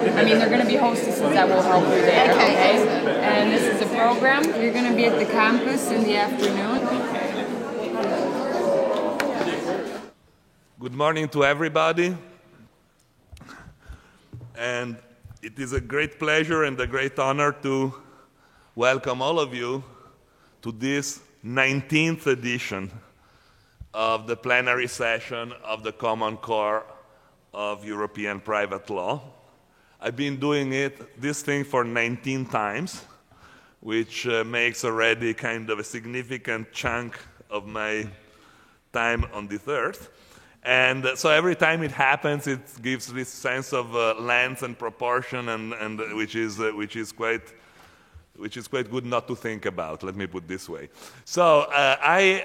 I mean, they're going to be hostesses that will help you there, okay? And this is a program. You're going to be at the campus in the afternoon. Good morning to everybody. And it is a great pleasure and a great honor to welcome all of you to this 19th edition of the plenary session of the Common Core of European Private Law. I've been doing this thing for 19 times, which makes already kind of a significant chunk of my time on this earth. And so every time it happens, it gives this sense of length and proportion, and which is quite good not to think about. Let me put it this way. So I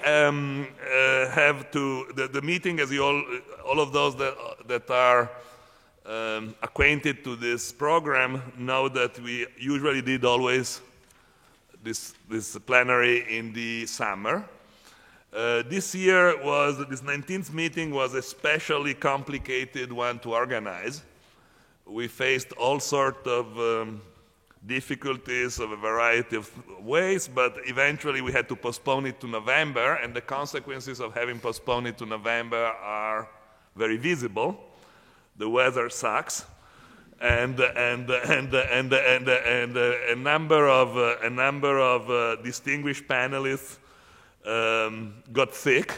have the meeting, as you all of those that are acquainted to this program know that we usually did always this plenary in the summer. This year this 19th meeting was a especially complicated one to organize. We faced all sorts of difficulties of a variety of ways, but eventually we had to postpone it to November, and the consequences of having postponed it to November are very visible. The weather sucks, and a number of distinguished panelists got sick,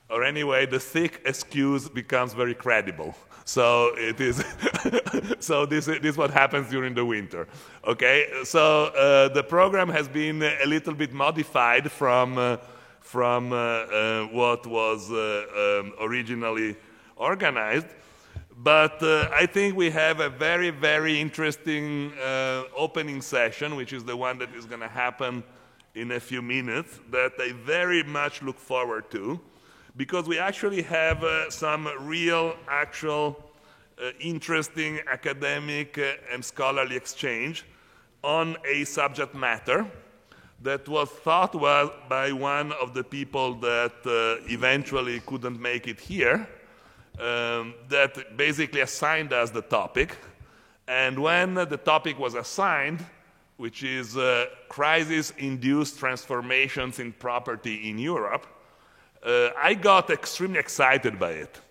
or anyway, the sick excuse becomes very credible. So it is. So this is what happens during the winter. Okay. So the program has been a little bit modified from what was originally organized, but I think we have a very, very interesting opening session, which is the one that is going to happen in a few minutes, that I very much look forward to, because we actually have some real, actual, interesting academic and scholarly exchange on a subject matter that was thought by one of the people that eventually couldn't make it here, that basically assigned us the topic. And when the topic was assigned, which is crisis-induced transformations in property in Europe, I got extremely excited by it.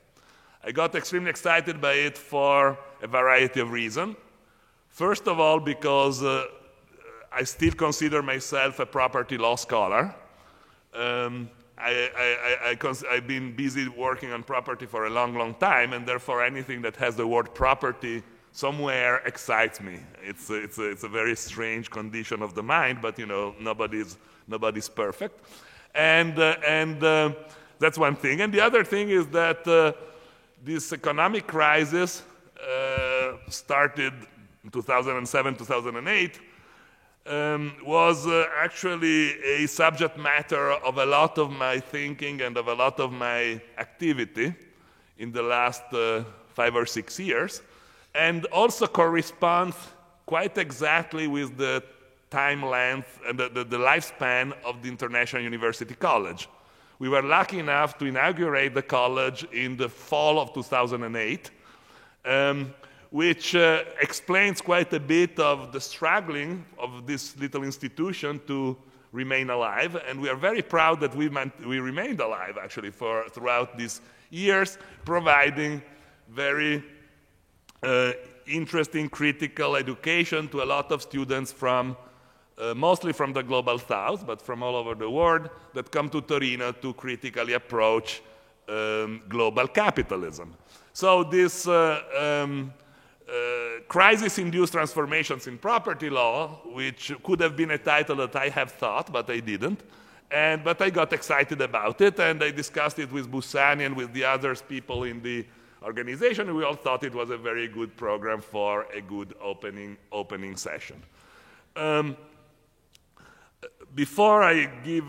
I got extremely excited by it for a variety of reasons. First of all, because I still consider myself a property law scholar. I've been busy working on property for a long, long time, and therefore anything that has the word property somewhere excites me. It's a very strange condition of the mind, but nobody's perfect, and that's one thing. And the other thing is that this economic crisis started in 2007, 2008. Was actually a subject matter of a lot of my thinking and of a lot of my activity in the last 5 or 6 years. And also corresponds quite exactly with the time length and the lifespan of the International University College. We were lucky enough to inaugurate the college in the fall of 2008, which explains quite a bit of the struggling of this little institution to remain alive. And we are very proud that we remained alive, actually, throughout these years, providing very interesting critical education to a lot of students from mostly from the global south, but from all over the world, that come to Torino to critically approach global capitalism. So this crisis-induced transformations in property law, which could have been a title that I have thought, but I didn't, but I got excited about it, and I discussed it with Bussani and with the other people in the organization, and we all thought it was a very good program for a good opening session. Before I give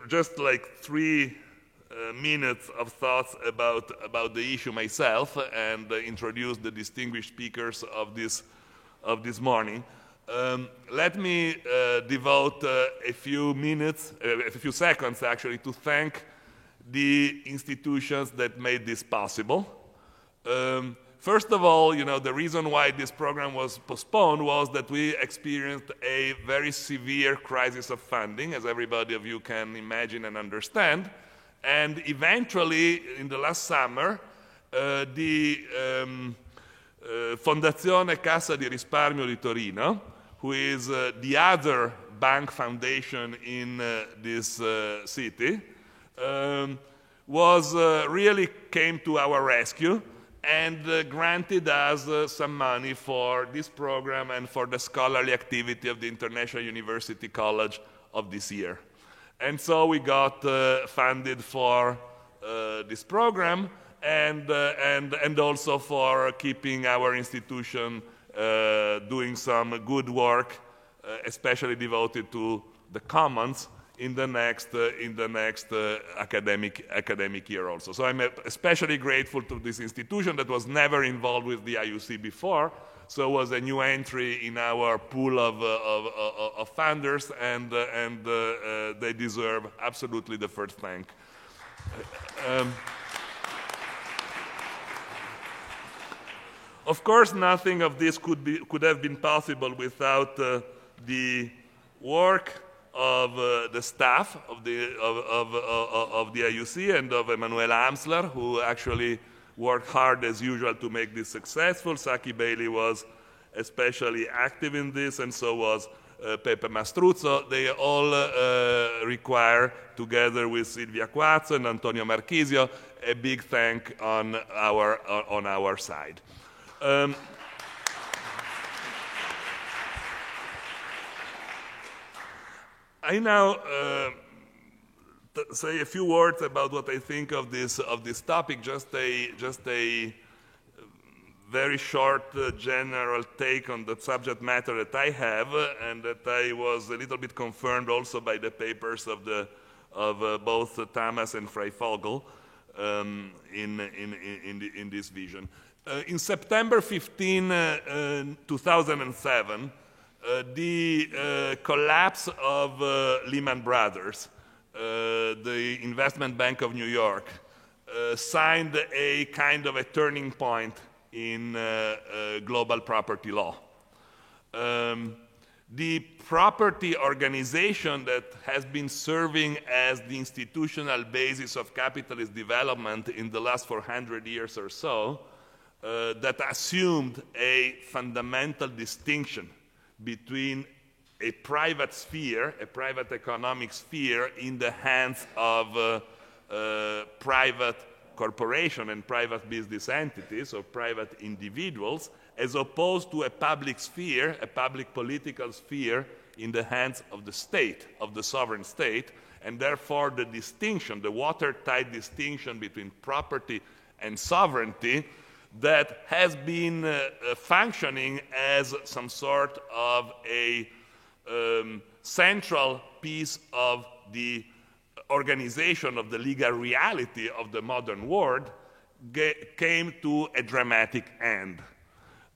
just like 3 minutes of thoughts about the issue myself and introduce the distinguished speakers of this morning, let me devote a few seconds actually to thank the institutions that made this possible. First of all, the reason why this program was postponed was that we experienced a very severe crisis of funding, as everybody of you can imagine and understand. And eventually, in the last summer, the Fondazione Cassa di Risparmio di Torino, who is the other bank foundation in this city, really came to our rescue and granted us some money for this program and for the scholarly activity of the International University College of this year. And so we got funded for this program and also for keeping our institution doing some good work, especially devoted to the commons in the next academic year also. So I'm especially grateful to this institution that was never involved with the IUC before, so it was a new entry in our pool of funders, and they deserve absolutely the first thank. Of course, nothing of this could have been possible without the work of the staff of the IUC and of Emanuela Amsler, who actually worked hard as usual to make this successful. Saki Bailey was especially active in this, and so was Pepe Mastruzzo. They all require, together with Silvia Quazzo and Antonio Marchisio, a big thank on our side. I now say a few words about what I think of this topic. Just a very short general take on the subject matter that I have, and that I was a little bit confirmed also by the papers of both Tamas and Freifogel in this vision. In September 15, 2007. The collapse of Lehman Brothers, the investment bank of New York, signed a kind of a turning point in global property law. The property organization that has been serving as the institutional basis of capitalist development in the last 400 years or so, that assumed a fundamental distinction between a private sphere, a private economic sphere, in the hands of private corporation and private business entities or private individuals, as opposed to a public sphere, a public political sphere, in the hands of the state, of the sovereign state, and therefore the distinction, the watertight distinction between property and sovereignty, that has been functioning as some sort of a central piece of the organization of the legal reality of the modern world, came to a dramatic end.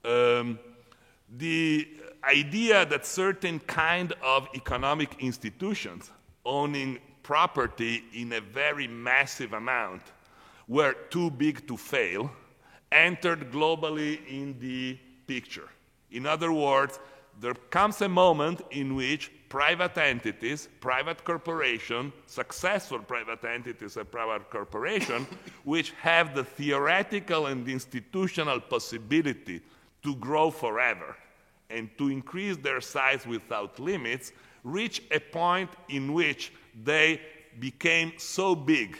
The idea that certain kind of economic institutions owning property in a very massive amount were too big to fail entered globally in the picture. In other words, there comes a moment in which private entities, private corporations, successful private entities and private corporations, which have the theoretical and institutional possibility to grow forever and to increase their size without limits, reach a point in which they became so big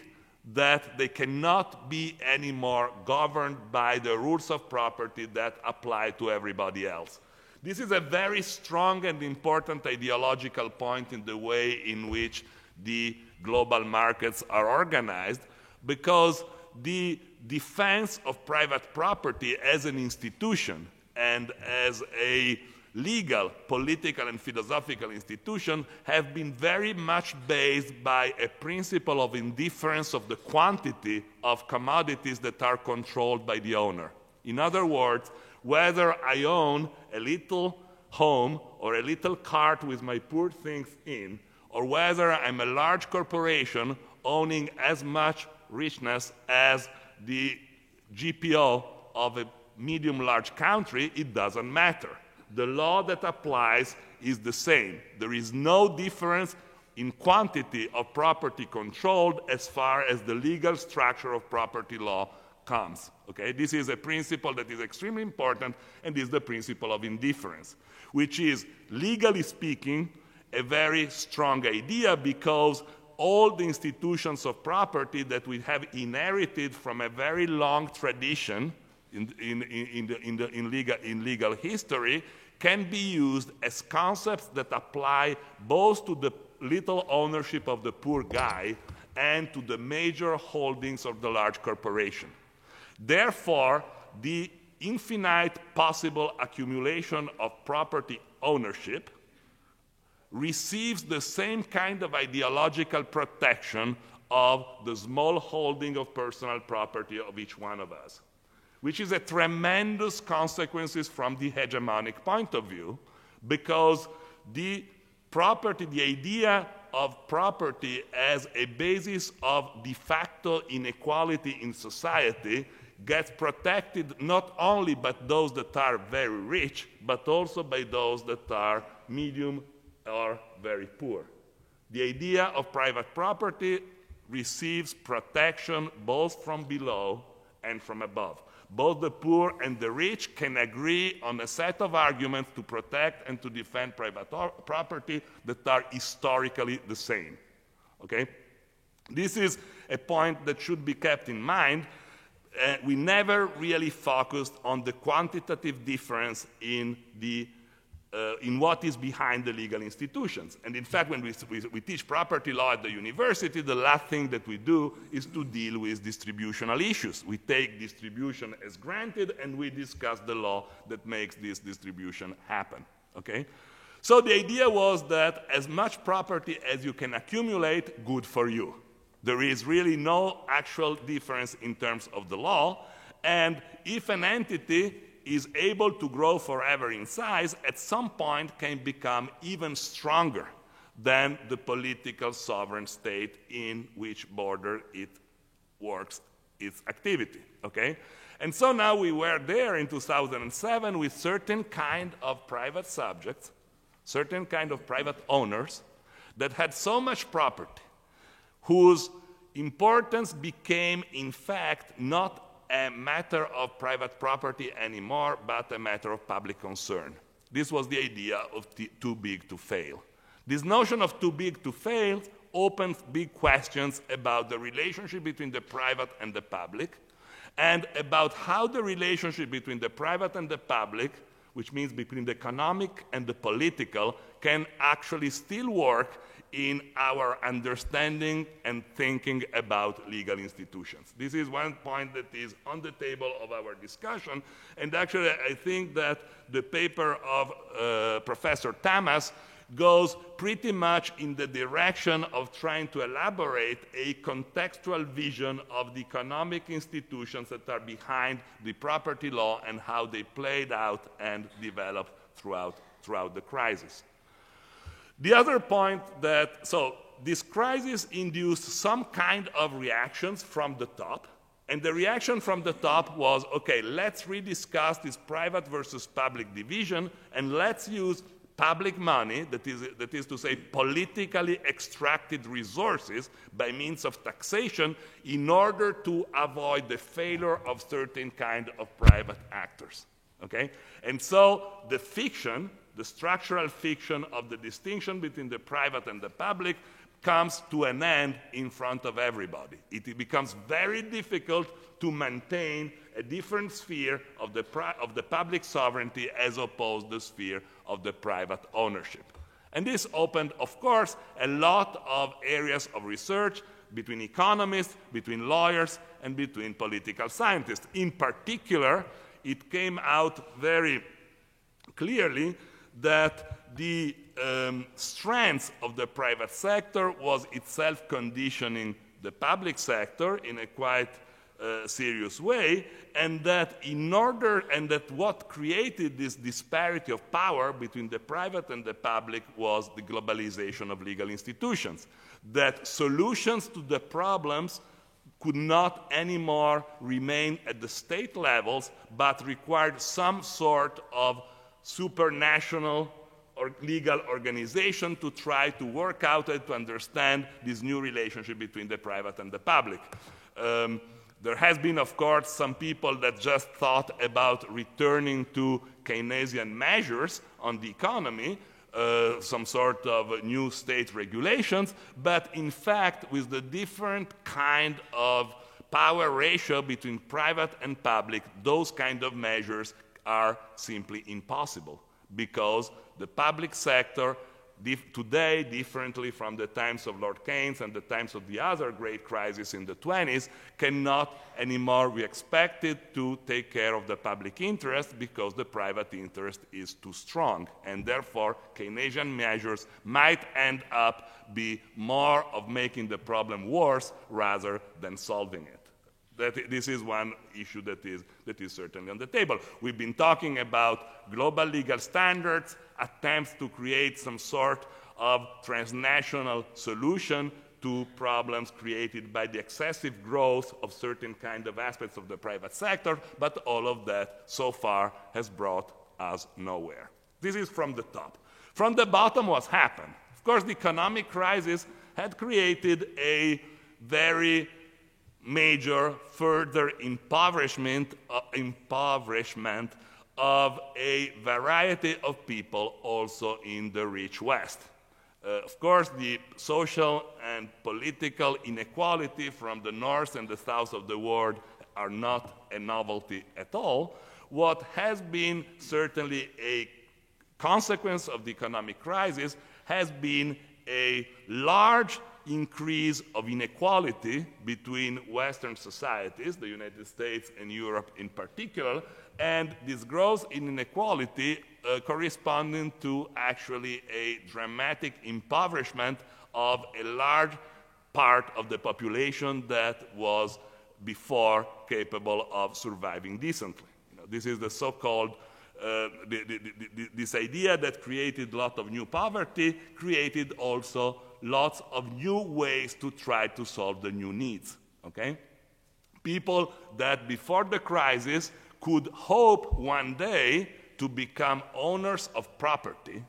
that they cannot be anymore governed by the rules of property that apply to everybody else. This is a very strong and important ideological point in the way in which the global markets are organized, because the defense of private property as an institution and as a legal, political, and philosophical institution have been very much based by a principle of indifference of the quantity of commodities that are controlled by the owner. In other words, whether I own a little home or a little cart with my poor things in, or whether I'm a large corporation owning as much richness as the GPO of a medium-large country, it doesn't matter. The law that applies is the same. There is no difference in quantity of property controlled as far as the legal structure of property law comes. Okay? This is a principle that is extremely important, and is the principle of indifference, which is, legally speaking, a very strong idea, because all the institutions of property that we have inherited from a very long tradition in legal history can be used as concepts that apply both to the little ownership of the poor guy and to the major holdings of the large corporation. Therefore, the infinite possible accumulation of property ownership receives the same kind of ideological protection of the small holding of personal property of each one of us, which is a tremendous consequences from the hegemonic point of view, because the idea of property as a basis of de facto inequality in society gets protected not only by those that are very rich, but also by those that are medium or very poor. The idea of private property receives protection both from below and from above. Both the poor and the rich can agree on a set of arguments to protect and to defend private property that are historically the same. Okay? This is a point that should be kept in mind. We never really focused on the quantitative difference in what is behind the legal institutions. And in fact, when we teach property law at the university, the last thing that we do is to deal with distributional issues. We take distribution as granted, and we discuss the law that makes this distribution happen. Okay? So the idea was that as much property as you can accumulate, good for you. There is really no actual difference in terms of the law, and if an entity is able to grow forever in size, at some point can become even stronger than the political sovereign state in which border it works its activity, okay? And so now we were there in 2007 with certain kind of private subjects, certain kind of private owners that had so much property, whose importance became, in fact, not a matter of private property anymore, but a matter of public concern. This was the idea of too big to fail. This notion of too big to fail opens big questions about the relationship between the private and the public, and about how the relationship between the private and the public, which means between the economic and the political, can actually still work in our understanding and thinking about legal institutions. This is one point that is on the table of our discussion, and actually I think that the paper of Professor Tamas goes pretty much in the direction of trying to elaborate a contextual vision of the economic institutions that are behind the property law and how they played out and developed throughout the crisis. The other point so this crisis induced some kind of reactions from the top, and the reaction from the top was, okay, let's rediscuss this private versus public division, and let's use public money, that is to say politically extracted resources by means of taxation, in order to avoid the failure of certain kind of private actors. Okay? And so the fiction, the structural fiction of the distinction between the private and the public, comes to an end in front of everybody. It becomes very difficult to maintain a different sphere of the public sovereignty as opposed to the sphere of the private ownership. And this opened, of course, a lot of areas of research between economists, between lawyers, and between political scientists. In particular, it came out very clearly that the strength of the private sector was itself conditioning the public sector in a quite serious way, and that what created this disparity of power between the private and the public was the globalization of legal institutions. That solutions to the problems could not anymore remain at the state levels, but required some sort of supranational or legal organization to try to work out and to understand this new relationship between the private and the public. There has been, of course, some people that just thought about returning to Keynesian measures on the economy, some sort of new state regulations, but in fact, with the different kind of power ratio between private and public, those kind of measures are simply impossible, because the public sector today, differently from the times of Lord Keynes and the times of the other great crises in the 20s, cannot anymore be expected to take care of the public interest because the private interest is too strong. And therefore, Keynesian measures might end up be more of making the problem worse rather than solving it. This is one issue that is certainly on the table. We've been talking about global legal standards, attempts to create some sort of transnational solution to problems created by the excessive growth of certain kind of aspects of the private sector, but all of that so far has brought us nowhere. This is from the top. From the bottom, what's happened? Of course, the economic crisis had created a very major further impoverishment of a variety of people also in the rich West. Of course, the social and political inequality from the north and the south of the world are not a novelty at all. What has been certainly a consequence of the economic crisis has been a large increase of inequality between Western societies, the United States and Europe in particular, and this growth in inequality corresponding to actually a dramatic impoverishment of a large part of the population that was before capable of surviving decently. This is the so-called this idea that created a lot of new poverty, created also lots of new ways to try to solve the new needs, okay? People that before the crisis could hope one day to become owners of property,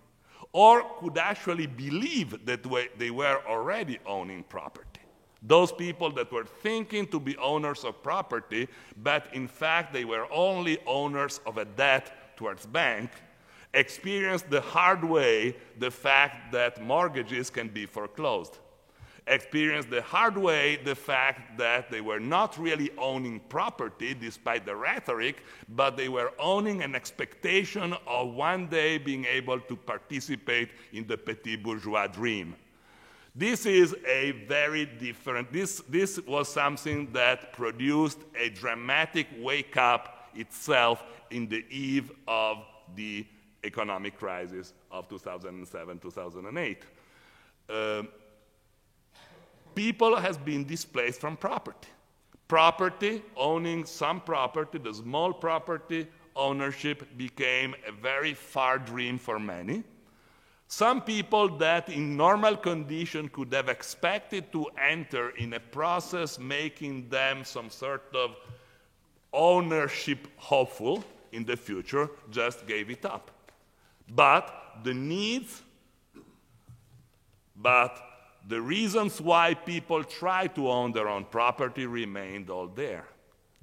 or could actually believe that they were already owning property. Those people that were thinking to be owners of property, but in fact they were only owners of a debt towards bank, experienced the hard way the fact that mortgages can be foreclosed. Experienced the hard way the fact that they were not really owning property despite the rhetoric, but they were owning an expectation of one day being able to participate in the petit bourgeois dream. This is a very different, this was something that produced a dramatic wake up itself in the eve of the economic crisis of 2007, 2008. People has been displaced from property. Property, owning some property, the small property ownership became a very far dream for many. Some people that in normal condition could have expected to enter in a process making them some sort of ownership hopeful in the future just gave it up. But the needs, the reasons why people try to own their own property remained all there.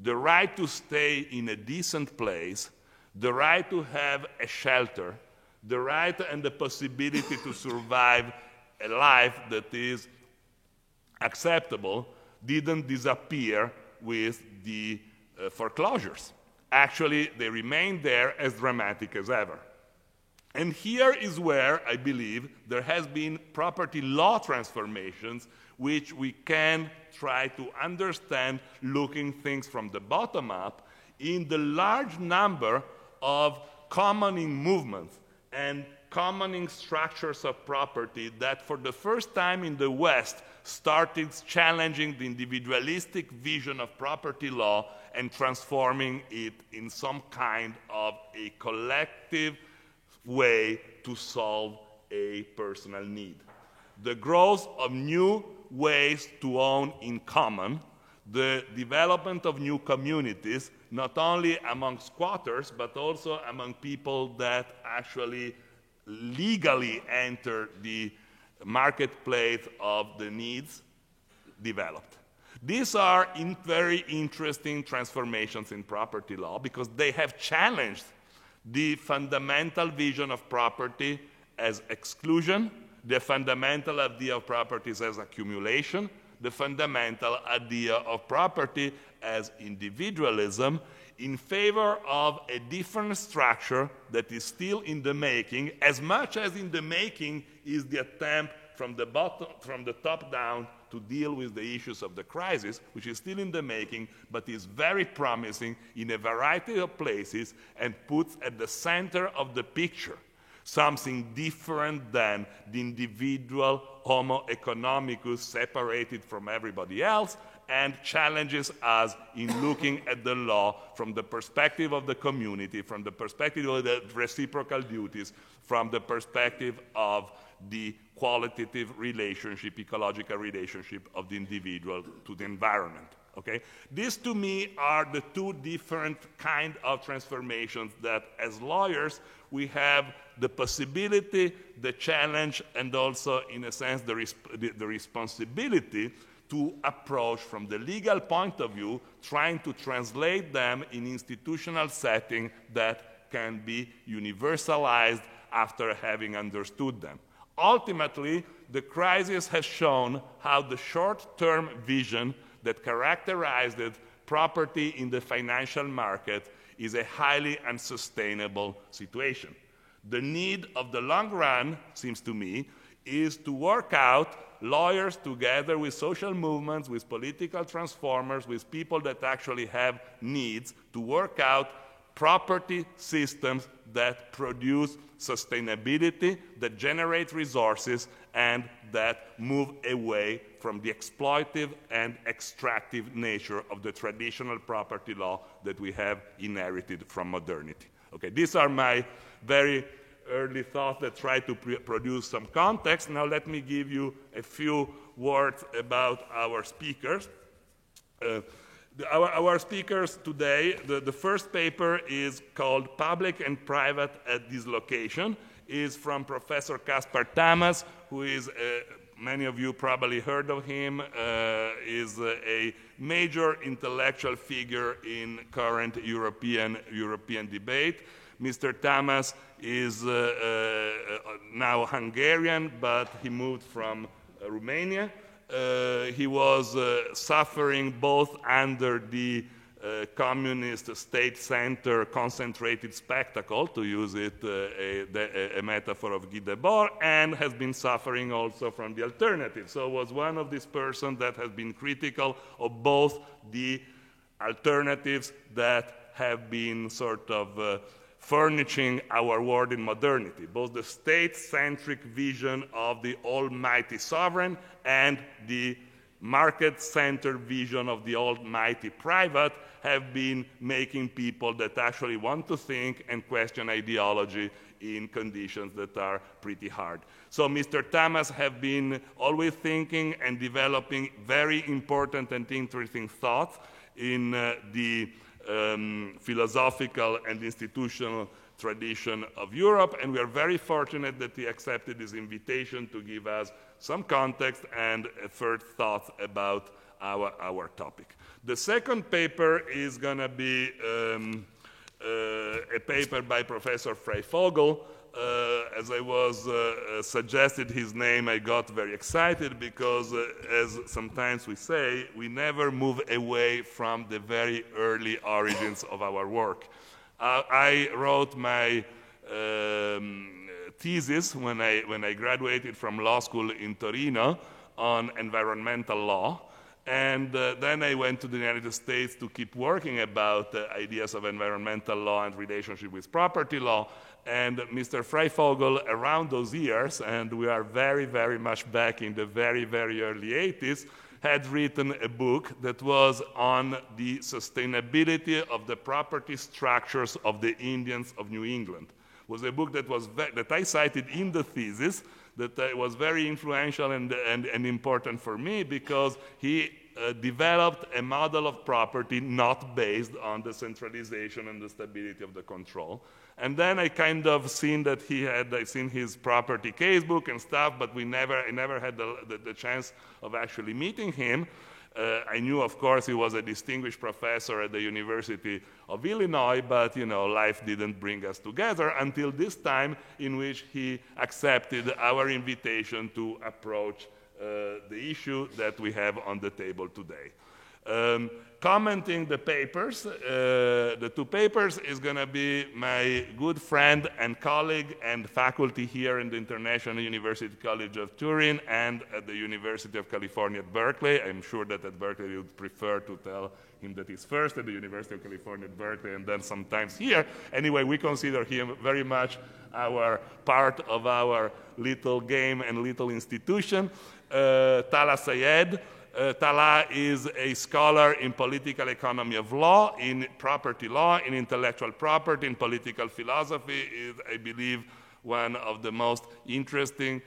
The right to stay in a decent place, the right to have a shelter, the right and the possibility to survive a life that is acceptable didn't disappear with the foreclosures. Actually, they remained there as dramatic as ever. And here is where I believe there has been property law transformations which we can try to understand looking things from the bottom up in the large number of commoning movements and commoning structures of property that for the first time in the West started challenging the individualistic vision of property law and transforming it in some kind of a collective way to solve a personal need. The growth of new ways to own in common the development of new communities, not only among squatters, but also among people that actually legally enter the marketplace of the needs developed. These are very interesting transformations in property law because they have challenged the fundamental vision of property as exclusion, the fundamental idea of property as accumulation, the fundamental idea of property as individualism, in favor of a different structure that is still in the making, as much as in the making is the attempt from the top down to deal with the issues of the crisis, which is still in the making, but is very promising in a variety of places and puts at the center of the picture something different than the individual homo economicus separated from everybody else, and challenges us in looking at the law from the perspective of the community, from the perspective of the reciprocal duties, from the perspective of the qualitative relationship, ecological relationship of the individual to the environment. Okay? These to me are the two different kind of transformations that as lawyers we have the possibility, the challenge, and also in a sense the responsibility to approach from the legal point of view, trying to translate them in institutional setting that can be universalized after having understood them. Ultimately, the crisis has shown how the short-term vision that characterized property in the financial market is a highly unsustainable situation. The need of the long run, seems to me, is to work out, lawyers together with social movements, with political transformers, with people that actually have needs, to work out property systems that produce sustainability, that generate resources, and that move away from the exploitive and extractive nature of the traditional property law that we have inherited from modernity. Okay, these are my very early thoughts that try to produce some context. Now let me give you a few words about our speakers. Our speakers today, the first paper is called Public and Private at Dislocation, is from Professor Kaspar Tamas, who is, many of you probably heard of him, is a major intellectual figure in current European debate. Mr. Tamas is now Hungarian, but he moved from Romania. He was suffering both under the communist state center concentrated spectacle, to use it a metaphor of Guy Debord, and has been suffering also from the alternative. So was one of these persons that has been critical of both the alternatives that have been sort of furnishing our world in modernity, both the state-centric vision of the almighty sovereign and the market-centered vision of the almighty private have been making people that actually want to think and question ideology in conditions that are pretty hard. So Mr. Tamas have been always thinking and developing very important and interesting thoughts in the philosophical and institutional tradition of Europe, and we are very fortunate that he accepted this invitation to give us some context and first thoughts about our topic. The second paper is going to be a paper by Professor Freifogel. As I was suggested his name, I got very excited because, as sometimes we say, we never move away from the very early origins of our work. I wrote my thesis when I graduated from law school in Torino on environmental law. And then I went to the United States to keep working about ideas of environmental law and relationship with property law. And Mr. Freifogel, around those years, and we are very, very much back in the very, very early 80s, had written a book that was on the sustainability of the property structures of the Indians of New England. It was a book that I cited in the thesis, that was very influential and important for me because he developed a model of property not based on the centralization and the stability of the control. And then I kind of seen that I seen his property casebook and stuff, but I never had the chance of actually meeting him. I knew, of course, he was a distinguished professor at the University of Illinois, but, life didn't bring us together until this time in which he accepted our invitation to approach the issue that we have on the table today. Commenting the papers, the two papers, is going to be my good friend and colleague and faculty here in the International University College of Turin and at the University of California at Berkeley. I'm sure that at Berkeley you would prefer to tell him that he's first at the University of California at Berkeley and then sometimes here. Anyway, we consider him very much part of our little game and little institution. Tala Sayed. Tala is a scholar in political economy of law, in property law, in intellectual property, in political philosophy. Is, I believe, one of the most interesting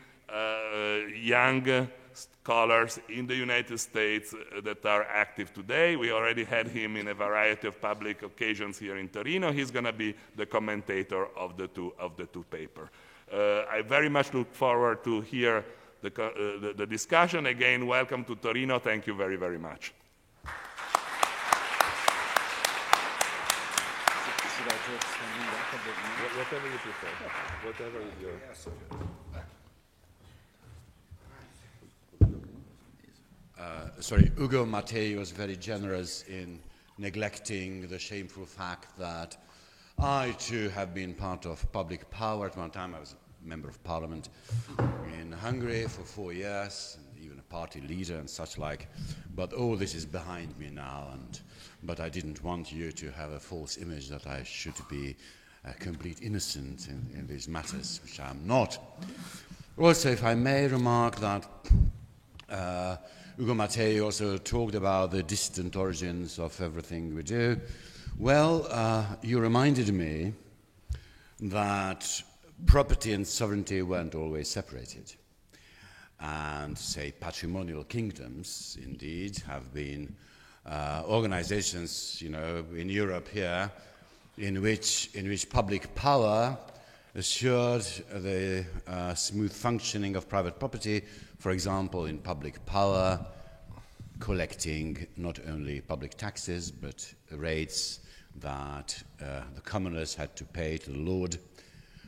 young scholars in the United States that are active today. We already had him in a variety of public occasions here in Torino. He's going to be the commentator of the two papers. I very much look forward to hear the discussion. Again, welcome to Torino. Thank you very, very much. Whatever you prefer. Whatever is your... Sorry, Ugo Mattei was very generous in neglecting the shameful fact that I, too, have been part of public power. At one time, I was Member of Parliament in Hungary for 4 years, and even a party leader and such like. But all this is behind me now, but I didn't want you to have a false image that I should be a complete innocent in these matters, which I am not. Also, if I may remark that Ugo Mattei also talked about the distant origins of everything we do. Well, you reminded me that property and sovereignty weren't always separated. And, say, patrimonial kingdoms, indeed, have been organizations, in Europe here, in which public power assured the smooth functioning of private property, for example, in public power, collecting not only public taxes, but rates that the commoners had to pay to the lord.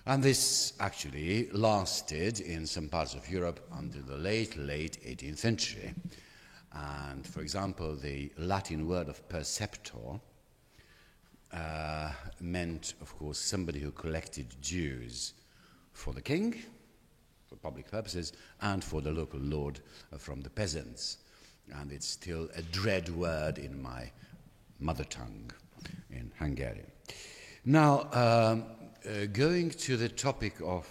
And this actually lasted in some parts of Europe until the late 18th century. And, for example, the Latin word of perceptor meant, of course, somebody who collected dues for the king, for public purposes, and for the local lord from the peasants. And it's still a dread word in my mother tongue, in Hungarian. Now, going to the topic of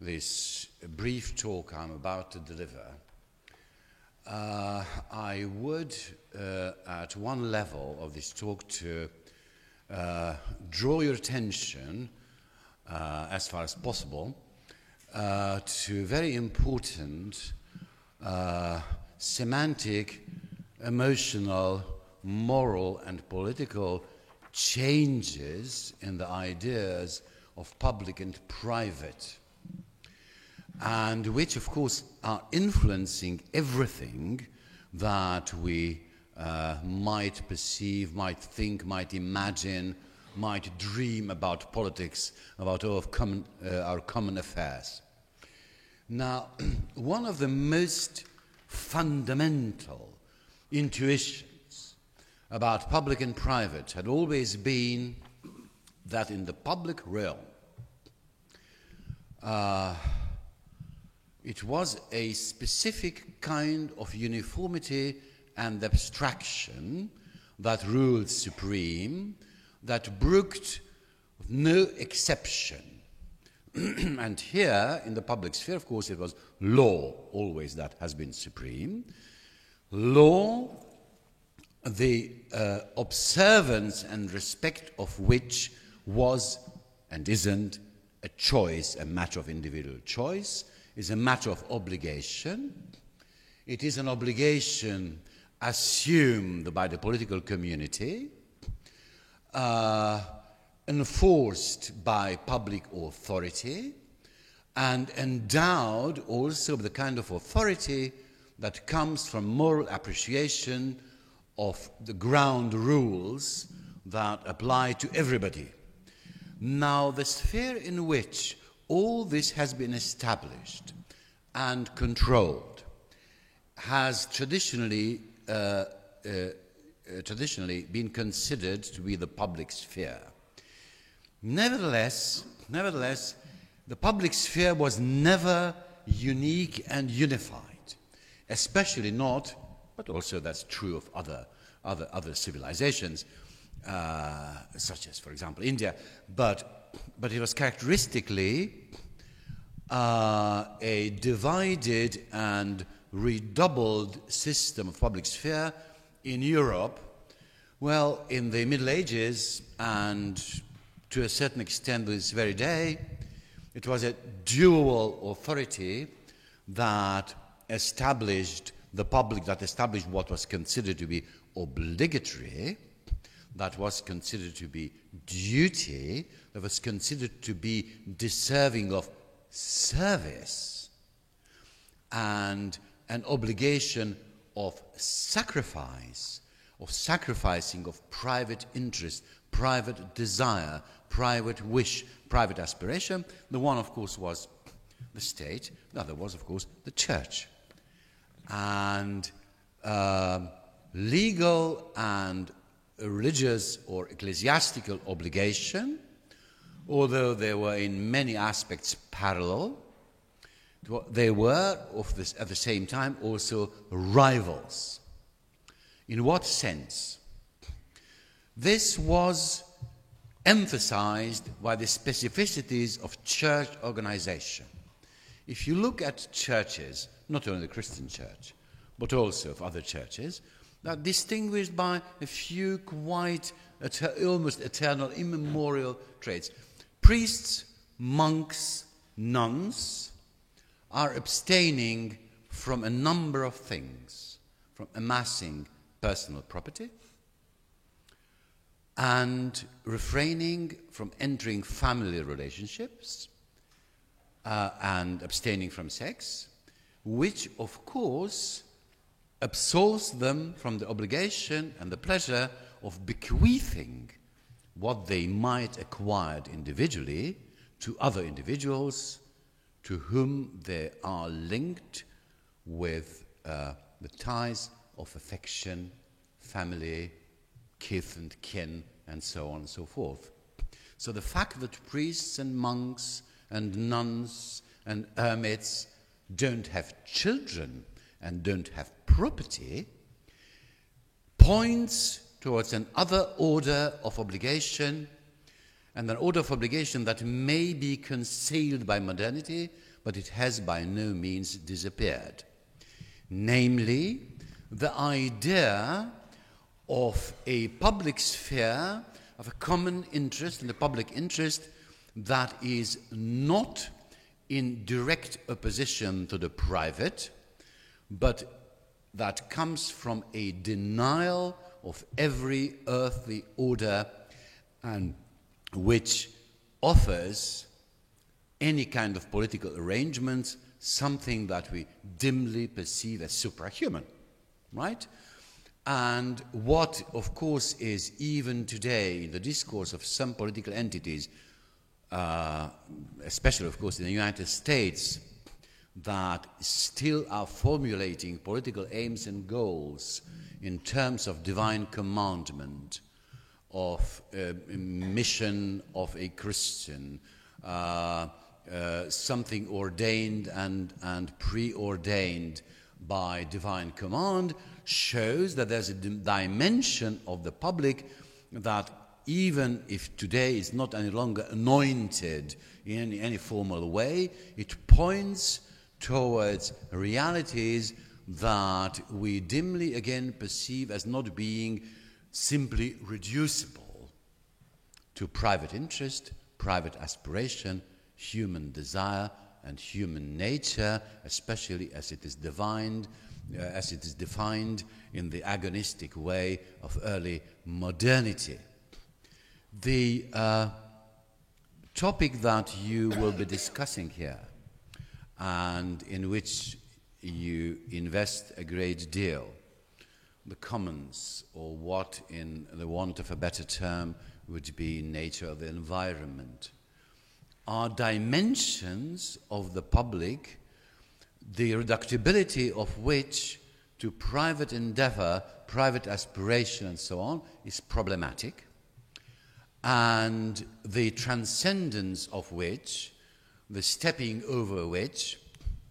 this brief talk I'm about to deliver, I would, at one level of this talk, to draw your attention, as far as possible, to very important semantic, emotional, moral, and political changes in the ideas of public and private, and which, of course, are influencing everything that we might perceive, might think, might imagine, might dream about politics, about our common affairs. Now, one of the most fundamental intuitions about public and private had always been that in the public realm, it was a specific kind of uniformity and abstraction that ruled supreme, that brooked no exception. And here, in the public sphere, of course, it was law always that has been supreme. Law, the observance and respect of which was and isn't a choice, a matter of individual choice, is a matter of obligation. It is an obligation assumed by the political community, enforced by public authority, and endowed also with the kind of authority that comes from moral appreciation of the ground rules that apply to everybody. Now, the sphere in which all this has been established and controlled has traditionally been considered to be the public sphere. Nevertheless, the public sphere was never unique and unified, especially not, but also that's true of other civilizations, such as, for example, India. But it was characteristically a divided and redoubled system of public sphere in Europe. Well, in the Middle Ages and to a certain extent this very day, it was a dual authority that established the public, that established what was considered to be obligatory, that was considered to be duty, that was considered to be deserving of service, and an obligation of sacrifice, of sacrificing of private interest, private desire, private wish, private aspiration. The one, of course, was the state. The other was, of course, the church. And legal and religious or ecclesiastical obligation, although they were in many aspects parallel, they were at the same time also rivals. In what sense? This was emphasized by the specificities of church organization. If you look at churches, not only the Christian church, but also of other churches, that are distinguished by a few quite almost eternal, immemorial traits. Priests, monks, nuns are abstaining from a number of things, from amassing personal property and refraining from entering family relationships and abstaining from sex, which of course absolves them from the obligation and the pleasure of bequeathing what they might acquire individually to other individuals to whom they are linked with the ties of affection, family, kith and kin, and so on and so forth. So the fact that priests and monks and nuns and hermits don't have children and don't have property points towards another order of obligation, and an order of obligation that may be concealed by modernity, but it has by no means disappeared. Namely, the idea of a public sphere, of a common interest in the public interest that is not in direct opposition to the private, but that comes from a denial of every earthly order and which offers any kind of political arrangements something that we dimly perceive as suprahuman, right? And what, of course, is even today in the discourse of some political entities, especially, of course, in the United States, that still are formulating political aims and goals in terms of divine commandment, of mission of a Christian, something ordained and preordained by divine command, shows that there's a dimension of the public that even if today is not any longer anointed in any formal way, it points towards realities that we dimly again perceive as not being simply reducible to private interest, private aspiration, human desire, and human nature, especially as it is divined as it is defined in the agonistic way of early modernity. The topic that you will be discussing here, and in which you invest a great deal, the commons, or what, in the want of a better term, would be nature of the environment, are dimensions of the public, the reductibility of which to private endeavor, private aspiration, and so on, is problematic, and the transcendence of which, the stepping over which,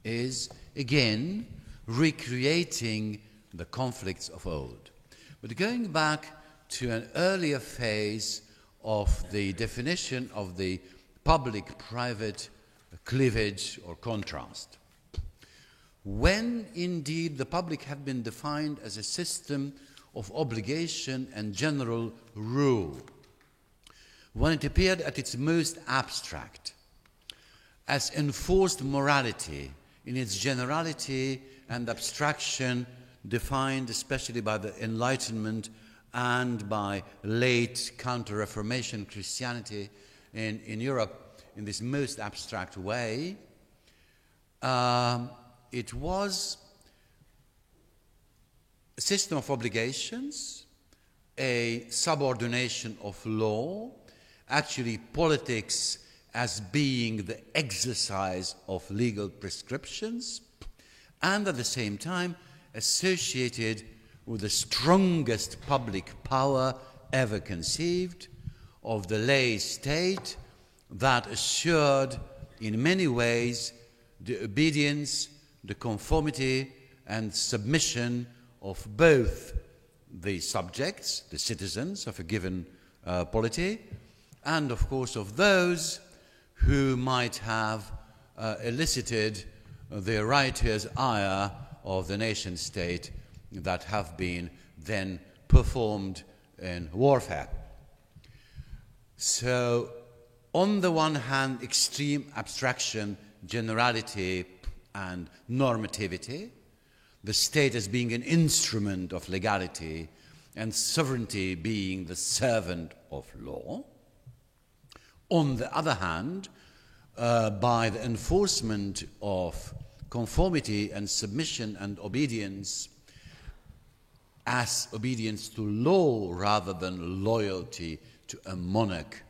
is again recreating the conflicts of old. But going back to an earlier phase of the definition of the public-private cleavage or contrast, when indeed the public have been defined as a system of obligation and general rule, when it appeared at its most abstract, as enforced morality in its generality and abstraction, defined especially by the Enlightenment and by late Counter-Reformation Christianity in Europe in this most abstract way, it was a system of obligations, a subordination of law, actually politics as being the exercise of legal prescriptions, and at the same time associated with the strongest public power ever conceived of the lay state that assured in many ways the obedience, the conformity and submission of both the subjects, the citizens of a given polity, and of course of those who might have elicited the riotous ire of the nation state that have been then performed in warfare. So, on the one hand, extreme abstraction, generality, and normativity, the state as being an instrument of legality, and sovereignty being the servant of law. On the other hand, by the enforcement of conformity and submission and obedience as obedience to law rather than loyalty to a monarch,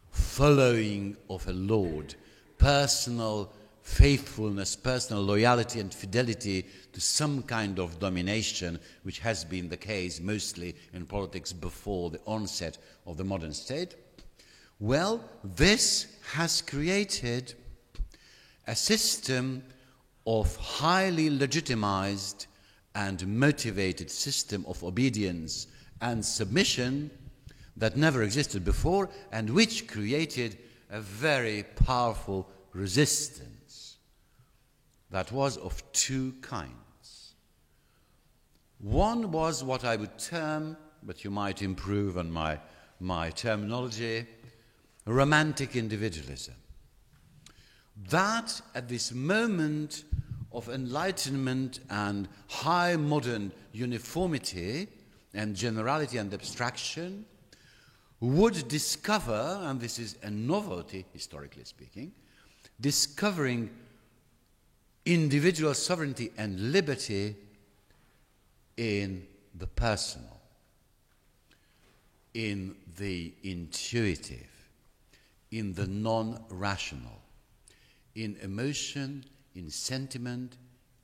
following of a lord, personal faithfulness, personal loyalty and fidelity to some kind of domination, which has been the case mostly in politics before the onset of the modern state. Well, this has created a system of highly legitimized and motivated system of obedience and submission that never existed before, and which created a very powerful resistance that was of two kinds. One was what I would term, but you might improve on my terminology, romantic individualism. That at this moment of enlightenment and high modern uniformity and generality and abstraction would discover, and this is a novelty historically speaking, discovering individual sovereignty and liberty in the personal, in the intuitive, in the non-rational, in emotion, in sentiment,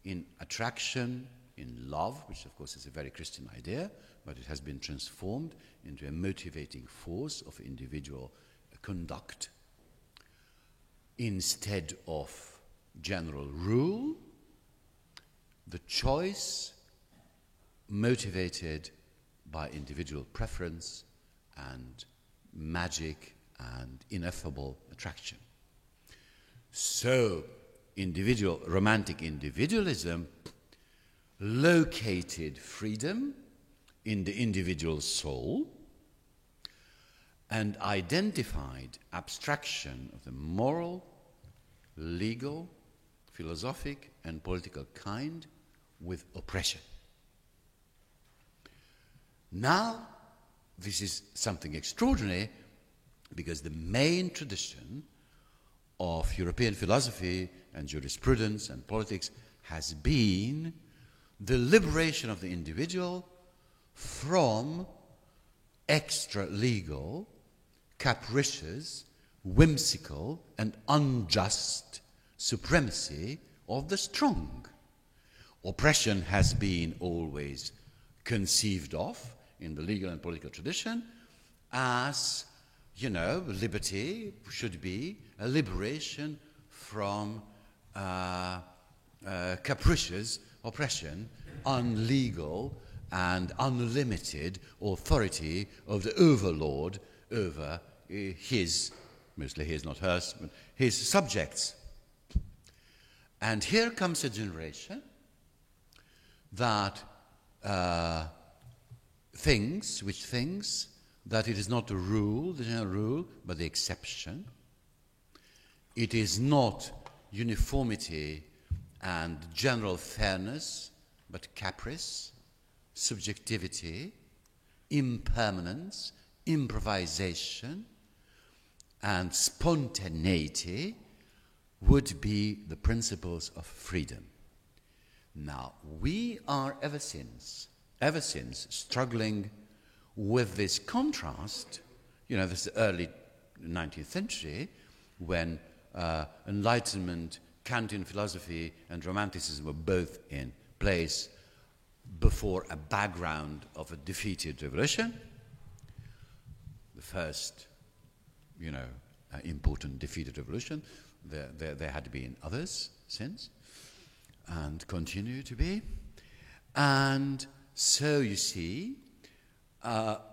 in attraction, in love, which of course is a very Christian idea, but it has been transformed into a motivating force of individual conduct instead of general rule, the choice motivated by individual preference and magic and ineffable attraction. So, romantic individualism located freedom in the individual soul and identified abstraction of the moral, legal, philosophic, and political kind with oppression. Now, this is something extraordinary because the main tradition of European philosophy and jurisprudence and politics has been the liberation of the individual from extra-legal, capricious, whimsical, and unjust supremacy of the strong. Oppression has been always conceived of in the legal and political tradition as, liberty should be a liberation from capricious oppression, unlegal and unlimited authority of the overlord over his, mostly his, not hers, but his subjects. And here comes a generation that thinks that it is not the rule, the general rule, but the exception. It is not uniformity and general fairness, but caprice, subjectivity, impermanence, improvisation, and spontaneity would be the principles of freedom. Now, we are ever since struggling with this contrast, this early 19th century, when Enlightenment, Kantian philosophy, and Romanticism were both in place before a background of a defeated revolution. The first, important defeated revolution. There had been others since, and continue to be. And so you see,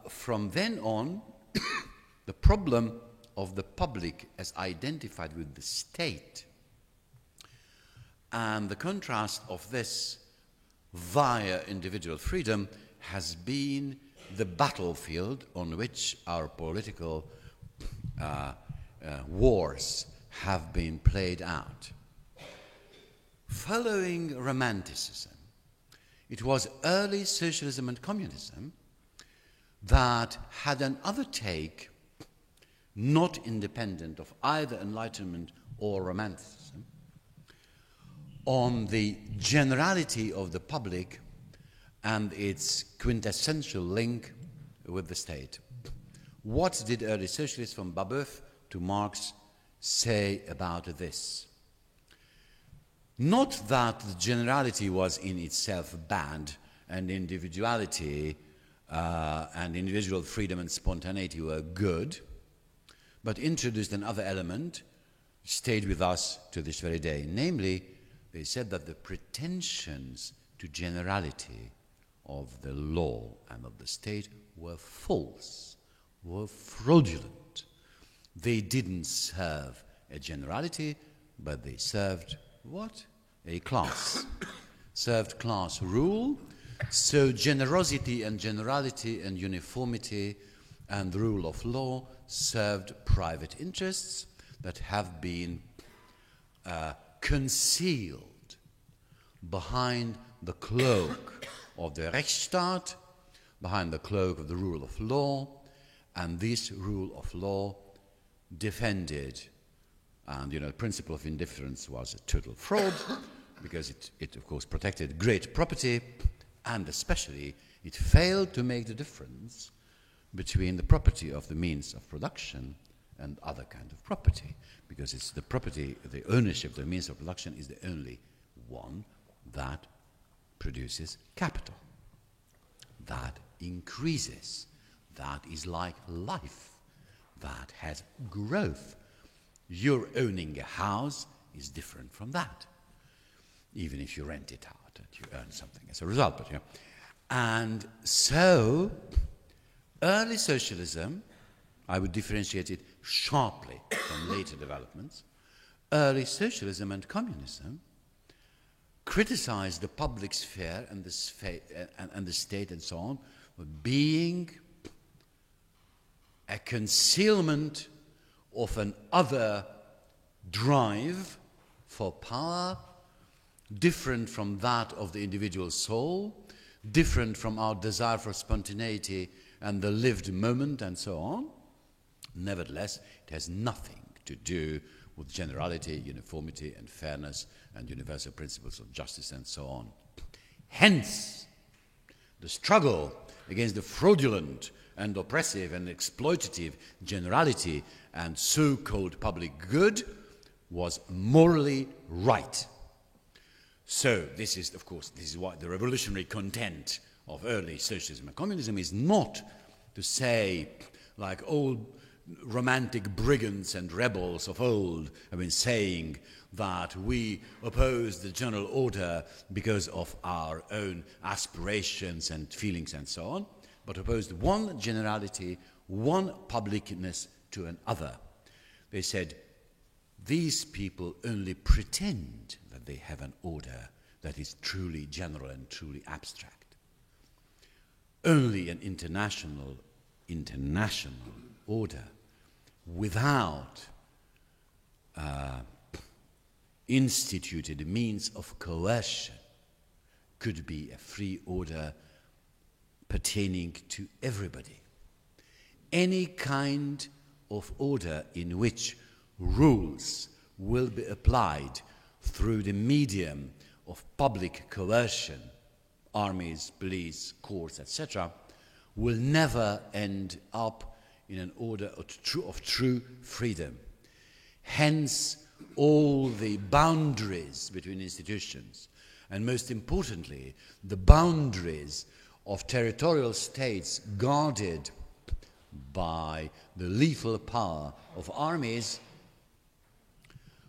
from then on, the problem of the public as identified with the state and the contrast of this via individual freedom has been the battlefield on which our political wars have been played out. Following Romanticism, it was early socialism and communism that had another take, not independent of either Enlightenment or Romanticism, on the generality of the public and its quintessential link with the state. What did early socialists from Babeuf to Marx say about this? Not that the generality was in itself bad and individuality and individual freedom and spontaneity were good, but introduced another element, stayed with us to this very day. Namely, they said that the pretensions to generality of the law and of the state were false, were fraudulent. They didn't serve a generality, but they served what? A class. Served class rule. So generosity and generality and uniformity and rule of law served private interests that have been concealed behind the cloak of the Rechtsstaat, behind the cloak of the rule of law, and this rule of law defended, and the principle of indifference was a total fraud, because it of course protected great property, and especially it failed to make the difference between the property of the means of production and other kind of property, because it's the property, the ownership of the means of production is the only one that produces capital, that increases, that is like life, that has growth. Your owning a house is different from that, even if you rent it out and you earn something as a result. But, and so, early socialism, I would differentiate it sharply from later developments. Early socialism and communism criticized the public sphere and the state and so on being a concealment of an other drive for power different from that of the individual soul, different from our desire for spontaneity and the lived moment and so on. Nevertheless, it has nothing to do with generality, uniformity and fairness and universal principles of justice and so on. Hence, the struggle against the fraudulent and oppressive and exploitative generality and so-called public good was morally right. So this is, of course, this is what the revolutionary content of early socialism and communism is not to say, like old romantic brigands and rebels of old have been saying, that we oppose the general order because of our own aspirations and feelings and so on, but opposed one generality, one publicness to another. They said, these people only pretend that they have an order that is truly general and truly abstract. Only an international order without instituted means of coercion could be a free order pertaining to everybody. Any kind of order in which rules will be applied through the medium of public coercion, armies, police, courts, etc., will never end up in an order of true freedom. Hence, all the boundaries between institutions, and most importantly, the boundaries of territorial states guarded by the lethal power of armies,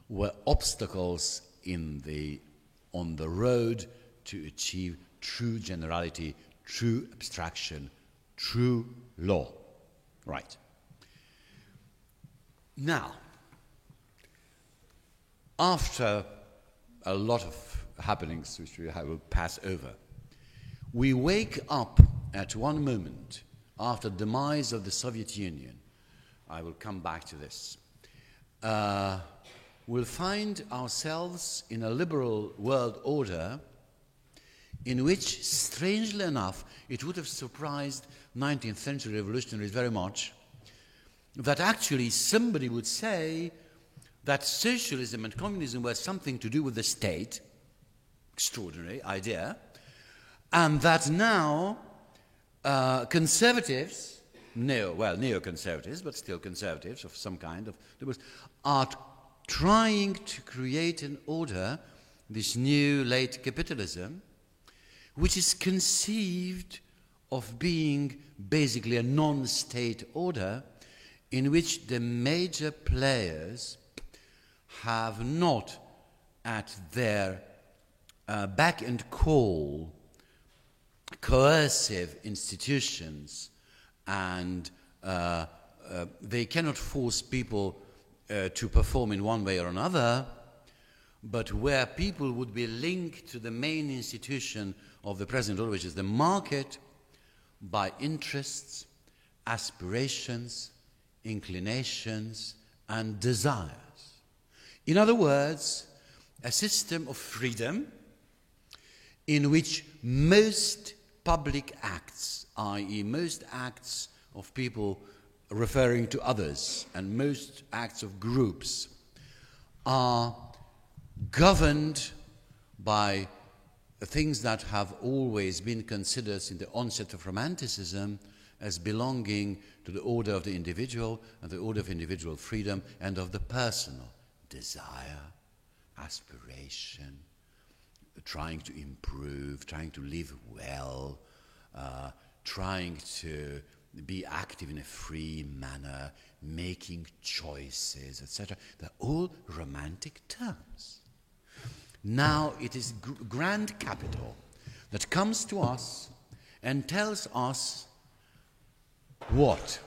were obstacles on the road to achieve true generality, true abstraction, true law. Right. Now, after a lot of happenings which I will pass over, we wake up at one moment after the demise of the Soviet Union. I will come back to this. We'll find ourselves in a liberal world order in which, strangely enough, it would have surprised 19th century revolutionaries very much that actually somebody would say that socialism and communism were something to do with the state, extraordinary idea, and that now conservatives, neoconservatives, but still conservatives of some kind, are trying to create an order, this new late capitalism, which is conceived of being basically a non-state order in which the major players have not at their beck and call coercive institutions, and they cannot force people to perform in one way or another, but where people would be linked to the main institution of the present order, which is the market, by interests, aspirations, inclinations, and desires. In other words, a system of freedom in which most public acts, i.e. most acts of people referring to others and most acts of groups, are governed by things that have always been considered in the onset of Romanticism as belonging to the order of the individual and the order of individual freedom and of the personal desire, aspiration, trying to improve, trying to live well, trying to be active in a free manner, making choices, etc. They're all romantic terms. Now it is grand capital that comes to us and tells us what?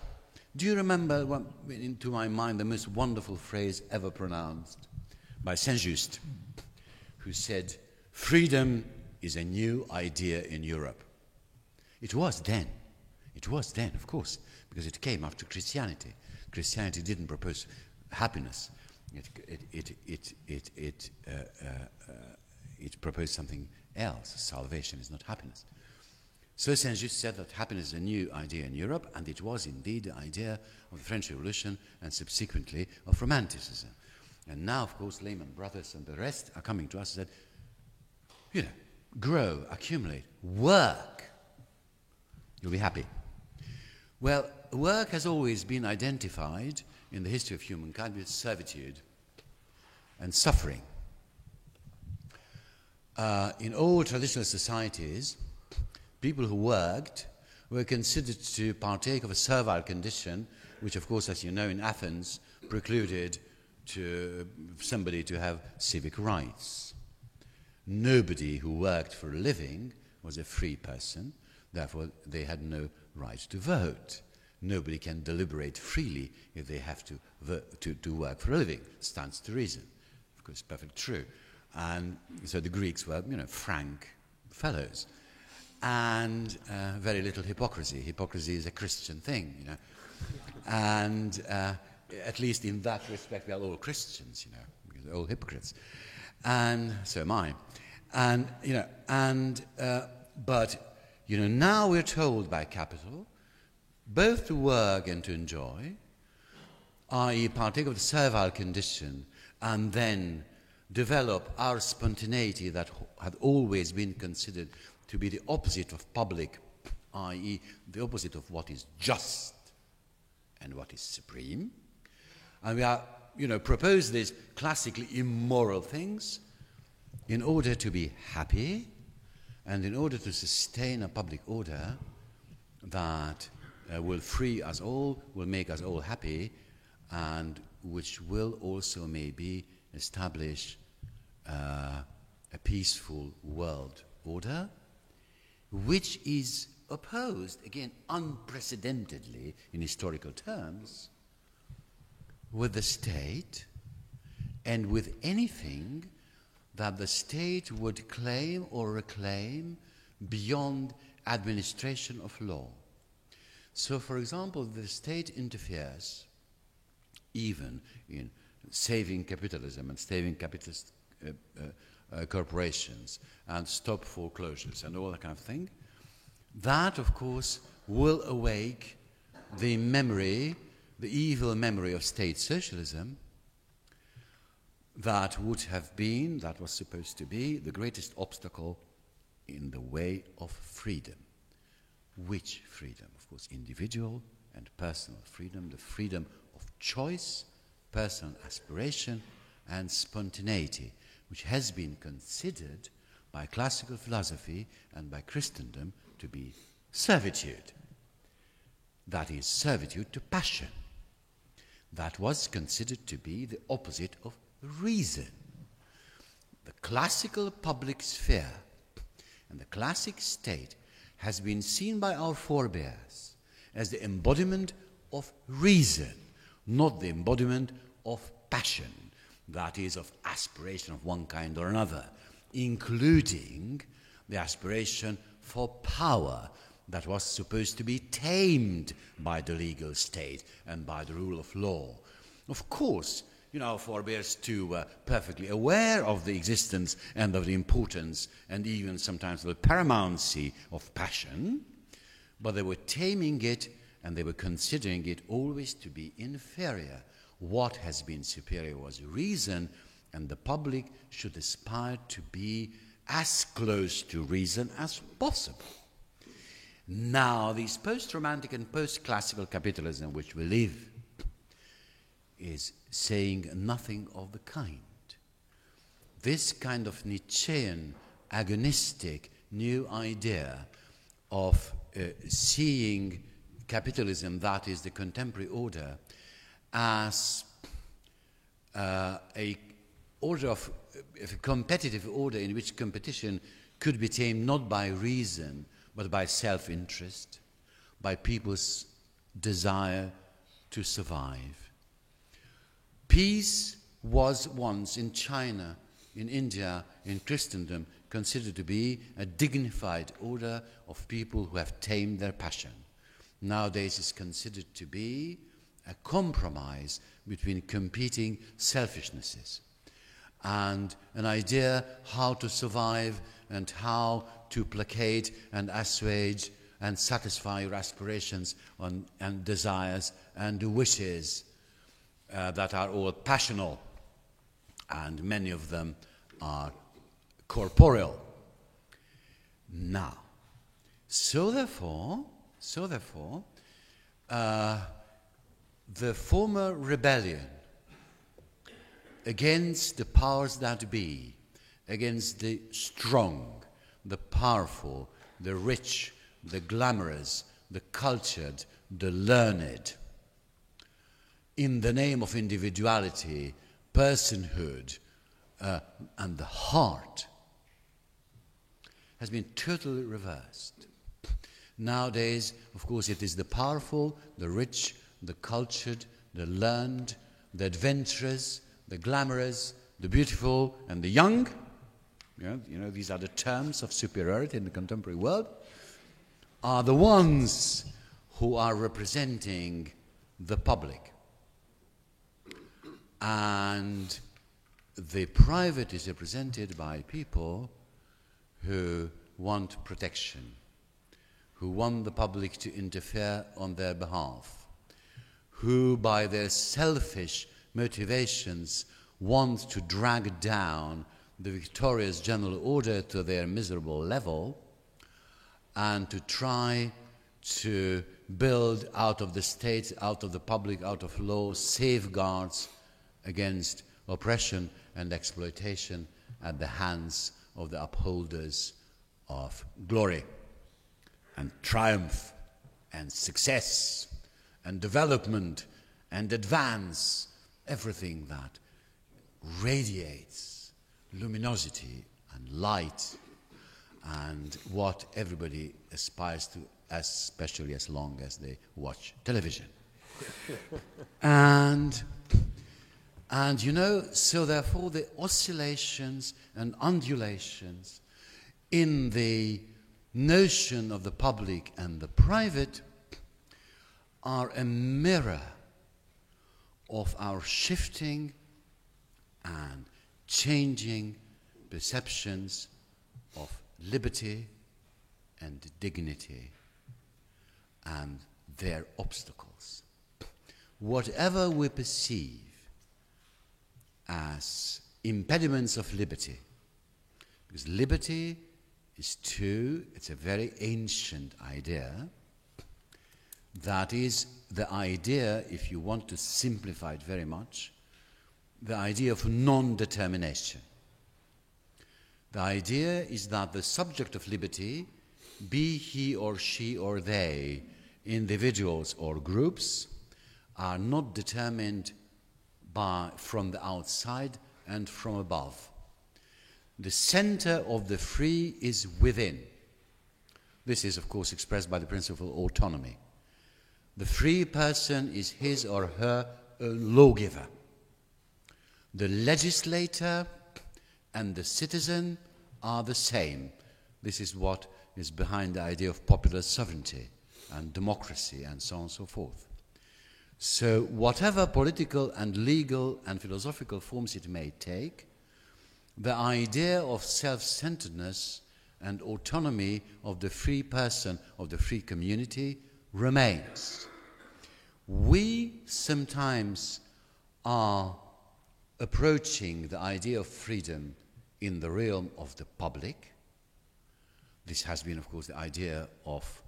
Do you remember what went into my mind the most wonderful phrase ever pronounced by Saint-Just, who said, freedom is a new idea in Europe. It was then, of course, because it came after Christianity. Christianity didn't propose happiness. it proposed something else. Salvation is not happiness. So Saint-Just said that happiness is a new idea in Europe, and it was indeed the idea of the French Revolution and subsequently of Romanticism. And now, of course, Lehman Brothers and the rest are coming to us and said, grow, accumulate, work. You'll be happy. Well, work has always been identified in the history of humankind with servitude and suffering. In all traditional societies, people who worked were considered to partake of a servile condition, which, of course, as you know, in Athens, precluded to somebody to have civic rights. Nobody who worked for a living was a free person, therefore they had no right to vote. Nobody can deliberate freely if they have to work for a living. Stands to reason. Of course, perfectly true. And so the Greeks were, frank fellows. And very little hypocrisy. Hypocrisy is a Christian thing, And at least in that respect, we are all Christians, because we're all hypocrites. And so am I. And, but now we're told by capital both to work and to enjoy, i.e. partake of the servile condition, and then develop our spontaneity that had always been considered to be the opposite of public, i.e. the opposite of what is just and what is supreme. And we are, propose these classically immoral things in order to be happy and in order to sustain a public order that will free us all, will make us all happy, and which will also maybe establish a peaceful world order, which is opposed, again, unprecedentedly in historical terms, with the state and with anything that the state would claim or reclaim beyond administration of law. So, for example, the state interferes even in saving capitalism and saving capitalist corporations and stop foreclosures and all that kind of thing. That, of course, will awake the memory, the evil memory of state socialism that would have been, that was supposed to be, the greatest obstacle in the way of freedom. Which freedom? Of course, individual and personal freedom, the freedom of choice, personal aspiration, and spontaneity, which has been considered by classical philosophy and by Christendom to be servitude. That is, servitude to passion. That was considered to be the opposite of reason. The classical public sphere and the classic state has been seen by our forebears as the embodiment of reason, not the embodiment of passion, that is, of aspiration of one kind or another, including the aspiration for power that was supposed to be tamed by the legal state and by the rule of law. Of course, our forebears too were perfectly aware of the existence and of the importance and even sometimes the paramountcy of passion, but they were taming it and they were considering it always to be inferior. What has been superior was reason, and the public should aspire to be as close to reason as possible. Now, this post-romantic and post-classical capitalism which we live is saying nothing of the kind. This kind of Nietzschean, agonistic, new idea of seeing capitalism, that is the contemporary order, as a competitive order in which competition could be tamed not by reason, but by self-interest, by people's desire to survive. Peace was once in China, in India, in Christendom, considered to be a dignified order of people who have tamed their passion. Nowadays it's considered to be a compromise between competing selfishnesses. and an idea how to survive and how to placate and assuage and satisfy your aspirations and desires and wishes that are all passional, and many of them are corporeal. Now, so therefore, the former rebellion against the powers that be, against the strong, the powerful, the rich, the glamorous, the cultured, the learned, in the name of individuality, personhood, and the heart, has been totally reversed. Nowadays, of course, it is the powerful, the rich, the cultured, the learned, the adventurous, the glamorous, the beautiful, and the young. You know, these are the terms of superiority in the contemporary world, are the ones who are representing the public. And the private is represented by people who want protection, who want the public to interfere on their behalf, who by their selfish motivations want to drag down the victorious general order to their miserable level and to try to build out of the state, out of the public, out of law, safeguards against oppression and exploitation at the hands of the upholders of glory and triumph and success and development and advance, everything that radiates luminosity and light and what everybody aspires to, especially as long as they watch television. And you know, so therefore the oscillations and undulations in the notion of the public and the private are a mirror of our shifting and changing perceptions of liberty and dignity and their obstacles. Whatever we perceive as impediments of liberty, because liberty is it's a very ancient idea, that is the idea, if you want to simplify it very much, the idea of non-determination. The idea is that the subject of liberty, be he or she or they, individuals or groups, are not determined from the outside and from above. The center of the free is within. This is, of course, expressed by the principle of autonomy. The free person is his or her own lawgiver. The legislator and the citizen are the same. This is what is behind the idea of popular sovereignty and democracy and so on and so forth. So whatever political and legal and philosophical forms it may take, the idea of self-centeredness and autonomy of the free person, of the free community, remains. We sometimes are approaching the idea of freedom in the realm of the public. This has been, of course, the idea of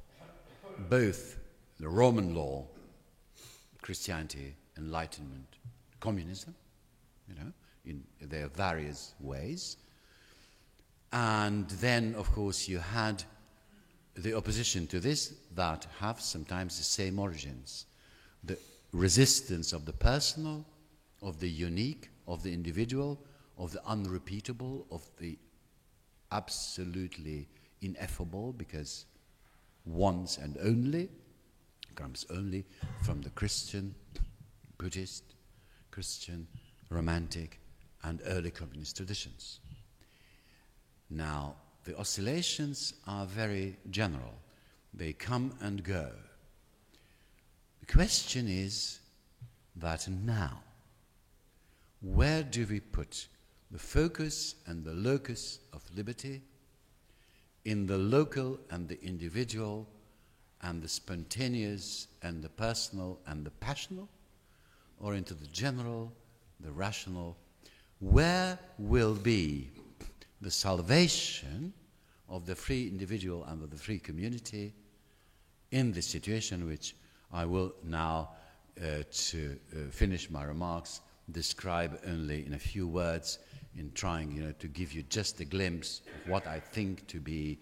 both the Roman law, Christianity, Enlightenment, communism, in their various ways. And then, of course, you had the opposition to this that have sometimes the same origins. The resistance of the personal, of the unique, of the individual, of the unrepeatable, of the absolutely ineffable, because once and only comes only from the Christian, Buddhist, Christian, Romantic, and early communist traditions. Now, the oscillations are very general. They come and go. The question is that now, where do we put the focus and the locus of liberty in the local and the individual and the spontaneous and the personal and the passional, or into the general, the rational? Where will be the salvation of the free individual and of the free community in this situation, which I will now, to finish my remarks, describe only in a few words, in trying, to give you just a glimpse of what I think to be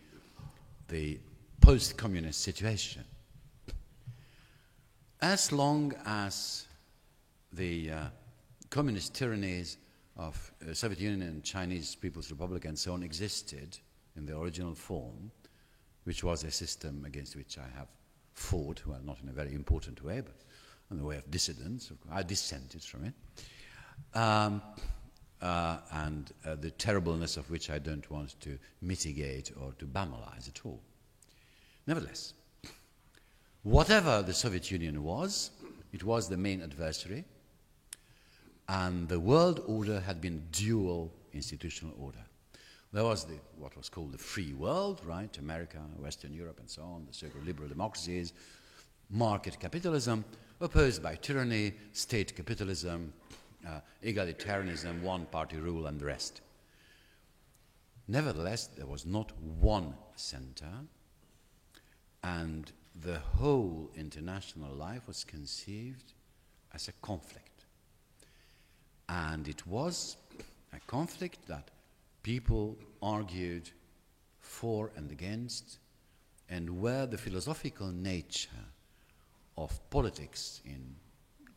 the post-communist situation. As long as the communist tyrannies of Soviet Union and Chinese People's Republic and so on existed in the original form, which was a system against which I have fought, well, not in a very important way, but in the way of dissidence. I dissented from it. And the terribleness of which I don't want to mitigate or to banalize at all. Nevertheless, whatever the Soviet Union was, it was the main adversary, and the world order had been dual institutional order. There was what was called the free world, right? America, Western Europe, and so on, the so-called liberal democracies, market capitalism, opposed by tyranny, state capitalism, egalitarianism, one-party rule, and the rest. Nevertheless, there was not one center, and the whole international life was conceived as a conflict. And it was a conflict that people argued for and against, and where the philosophical nature of politics in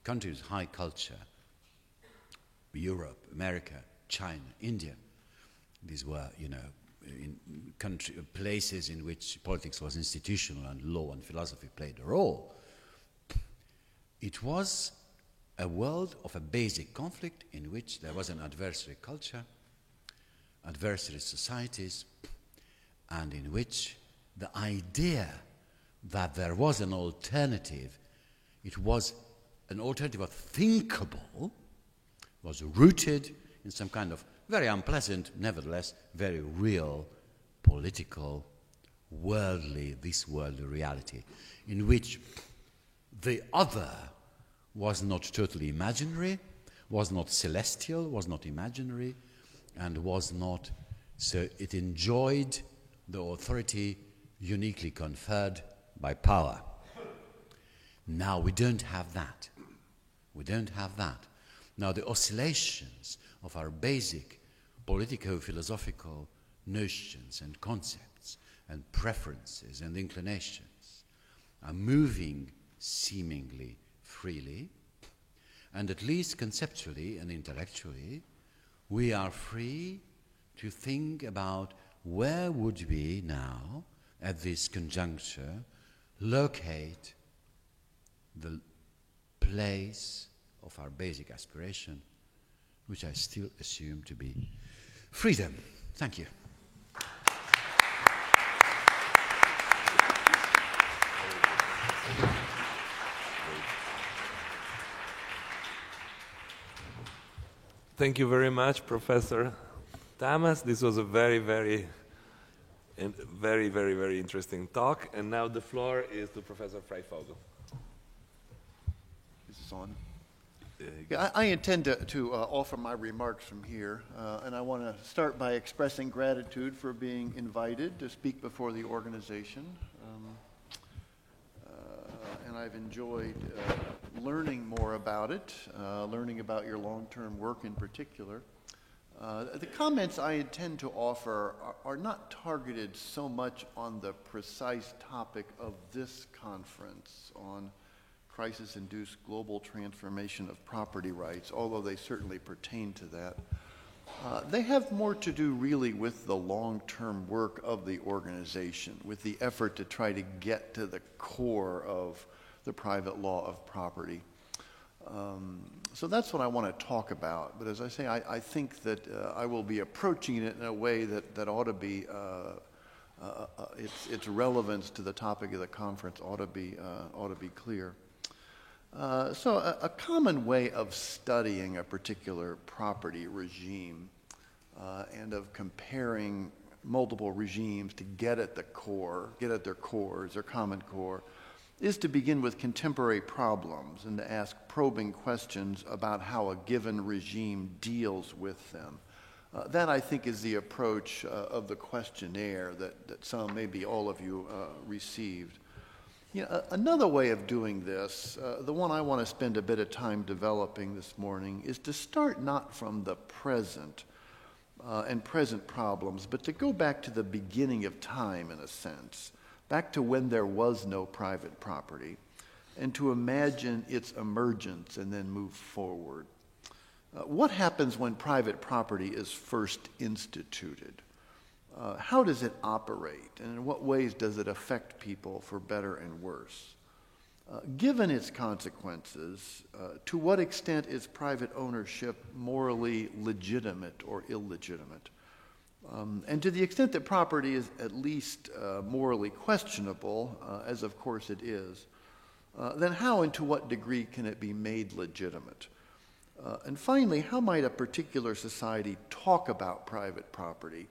countries with high culture, Europe, America, China, India, these were, in places in which politics was institutional and law and philosophy played a role. It was a world of a basic conflict in which there was an adversary culture, adversary societies, and in which the idea that there was an alternative, it was an alternative of thinkable, was rooted in some kind of very unpleasant, nevertheless very real, political, worldly, this worldly reality, in which the other was not totally imaginary, was not celestial, was not imaginary, and was not, so it enjoyed the authority uniquely conferred by power. Now we don't have that. We don't have that. Now the oscillations of our basic politico-philosophical notions and concepts and preferences and inclinations are moving seemingly freely, and at least conceptually and intellectually, we are free to think about where would we now, at this conjuncture, locate the place of our basic aspiration, which I still assume to be freedom. Thank you. Thank you very much, Professor Tamas. This was a very, very interesting talk. And now the floor is to Professor Freifogel. Is this on? Yeah, I intend to offer my remarks from here, and I want to start by expressing gratitude for being invited to speak before the organization. And I've enjoyed learning more about it, learning about your long-term work in particular. The comments I intend to offer are not targeted so much on the precise topic of this conference, on crisis-induced global transformation of property rights, although they certainly pertain to that. They have more to do really with the long-term work of the organization, with the effort to try to get to the core of the private law of property. So that's what I want to talk about. But as I say, I think that I will be approaching it in a way that ought to be, its relevance to the topic of the conference ought to be clear. So a common way of studying a particular property regime and of comparing multiple regimes to get at their cores, their common core, is to begin with contemporary problems and to ask probing questions about how a given regime deals with them. That, I think, is the approach of the questionnaire that some, maybe all of you, received. Another way of doing this, the one I want to spend a bit of time developing this morning, is to start not from the present and present problems, but to go back to the beginning of time, in a sense, back to when there was no private property, and to imagine its emergence and then move forward. What happens when private property is first instituted? How does it operate, and in what ways does it affect people for better and worse? Given its consequences, to what extent is private ownership morally legitimate or illegitimate? And to the extent that property is at least morally questionable, as of course it is, then how and to what degree can it be made legitimate? And finally, how might a particular society talk about private property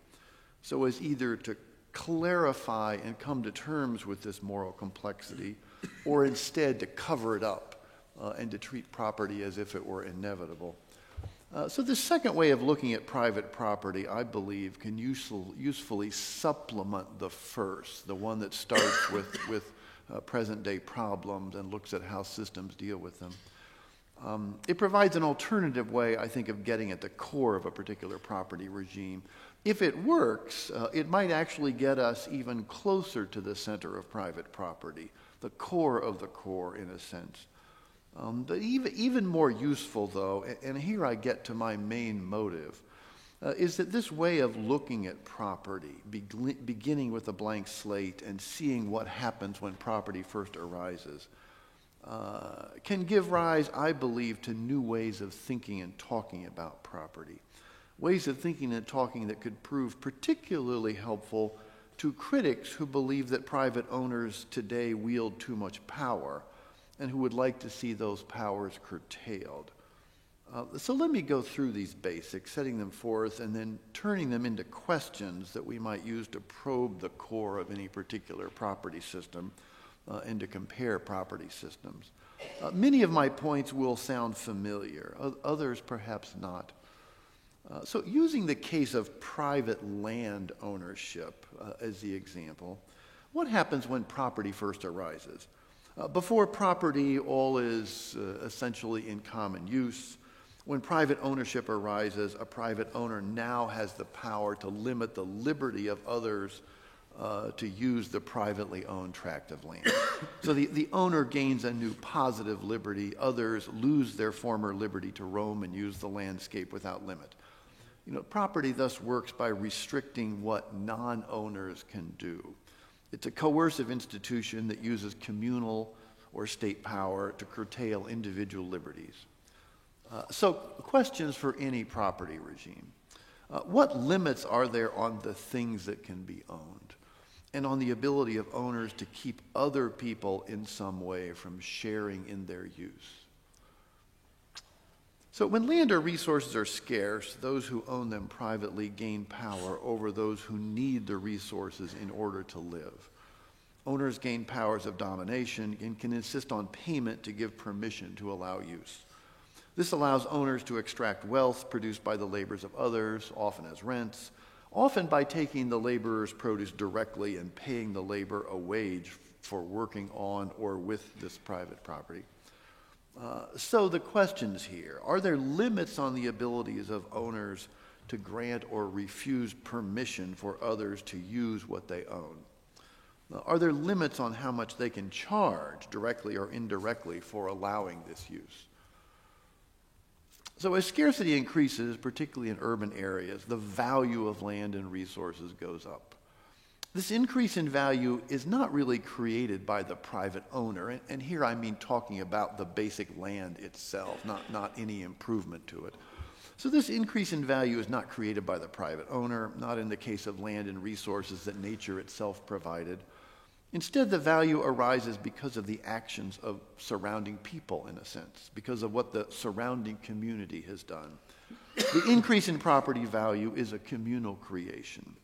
so as either to clarify and come to terms with this moral complexity, or instead to cover it up and to treat property as if it were inevitable? So the second way of looking at private property, I believe, can usefully supplement the first, the one that starts with present-day problems and looks at how systems deal with them. It provides an alternative way, I think, of getting at the core of a particular property regime. If it works, it might actually get us even closer to the center of private property, the core of the core, in a sense. But even more useful, though, and here I get to my main motive, is that this way of looking at property, beginning with a blank slate and seeing what happens when property first arises, can give rise, I believe, to new ways of thinking and talking about property. Ways of thinking and talking that could prove particularly helpful to critics who believe that private owners today wield too much power and who would like to see those powers curtailed. So let me go through these basics, setting them forth, and then turning them into questions that we might use to probe the core of any particular property system and to compare property systems. Many of my points will sound familiar, others perhaps not. So using the case of private land ownership as the example, what happens when property first arises? Before property, all is essentially in common use. When private ownership arises, a private owner now has the power to limit the liberty of others to use the privately owned tract of land. So the owner gains a new positive liberty. Others lose their former liberty to roam and use the landscape without limit. Property thus works by restricting what non-owners can do. It's a coercive institution that uses communal or state power to curtail individual liberties. So questions for any property regime. What limits are there on the things that can be owned and on the ability of owners to keep other people in some way from sharing in their use? So when land or resources are scarce, those who own them privately gain power over those who need the resources in order to live. Owners gain powers of domination and can insist on payment to give permission to allow use. This allows owners to extract wealth produced by the labors of others, often as rents, often by taking the laborer's produce directly and paying the labor a wage for working on or with this private property. So the questions here: are there limits on the abilities of owners to grant or refuse permission for others to use what they own? Are there limits on how much they can charge, directly or indirectly, for allowing this use? So as scarcity increases, particularly in urban areas, the value of land and resources goes up. This increase in value is not really created by the private owner, and here I mean talking about the basic land itself, not any improvement to it. So this increase in value is not created by the private owner, not in the case of land and resources that nature itself provided. Instead, the value arises because of the actions of surrounding people, in a sense, because of what the surrounding community has done. The increase in property value is a communal creation.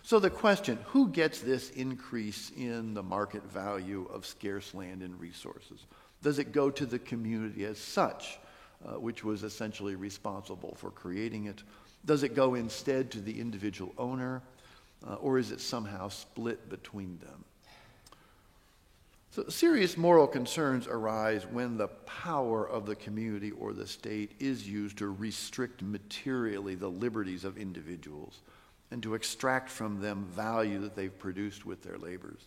So the question, who gets this increase in the market value of scarce land and resources? Does it go to the community as such, which was essentially responsible for creating it? Does it go instead to the individual owner, or is it somehow split between them? So serious moral concerns arise when the power of the community or the state is used to restrict materially the liberties of individuals and to extract from them value that they've produced with their labors.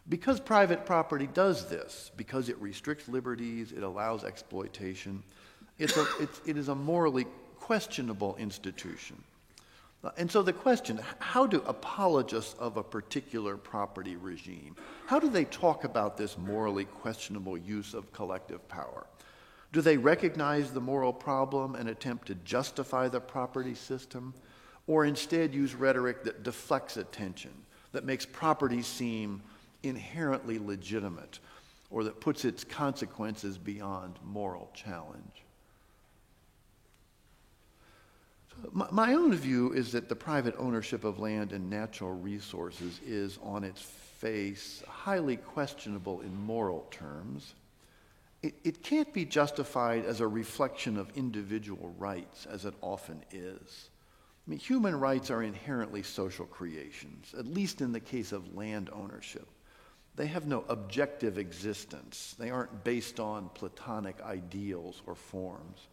Because private property does this, because it restricts liberties, it allows exploitation, it is a morally questionable institution. And so the question, how do apologists of a particular property regime, how do they talk about this morally questionable use of collective power? Do they recognize the moral problem and attempt to justify the property system, or instead use rhetoric that deflects attention, that makes property seem inherently legitimate, or that puts its consequences beyond moral challenge? My own view is that the private ownership of land and natural resources is, on its face, highly questionable in moral terms. It can't be justified as a reflection of individual rights, as it often is. I mean, human rights are inherently social creations, at least in the case of land ownership. They have no objective existence. They aren't based on Platonic ideals or forms.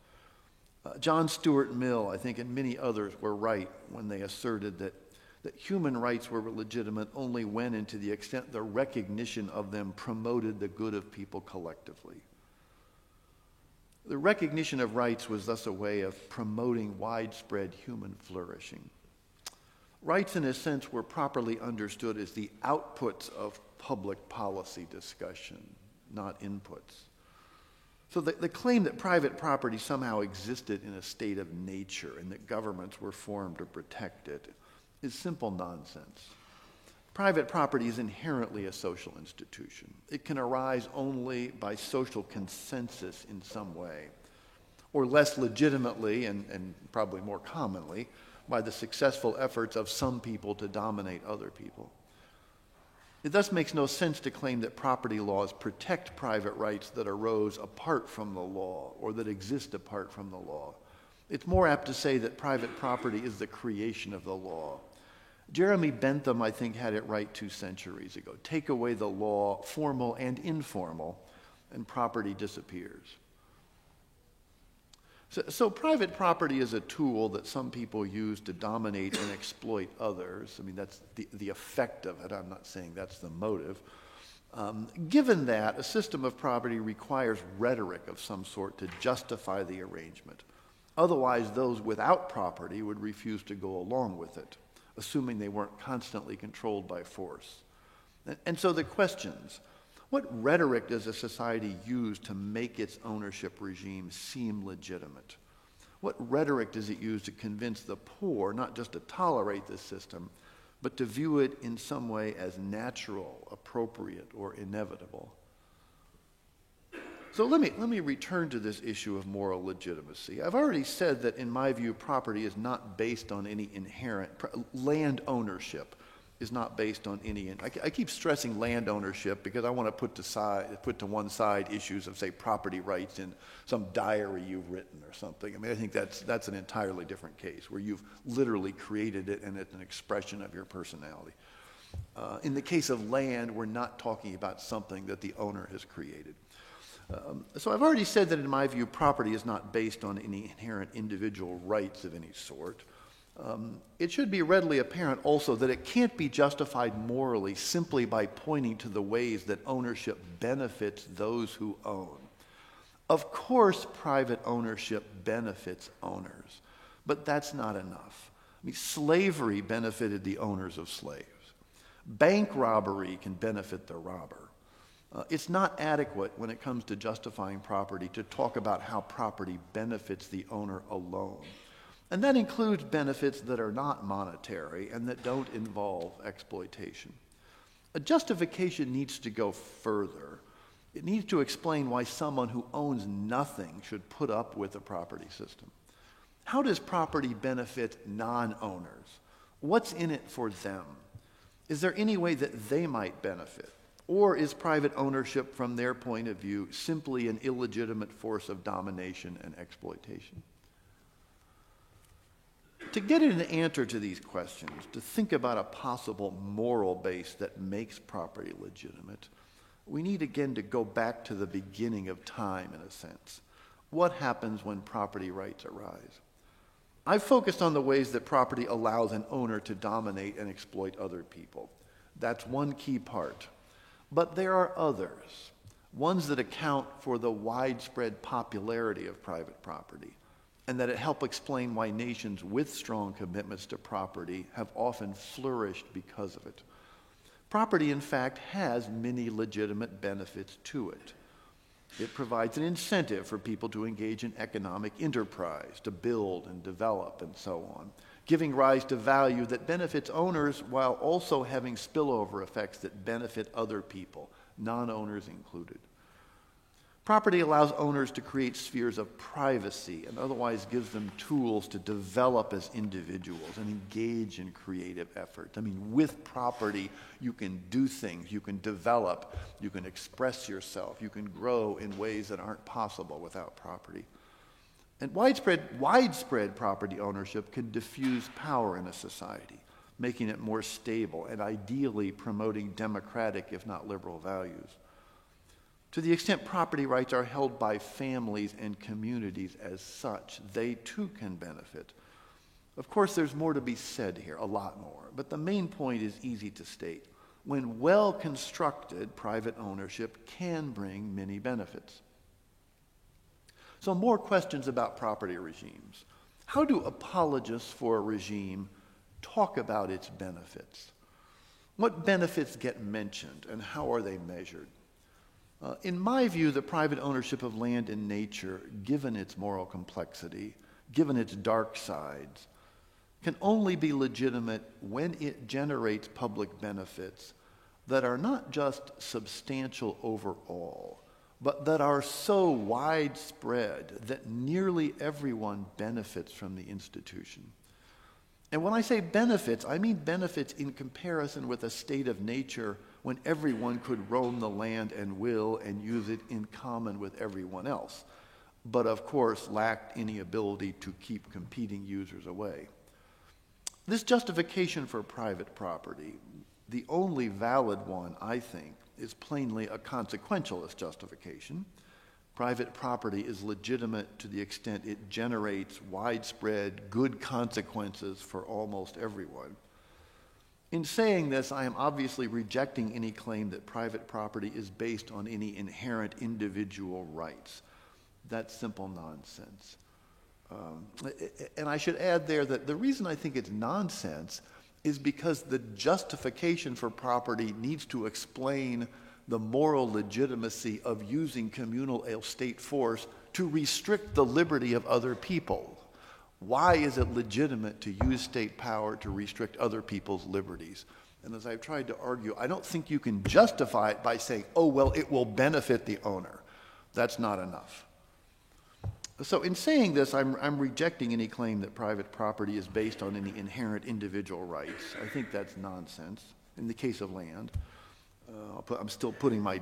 John Stuart Mill, I think, and many others were right when they asserted that human rights were legitimate only when and to the extent the recognition of them promoted the good of people collectively. The recognition of rights was thus a way of promoting widespread human flourishing. Rights, in a sense, were properly understood as the outputs of public policy discussion, not inputs. So the claim that private property somehow existed in a state of nature and that governments were formed to protect it is simple nonsense. Private property is inherently a social institution. It can arise only by social consensus in some way, or less legitimately and probably more commonly by the successful efforts of some people to dominate other people. It thus makes no sense to claim that property laws protect private rights that arose apart from the law or that exist apart from the law. It's more apt to say that private property is the creation of the law. Jeremy Bentham, I think, had it right 2 centuries ago. Take away the law, formal and informal, and property disappears. So private property is a tool that some people use to dominate and exploit others. I mean, that's the effect of it. I'm not saying that's the motive. Given that, a system of property requires rhetoric of some sort to justify the arrangement. Otherwise, those without property would refuse to go along with it, assuming they weren't constantly controlled by force. And so the questions, what rhetoric does a society use to make its ownership regime seem legitimate? What rhetoric does it use to convince the poor not just to tolerate this system, but to view it in some way as natural, appropriate, or inevitable? So let me return to this issue of moral legitimacy. I've already said that, in my view, property is not based on any inherent land ownership. Is not based on any. I keep stressing land ownership because I want to put to one side issues of, say, property rights in some diary you've written or something. I mean, I think that's an entirely different case where you've literally created it and it's an expression of your personality. In the case of land, we're not talking about something that the owner has created. So I've already said that, in my view, property is not based on any inherent individual rights of any sort. It should be readily apparent also that it can't be justified morally simply by pointing to the ways that ownership benefits those who own. Of course, private ownership benefits owners, but that's not enough. I mean, slavery benefited the owners of slaves. Bank robbery can benefit the robber. It's not adequate when it comes to justifying property to talk about how property benefits the owner alone. And that includes benefits that are not monetary and that don't involve exploitation. A justification needs to go further. It needs to explain why someone who owns nothing should put up with a property system. How does property benefit non-owners? What's in it for them? Is there any way that they might benefit? Or is private ownership, from their point of view, simply an illegitimate force of domination and exploitation? To get an answer to these questions, to think about a possible moral base that makes property legitimate, we need again to go back to the beginning of time, in a sense. What happens when property rights arise? I've focused on the ways that property allows an owner to dominate and exploit other people. That's one key part. But there are others, ones that account for the widespread popularity of private property, and that it help explain why nations with strong commitments to property have often flourished because of it. Property, in fact, has many legitimate benefits to it. It provides an incentive for people to engage in economic enterprise, to build and develop and so on, giving rise to value that benefits owners while also having spillover effects that benefit other people, non-owners included. Property allows owners to create spheres of privacy and otherwise gives them tools to develop as individuals and engage in creative effort. I mean, with property, you can do things, you can develop, you can express yourself, you can grow in ways that aren't possible without property. And widespread property ownership can diffuse power in a society, making it more stable and ideally promoting democratic, if not liberal, values. To the extent property rights are held by families and communities as such, they too can benefit. Of course, there's more to be said here, a lot more, but the main point is easy to state. When well-constructed, private ownership can bring many benefits. So more questions about property regimes. How do apologists for a regime talk about its benefits? What benefits get mentioned and how are they measured? In my view, the private ownership of land and nature, given its moral complexity, given its dark sides, can only be legitimate when it generates public benefits that are not just substantial overall, but that are so widespread that nearly everyone benefits from the institution. And when I say benefits, I mean benefits in comparison with a state of nature when everyone could roam the land and will and use it in common with everyone else, but of course lacked any ability to keep competing users away. This justification for private property, the only valid one, I think, is plainly a consequentialist justification. Private property is legitimate to the extent it generates widespread good consequences for almost everyone. In saying this, I am obviously rejecting any claim that private property is based on any inherent individual rights. That's simple nonsense. And I should add there that the reason I think it's nonsense is because the justification for property needs to explain the moral legitimacy of using communal state force to restrict the liberty of other people. Why is it legitimate to use state power to restrict other people's liberties? And as I've tried to argue, I don't think you can justify it by saying, oh, well, it will benefit the owner. That's not enough. So in saying this, I'm rejecting any claim that private property is based on any inherent individual rights. I think that's nonsense. In the case of land, I'm still putting my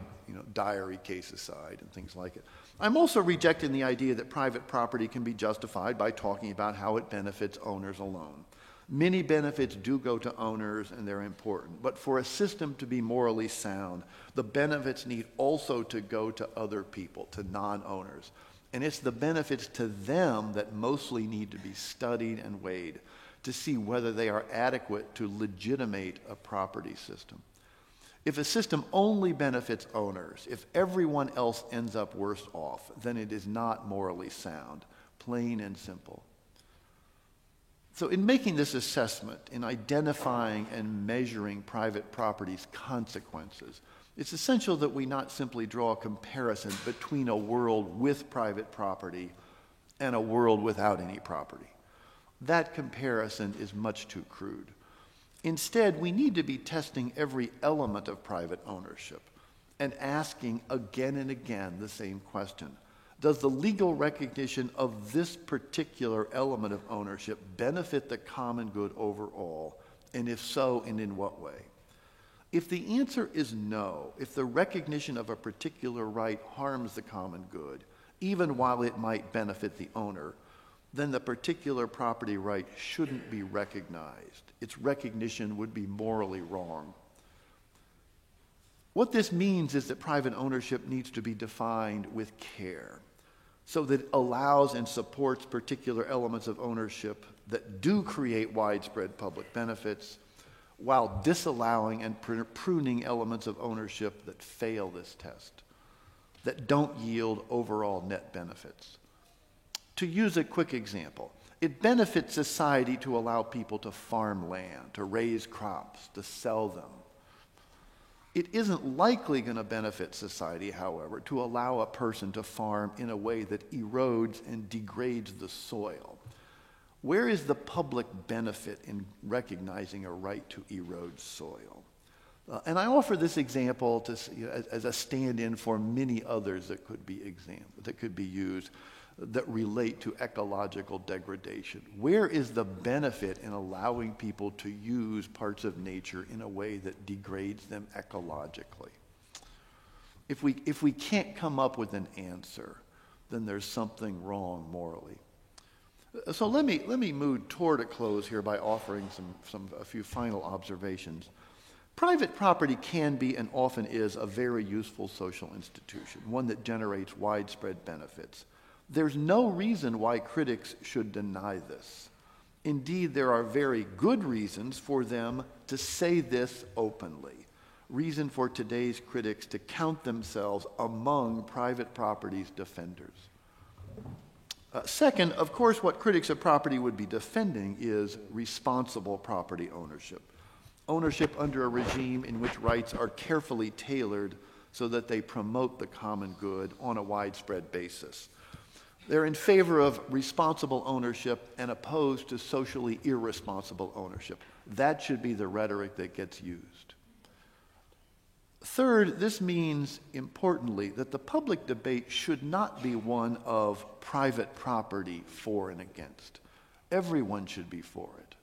diary case aside and things like it. I'm also rejecting the idea that private property can be justified by talking about how it benefits owners alone. Many benefits do go to owners and they're important, but for a system to be morally sound, the benefits need also to go to other people, to non-owners. And it's the benefits to them that mostly need to be studied and weighed to see whether they are adequate to legitimate a property system. If a system only benefits owners, if everyone else ends up worse off, then it is not morally sound, plain and simple. So in making this assessment, in identifying and measuring private property's consequences, it's essential that we not simply draw a comparison between a world with private property and a world without any property. That comparison is much too crude. Instead, we need to be testing every element of private ownership and asking again and again the same question. Does the legal recognition of this particular element of ownership benefit the common good overall? And if so, and in what way? If the answer is no, if the recognition of a particular right harms the common good, even while it might benefit the owner, then the particular property right shouldn't be recognized. Its recognition would be morally wrong. What this means is that private ownership needs to be defined with care, so that it allows and supports particular elements of ownership that do create widespread public benefits, while disallowing and pruning elements of ownership that fail this test, that don't yield overall net benefits. To use a quick example, it benefits society to allow people to farm land, to raise crops, to sell them. It isn't likely going to benefit society, however, to allow a person to farm in a way that erodes and degrades the soil. Where is the public benefit in recognizing a right to erode soil? And I offer this example as a stand-in for many others that could be used that relate to ecological degradation. Where is the benefit in allowing people to use parts of nature in a way that degrades them ecologically? If we can't come up with an answer, then there's something wrong morally. So let me move toward a close here by offering a few final observations. Private property can be and often is a very useful social institution, one that generates widespread benefits. There's no reason why critics should deny this. Indeed, there are very good reasons for them to say this openly. Reason for today's critics to count themselves among private property's defenders. Second, of course, what critics of property would be defending is responsible property ownership. Ownership under a regime in which rights are carefully tailored so that they promote the common good on a widespread basis. They're in favor of responsible ownership and opposed to socially irresponsible ownership. That should be the rhetoric that gets used. Third, this means, importantly, that the public debate should not be one of private property for and against. Everyone should be for it.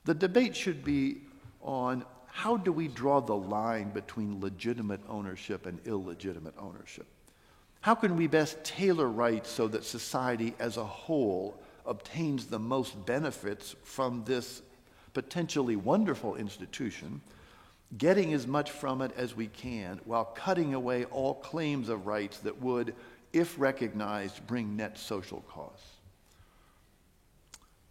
The debate should be on how do we draw the line between legitimate ownership and illegitimate ownership. How can we best tailor rights so that society as a whole obtains the most benefits from this potentially wonderful institution, getting as much from it as we can while cutting away all claims of rights that would, if recognized, bring net social costs.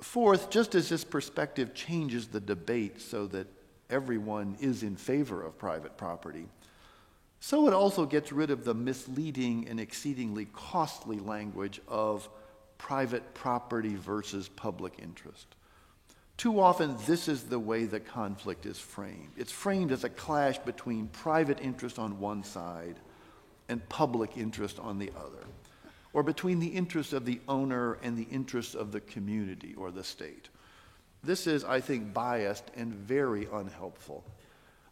Fourth, just as this perspective changes the debate so that everyone is in favor of private property, so it also gets rid of the misleading and exceedingly costly language of private property versus public interest. Too often, this is the way the conflict is framed. It's framed as a clash between private interest on one side and public interest on the other, or between the interests of the owner and the interests of the community or the state. This is, I think, biased and very unhelpful.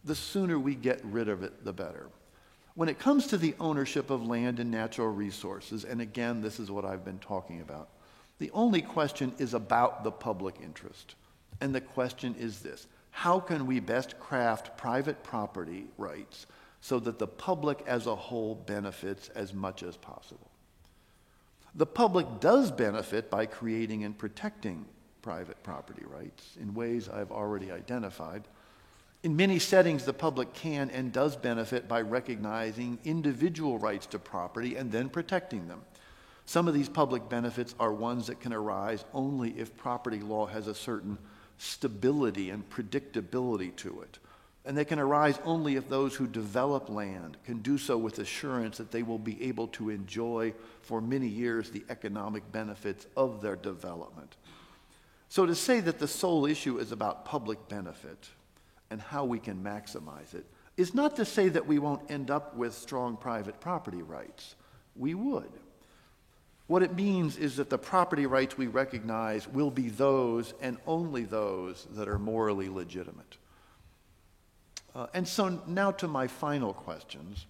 The sooner we get rid of it, the better. When it comes to the ownership of land and natural resources, and again, this is what I've been talking about, the only question is about the public interest. And the question is this: how can we best craft private property rights so that the public as a whole benefits as much as possible? The public does benefit by creating and protecting private property rights in ways I've already identified. In many settings, the public can and does benefit by recognizing individual rights to property and then protecting them. Some of these public benefits are ones that can arise only if property law has a certain stability and predictability to it. And they can arise only if those who develop land can do so with assurance that they will be able to enjoy for many years the economic benefits of their development. So to say that the sole issue is about public benefit and how we can maximize it is not to say that we won't end up with strong private property rights. We would. What it means is that the property rights we recognize will be those and only those that are morally legitimate. And so now to my final questions.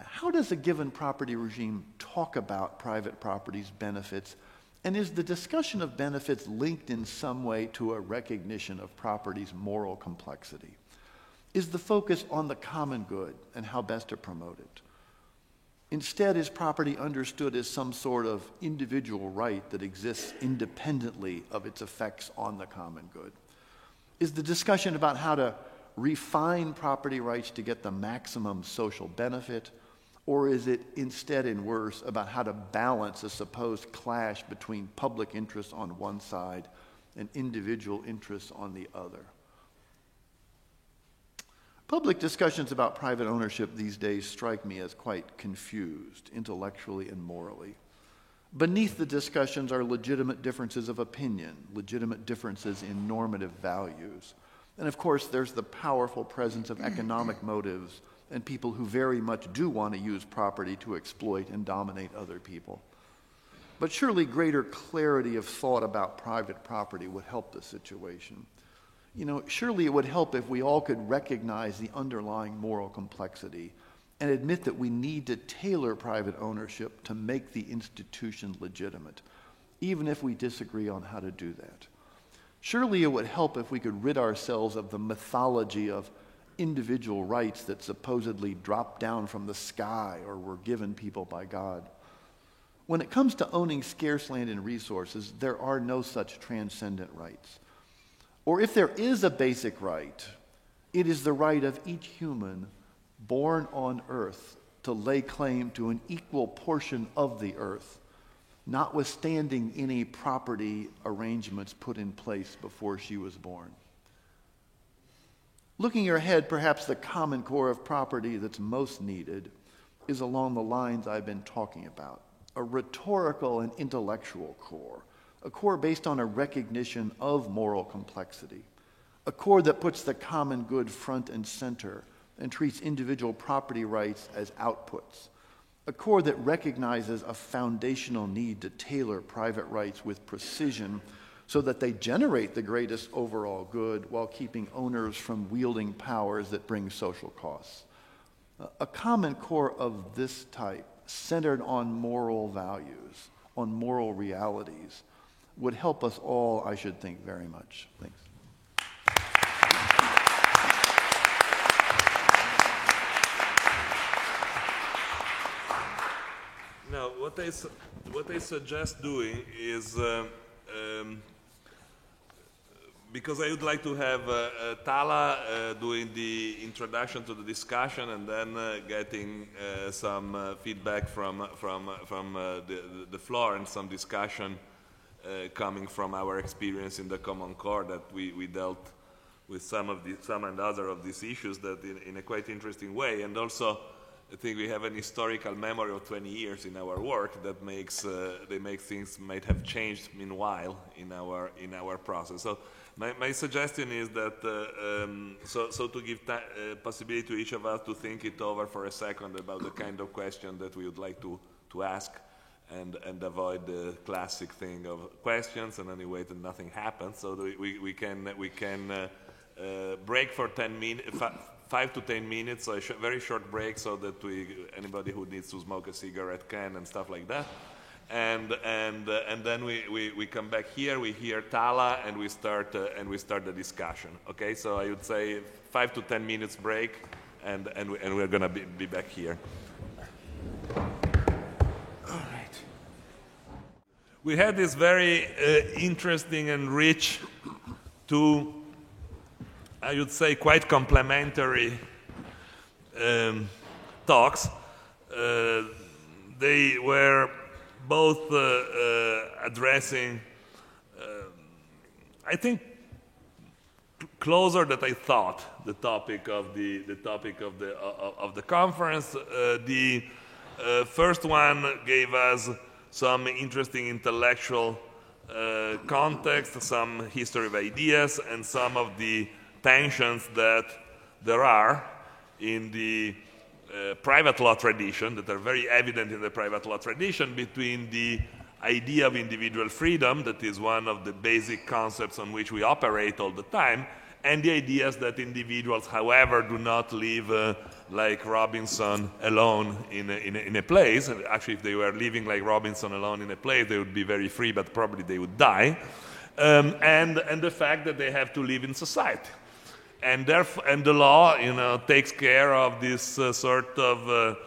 How does a given property regime talk about private property's benefits? And is the discussion of benefits linked in some way to a recognition of property's moral complexity? Is the focus on the common good and how best to promote it? Instead, is property understood as some sort of individual right that exists independently of its effects on the common good? Is the discussion about how to refine property rights to get the maximum social benefit, or is it instead and worse about how to balance a supposed clash between public interests on one side and individual interests on the other? Public discussions about private ownership these days strike me as quite confused, intellectually and morally. Beneath the discussions are legitimate differences of opinion, legitimate differences in normative values. And of course, there's the powerful presence of economic motives and people who very much do want to use property to exploit and dominate other people. But surely greater clarity of thought about private property would help the situation. Surely it would help if we all could recognize the underlying moral complexity and admit that we need to tailor private ownership to make the institution legitimate, even if we disagree on how to do that. Surely it would help if we could rid ourselves of the mythology of individual rights that supposedly drop down from the sky or were given people by God. When it comes to owning scarce land and resources, there are no such transcendent rights. Or if there is a basic right, it is the right of each human born on earth to lay claim to an equal portion of the earth, notwithstanding any property arrangements put in place before she was born. Looking ahead, perhaps the common core of property that's most needed is along the lines I've been talking about, a rhetorical and intellectual core, a core based on a recognition of moral complexity, a core that puts the common good front and center and treats individual property rights as outputs, a core that recognizes a foundational need to tailor private rights with precision so that they generate the greatest overall good while keeping owners from wielding powers that bring social costs. A common core of this type, centered on moral values, on moral realities, would help us all, I should think, very much. Thanks. Now, what I suggest doing is, because I would like to have Tala doing the introduction to the discussion and then getting some feedback from the floor and some discussion coming from our experience in the Common Core, that we dealt with some and other of these issues that in a quite interesting way. And also, I think we have an historical memory of 20 years in our work that makes things might have changed meanwhile in our process. So my suggestion is that so to give possibility to each of us to think it over for a second about the kind of question that we would like to ask, and avoid the classic thing of questions and then we wait and nothing happens. So we can break for 10 minutes. 5 to 10 minutes, so a very short break, so that anybody who needs to smoke a cigarette can and stuff like that, and then we come back here, we hear Tala, and we start the discussion. Okay, so I would say 5 to 10 minutes break, and we're gonna be back here. All right. We had this very interesting and rich I would say quite complementary talks. They were both addressing, I think, closer than I thought, the topic of the conference. The first one gave us some interesting intellectual context, some history of ideas, and some of the tensions that there are in the private law tradition, that are very evident in the private law tradition, between the idea of individual freedom, that is one of the basic concepts on which we operate all the time, and the ideas that individuals, however, do not live like Robinson alone in a place. Actually, if they were living like Robinson alone in a place, they would be very free, but probably they would die. And the fact that they have to live in society. And the law, takes care of this sort of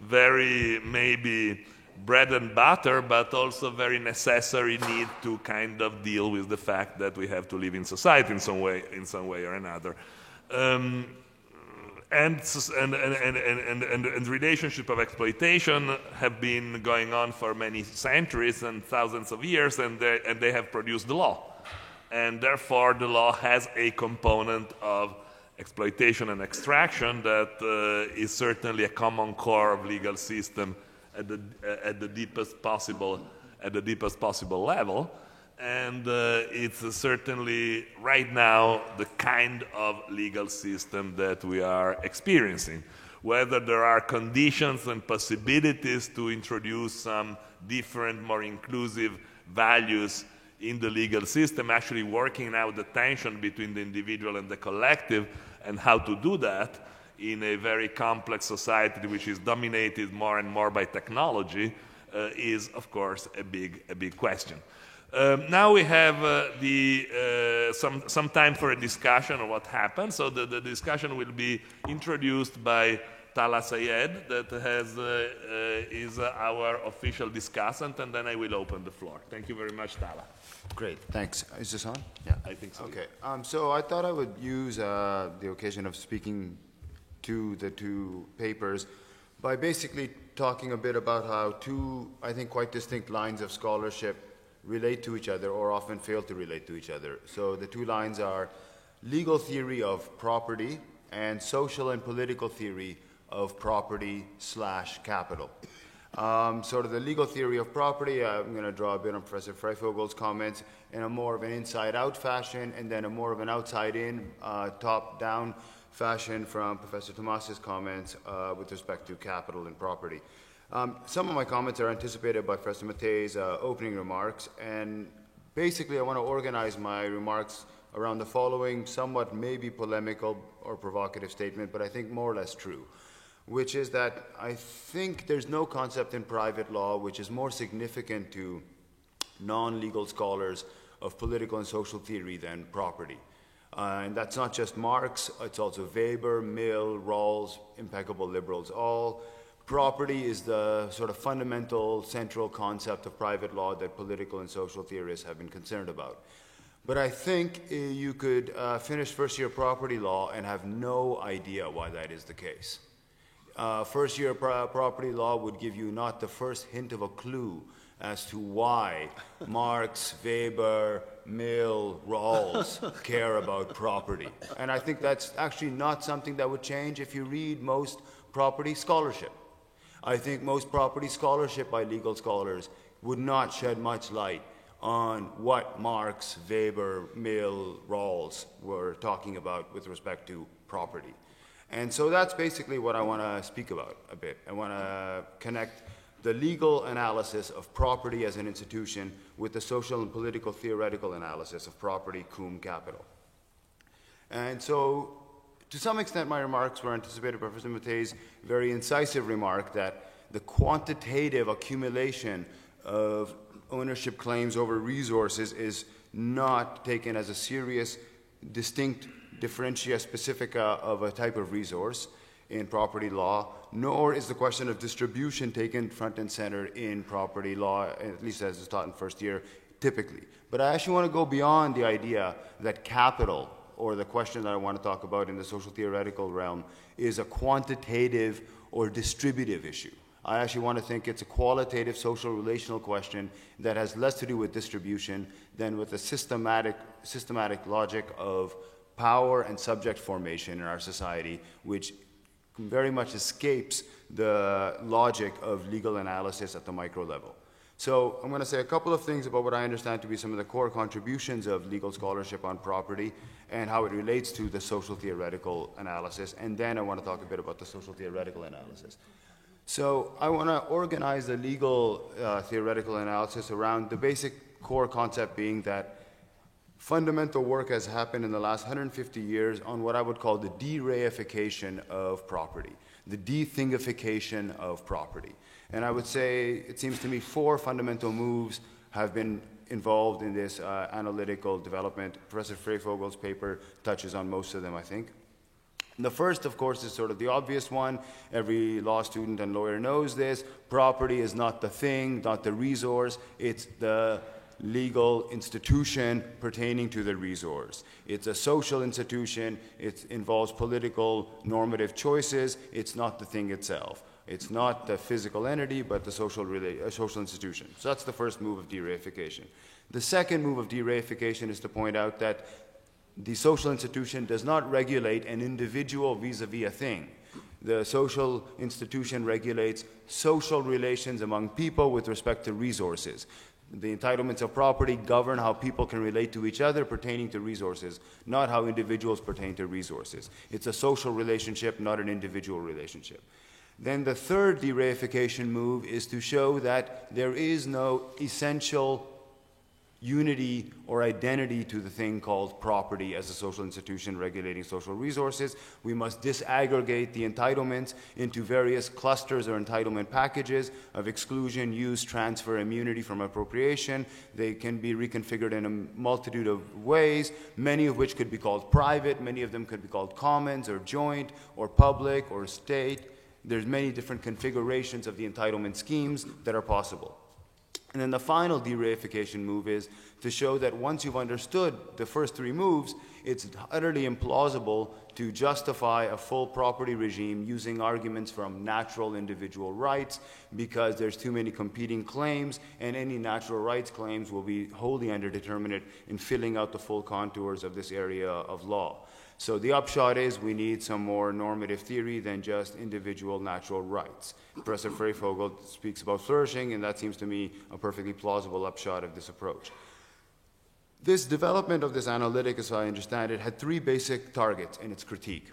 very maybe bread and butter, but also very necessary need to kind of deal with the fact that we have to live in society in some way or another. And relationship of exploitation have been going on for many centuries and thousands of years, and they have produced the law. And therefore, the law has a component of exploitation and extraction that is certainly a common core of legal system at the deepest possible level. And it's certainly right now the kind of legal system that we are experiencing. Whether there are conditions and possibilities to introduce some different, more inclusive values in the legal system, actually working out the tension between the individual and the collective, and how to do that in a very complex society which is dominated more and more by technology, is, of course, a big question. Now we have some time for a discussion of what happened. So the discussion will be introduced by Tala Sayed, that is our official discussant, and then I will open the floor. Thank you very much, Tala. Great, thanks. Is this on? Yeah, I think so. Okay, so I thought I would use the occasion of speaking to the two papers by basically talking a bit about how two, I think, quite distinct lines of scholarship relate to each other or often fail to relate to each other. So the two lines are legal theory of property and social and political theory of property/capital. Sort of the legal theory of property, I'm going to draw a bit on Professor Freifogel's comments in a more of an inside-out fashion, and then a more of an outside-in, top-down fashion from Professor Tomas's comments with respect to capital and property. Some of my comments are anticipated by Professor Mattei's opening remarks, and basically I want to organize my remarks around the following somewhat maybe polemical or provocative statement, but I think more or less true, which is that I think there's no concept in private law which is more significant to non-legal scholars of political and social theory than property. And that's not just Marx, it's also Weber, Mill, Rawls, impeccable liberals. All property is the sort of fundamental central concept of private law that political and social theorists have been concerned about. But I think you could finish first-year property law and have no idea why that is the case. First-year property law would give you not the first hint of a clue as to why Marx, Weber, Mill, Rawls care about property. And I think that's actually not something that would change if you read most property scholarship. I think most property scholarship by legal scholars would not shed much light on what Marx, Weber, Mill, Rawls were talking about with respect to property. And so that's basically what I want to speak about a bit. I want to connect the legal analysis of property as an institution with the social and political theoretical analysis of property, cum capital. And so, to some extent, my remarks were anticipated by Professor Mattei's very incisive remark that the quantitative accumulation of ownership claims over resources is not taken as a serious, distinct differentia specifica of a type of resource in property law, nor is the question of distribution taken front and center in property law, at least as is taught in first year, typically. But I actually want to go beyond the idea that capital, or the question that I want to talk about in the social theoretical realm, is a quantitative or distributive issue. I actually want to think it's a qualitative social relational question that has less to do with distribution than with the systematic logic of power and subject formation in our society, which very much escapes the logic of legal analysis at the micro level. So I'm going to say a couple of things about what I understand to be some of the core contributions of legal scholarship on property and how it relates to the social theoretical analysis, and then I want to talk a bit about the social theoretical analysis. So I want to organize the legal theoretical analysis around the basic core concept being that fundamental work has happened in the last 150 years on what I would call the de-reification of property. the de-thingification of property. And I would say, it seems to me, 4 fundamental moves have been involved in this analytical development. Professor Freyfogel's paper touches on most of them, I think. The first, of course, is sort of the obvious one. Every law student and lawyer knows this. Property is not the thing, not the resource. It's the legal institution pertaining to the resource. It's a social institution. It involves political normative choices. It's not the thing itself. It's not the physical entity, but the social institution. So that's the first move of de-reification. The second move of de-reification is to point out that the social institution does not regulate an individual vis-a-vis a thing. The social institution regulates social relations among people with respect to resources. The entitlements of property govern how people can relate to each other pertaining to resources, not how individuals pertain to resources. It's a social relationship, not an individual relationship. Then the third de-reification move is to show that there is no essential unity or identity to the thing called property as a social institution regulating social resources. We must disaggregate the entitlements into various clusters or entitlement packages of exclusion, use, transfer, immunity from appropriation. They can be reconfigured in a multitude of ways, many of which could be called private, many of them could be called commons or joint or public or state. There's many different configurations of the entitlement schemes that are possible. And then the final de-reification move is to show that once you've understood the first 3 moves, it's utterly implausible to justify a full property regime using arguments from natural individual rights, because there's too many competing claims, and any natural rights claims will be wholly underdeterminate in filling out the full contours of this area of law. So the upshot is we need some more normative theory than just individual natural rights. Professor Freyfogel speaks about flourishing, and that seems to me a perfectly plausible upshot of this approach. This development of this analytic, as I understand it, had 3 basic targets in its critique.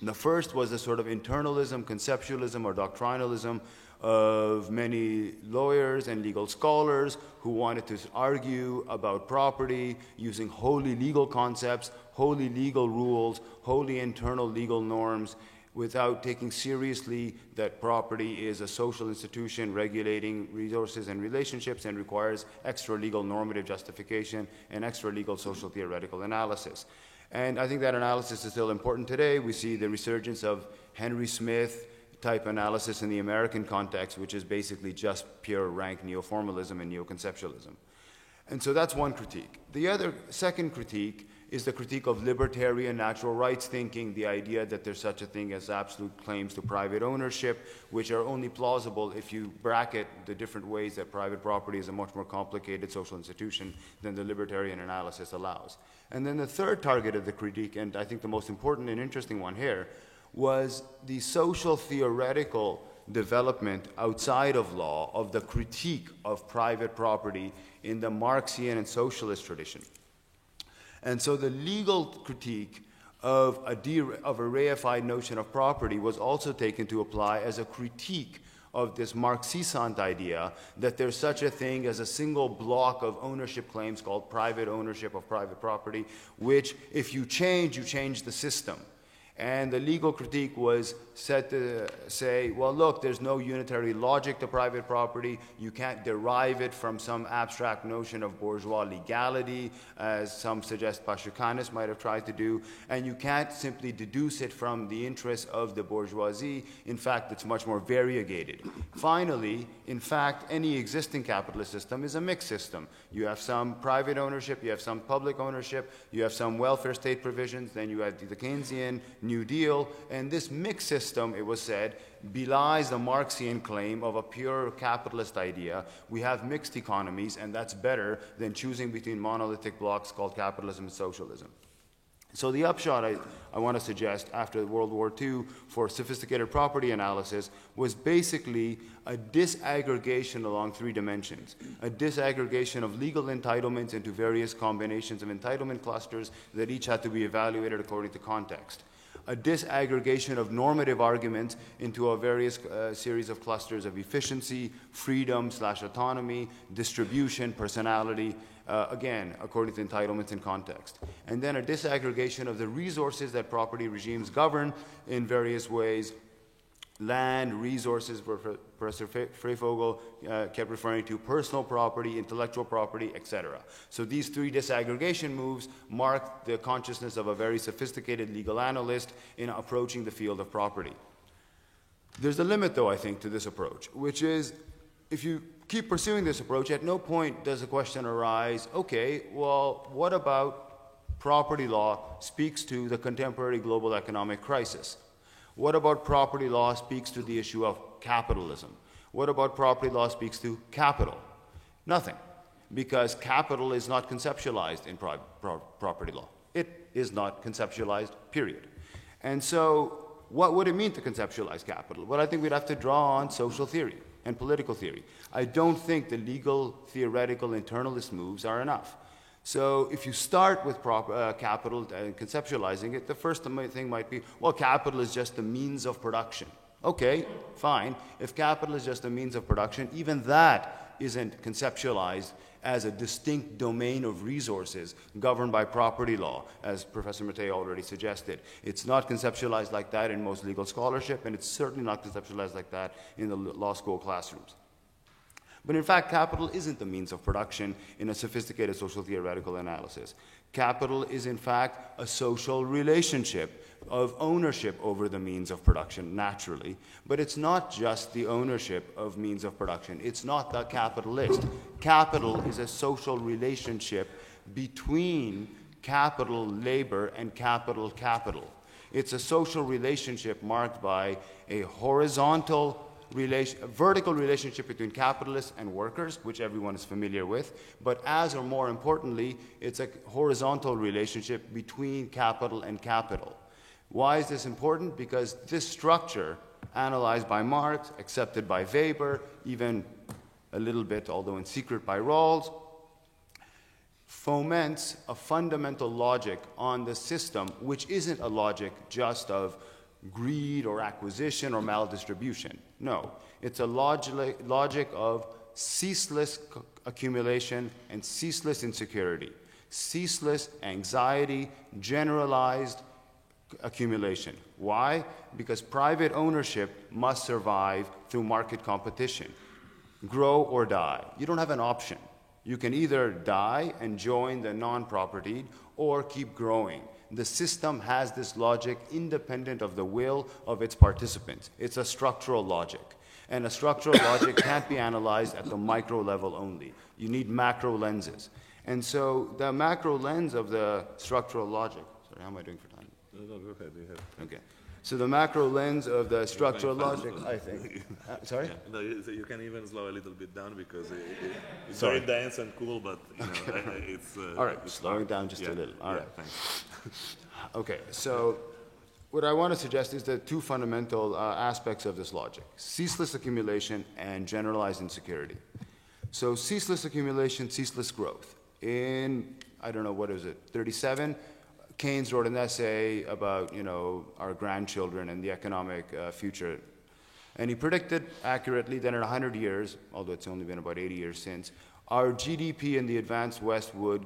The first was a sort of internalism, conceptualism, or doctrinalism of many lawyers and legal scholars who wanted to argue about property using wholly legal concepts, wholly legal rules, wholly internal legal norms, without taking seriously that property is a social institution regulating resources and relationships and requires extra legal normative justification and extra legal social theoretical analysis. And I think that analysis is still important today. We see the resurgence of Henry Smith type analysis in the American context, which is basically just pure rank neoformalism and neoconceptualism. And so that's one critique. The second critique is the critique of libertarian natural rights thinking, the idea that there's such a thing as absolute claims to private ownership, which are only plausible if you bracket the different ways that private property is a much more complicated social institution than the libertarian analysis allows. And then the third target of the critique, and I think the most important and interesting one here, was the social theoretical development outside of law of the critique of private property in the Marxian and socialist tradition. And so the legal critique of a reified notion of property was also taken to apply as a critique of this Marxisant idea that there's such a thing as a single block of ownership claims called private ownership of private property, which if you change the system. And the legal critique was said to say, well, look, there's no unitary logic to private property. You can't derive it from some abstract notion of bourgeois legality, as some suggest Pashukanis might have tried to do. And you can't simply deduce it from the interests of the bourgeoisie. In fact, it's much more variegated. Finally, in fact, any existing capitalist system is a mixed system. You have some private ownership, you have some public ownership, you have some welfare state provisions, then you have the Keynesian New Deal, and this mixed system, it was said, belies the Marxian claim of a pure capitalist idea. We have mixed economies, and that's better than choosing between monolithic blocks called capitalism and socialism. So the upshot I want to suggest after World War II for sophisticated property analysis was basically a disaggregation along 3 dimensions. A disaggregation of legal entitlements into various combinations of entitlement clusters that each had to be evaluated according to context. A disaggregation of normative arguments into a various series of clusters of efficiency, freedom/autonomy, distribution, personality, again, according to entitlements and context. And then a disaggregation of the resources that property regimes govern in various ways land, resources, Professor Freifogel kept referring to personal property, intellectual property, etc. So these three disaggregation moves mark the consciousness of a very sophisticated legal analyst in approaching the field of property. There's a limit, though, I think, to this approach, which is if you keep pursuing this approach, at no point does the question arise, okay, well, what about property law speaks to the contemporary global economic crisis? What about property law speaks to the issue of capitalism? What about property law speaks to capital? Nothing, because capital is not conceptualized in property law. It is not conceptualized, period. And so what would it mean to conceptualize capital? Well, I think we'd have to draw on social theory and political theory. I don't think the legal, theoretical, internalist moves are enough. So if you start with capital and conceptualizing it, the first thing might be, well, capital is just a means of production. Okay, fine. If capital is just a means of production, even that isn't conceptualized as a distinct domain of resources governed by property law, as Professor Mattei already suggested. It's not conceptualized like that in most legal scholarship, and it's certainly not conceptualized like that in the law school classrooms. But in fact, capital isn't the means of production in a sophisticated social theoretical analysis. Capital is in fact a social relationship of ownership over the means of production, naturally. But it's not just the ownership of means of production. It's not the capitalist. Capital is a social relationship between capital labor and capital capital. It's a social relationship marked by a vertical relationship between capitalists and workers, which everyone is familiar with, but as or more importantly, it's a horizontal relationship between capital and capital. Why is this important? Because this structure, analyzed by Marx, accepted by Weber, even a little bit, although in secret, by Rawls, foments a fundamental logic on the system, which isn't a logic just of greed or acquisition or maldistribution. No, it's a logic of ceaseless accumulation and ceaseless insecurity, ceaseless anxiety, generalized accumulation. Why? Because private ownership must survive through market competition. Grow or die. You don't have an option. You can either die and join the non-propertied or keep growing. The system has this logic independent of the will of its participants. It's a structural logic. And a structural logic can't be analyzed at the micro level only. You need macro lenses. And so the macro lens of the structural logic, sorry, how am I doing for time? No, go ahead. Okay. So the macro lens of the structural logic, I think. Sorry? Yeah. No, you can even slow a little bit down because it's very dense and cool, but it's... All right, slowing down just a little. All right. Thanks. Okay, so what I want to suggest is the two fundamental aspects of this logic: ceaseless accumulation and generalized insecurity. So ceaseless accumulation, ceaseless growth. In, I don't know, what is it, 37, Keynes wrote an essay about, our grandchildren and the economic future. And he predicted accurately that in 100 years, although it's only been about 80 years since, our GDP in the advanced West would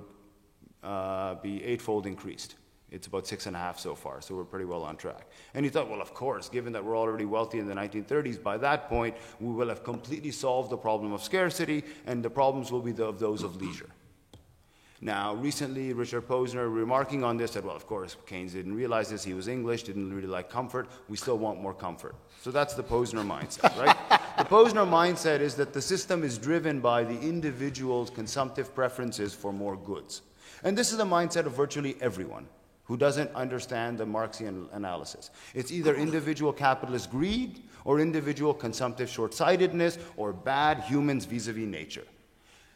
be eightfold increased. It's about 6.5 so far, so we're pretty well on track. And he thought, well, of course, given that we're already wealthy in the 1930s, by that point, we will have completely solved the problem of scarcity, and the problems will be those of leisure. Now, recently, Richard Posner, remarking on this, said, well, of course, Keynes didn't realize this. He was English, didn't really like comfort. We still want more comfort. So that's the Posner mindset, right? The Posner mindset is that the system is driven by the individual's consumptive preferences for more goods. And this is the mindset of virtually everyone who doesn't understand the Marxian analysis. It's either individual capitalist greed or individual consumptive short-sightedness or bad humans vis-a-vis nature.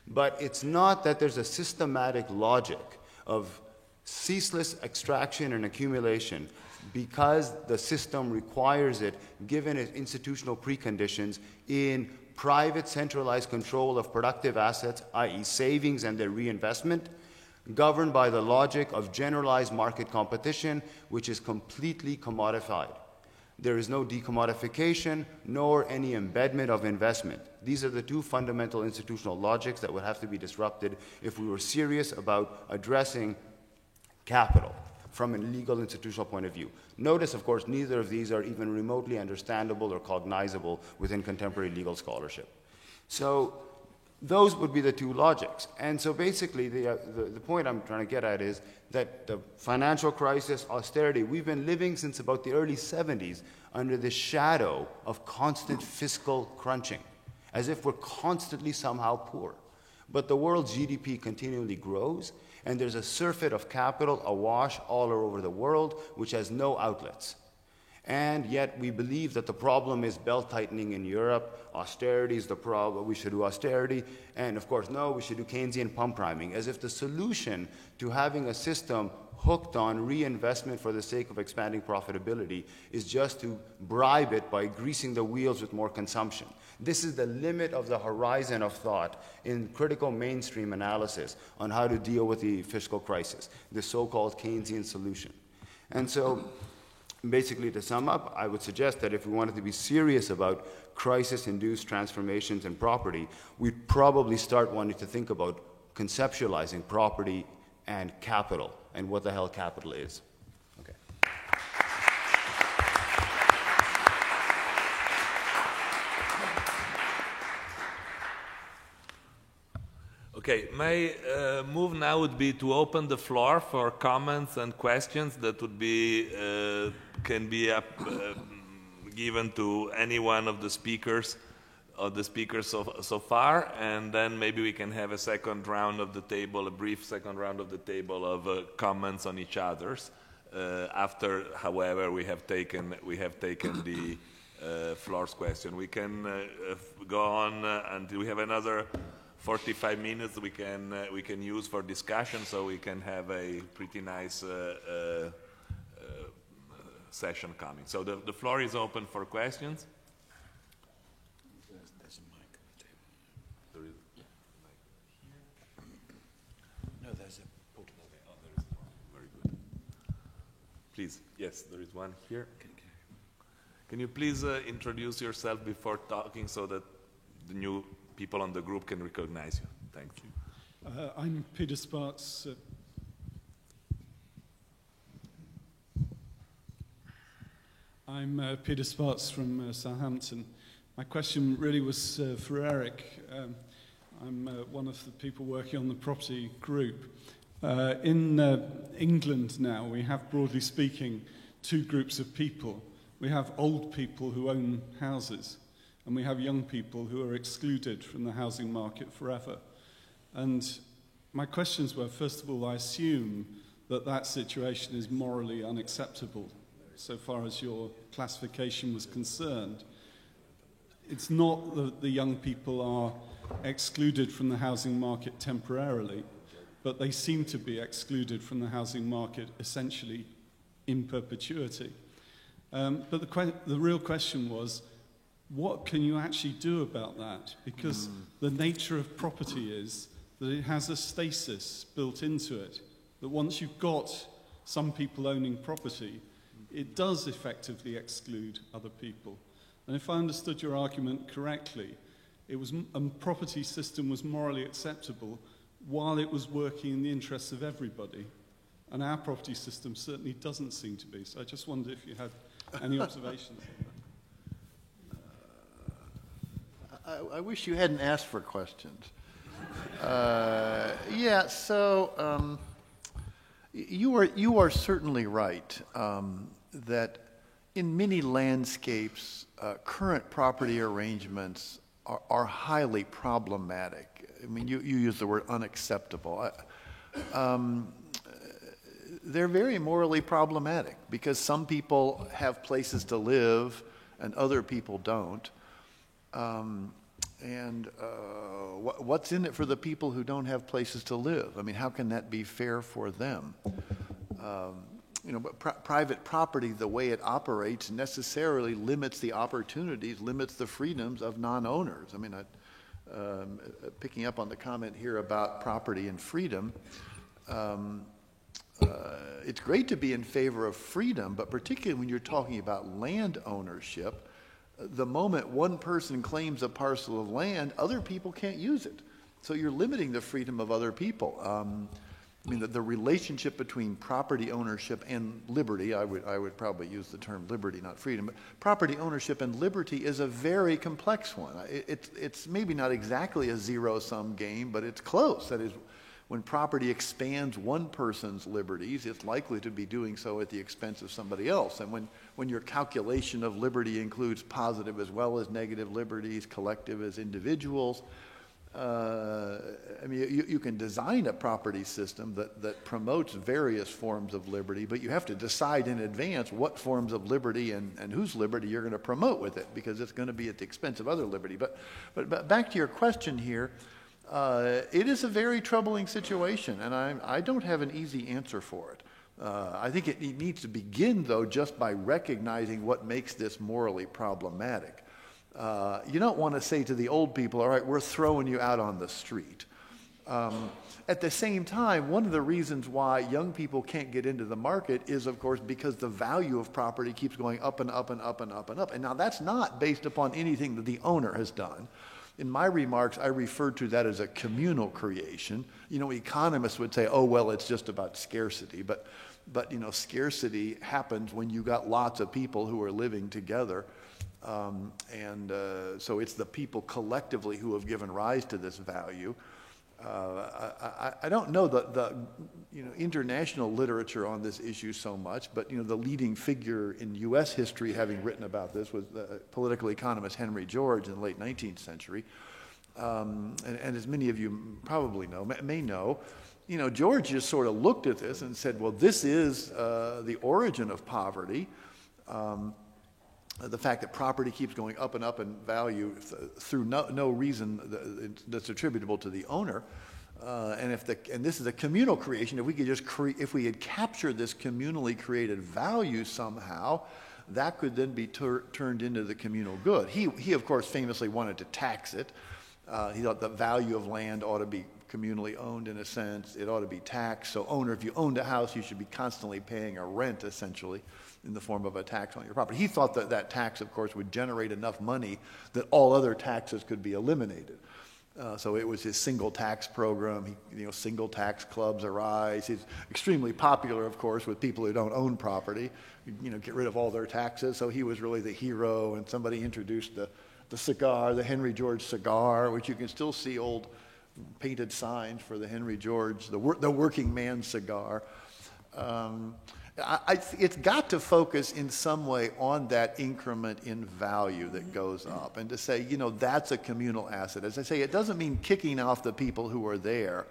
But it's not that there's a systematic logic of ceaseless extraction and accumulation because the system requires it, given its institutional preconditions in private centralized control of productive assets, i.e. savings and their reinvestment, governed by the logic of generalized market competition, which is completely commodified. There is no decommodification, nor any embedment of investment. These are the two fundamental institutional logics that would have to be disrupted if we were serious about addressing capital. from a legal institutional point of view. Notice, of course, neither of these are even remotely understandable or cognizable within contemporary legal scholarship. So those would be the two logics. And so basically the point I'm trying to get at is that the financial crisis, austerity, we've been living since about the early 70s under the shadow of constant fiscal crunching, as if we're constantly somehow poor. But the world's GDP continually grows, and there's a surfeit of capital awash all over the world, which has no outlets. And yet we believe that the problem is belt-tightening in Europe, austerity is the problem, we should do austerity, and of course, no, we should do Keynesian pump priming, as if the solution to having a system hooked on reinvestment for the sake of expanding profitability is just to bribe it by greasing the wheels with more consumption. This is the limit of the horizon of thought in critical mainstream analysis on how to deal with the fiscal crisis, the so-called Keynesian solution. And so, basically, to sum up, I would suggest that if we wanted to be serious about crisis-induced transformations in property, we'd probably start wanting to think about conceptualizing property and capital, and what the hell capital is. Okay. Okay, my move now would be to open the floor for comments and questions that would be can be given to any one of the speakers so far, and then maybe we can have a second round of the table, a brief second round of the table of comments on each other's. After, however, we have taken the floor's question. We can go on until we have another 45 minutes we can use for discussion, so we can have a pretty nice session coming. So the floor is open for questions. There's a mic on the table. There is mic here. No, there's a portable. Okay. Oh, there is one. Very good. Please, yes, there is one here. Can you please introduce yourself before talking so that the new people on the group can recognize you? Thank you. I'm Peter Sparks. I'm Peter Sparks from Southampton. My question really was for Eric. I'm one of the people working on the property group. In England now, we have, broadly speaking, two groups of people. We have old people who own houses, and we have young people who are excluded from the housing market forever. And my questions were, first of all, I assume that that situation is morally unacceptable, so far as your classification was concerned. It's not that the young people are excluded from the housing market temporarily, but they seem to be excluded from the housing market essentially in perpetuity. But the real question was, what can you actually do about that? Because the nature of property is that it has a stasis built into it, that once you've got some people owning property, it does effectively exclude other people. And if I understood your argument correctly, it was a property system was morally acceptable while it was working in the interests of everybody. And our property system certainly doesn't seem to be. So I just wondered if you had any observations on that. I wish you hadn't asked for questions. Yeah, so you are certainly right that in many landscapes, current property arrangements are highly problematic. I mean, you use the word unacceptable. They're very morally problematic because some people have places to live and other people don't. What's in it for the people who don't have places to live? I mean, how can that be fair for them? But private property, the way it operates, necessarily limits the opportunities, limits the freedoms of non-owners. I mean, picking up on the comment here about property and freedom, it's great to be in favor of freedom, but particularly when you're talking about land ownership, the moment one person claims a parcel of land, other people can't use it. So you're limiting the freedom of other people. I mean, the relationship between property ownership and liberty, I would probably use the term liberty, not freedom, but property ownership and liberty is a very complex one. It's maybe not exactly a zero-sum game, but it's close. That is, when property expands one person's liberties, it's likely to be doing so at the expense of somebody else. And when your calculation of liberty includes positive as well as negative liberties, collective as individuals, I mean, you can design a property system that promotes various forms of liberty, but you have to decide in advance what forms of liberty and whose liberty you're going to promote with it, because it's going to be at the expense of other liberty. But back to your question here, it is a very troubling situation, and I don't have an easy answer for it. I think it needs to begin, though, just by recognizing what makes this morally problematic. You don't want to say to the old people, all right, we're throwing you out on the street. At the same time, one of the reasons why young people can't get into the market is, of course, because the value of property keeps going up and up and up and up and up. And now that's not based upon anything that the owner has done. In my remarks, I referred to that as a communal creation. You know, economists would say, oh, well, it's just about scarcity. But you know, scarcity happens when you got lots of people who are living together. So it's the people collectively who have given rise to this value. I don't know the international literature on this issue so much, but the leading figure in U.S. history, having written about this, was the political economist Henry George in the late 19th century. And as many of you probably may know, George just sort of looked at this and said, well, this is the origin of poverty. The fact that property keeps going up and up in value through no reason that's attributable to the owner, and this is a communal creation. If we could if we had captured this communally created value somehow, that could then be turned into the communal good. He of course famously wanted to tax it. He thought the value of land ought to be communally owned in a sense. It ought to be taxed. So if you owned a house, you should be constantly paying a rent, essentially, in the form of a tax on your property. He thought that tax, of course, would generate enough money that all other taxes could be eliminated. So it was his single tax program. Single tax clubs arise. He's extremely popular, of course, with people who don't own property. Get rid of all their taxes. So he was really the hero, and somebody introduced the cigar, the Henry George cigar, which you can still see old painted signs for the Henry George, the working man cigar. It's got to focus in some way on that increment in value that goes up, and to say, that's a communal asset. As I say, it doesn't mean kicking off the people who are there,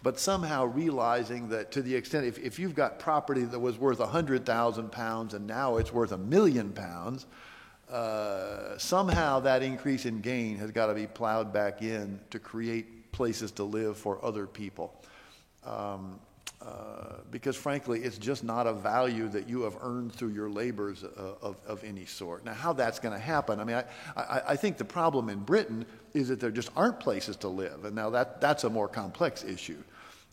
but somehow realizing that to the extent, if you've got property that was worth £100,000 and now it's worth £1 million, somehow that increase in gain has got to be plowed back in to create places to live for other people. Because frankly, it's just not a value that you have earned through your labors of any sort. Now, how that's going to happen, I think the problem in Britain is that there just aren't places to live, and now that's a more complex issue.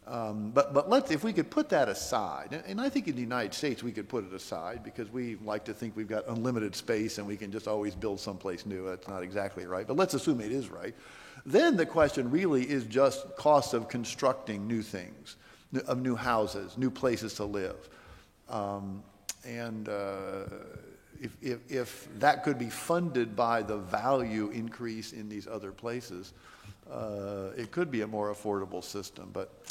But if we could put that aside, and I think in the United States we could put it aside, because we like to think we've got unlimited space and we can just always build someplace new. That's not exactly right, but let's assume it is right. Then the question really is just costs of constructing new things, of new houses, new places to live. If that could be funded by the value increase in these other places, it could be a more affordable system. But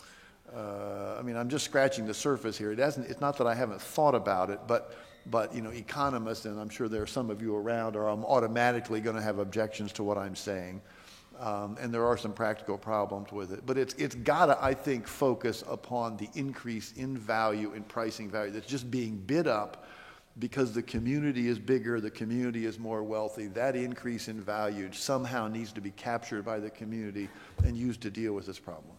I'm just scratching the surface here. It's not that I haven't thought about it, but economists, and I'm sure there are some of you around, are automatically going to have objections to what I'm saying. And there are some practical problems with it. But it's got to, I think, focus upon the increase in value, in pricing value, that's just being bid up because the community is bigger, the community is more wealthy. That increase in value somehow needs to be captured by the community and used to deal with this problem.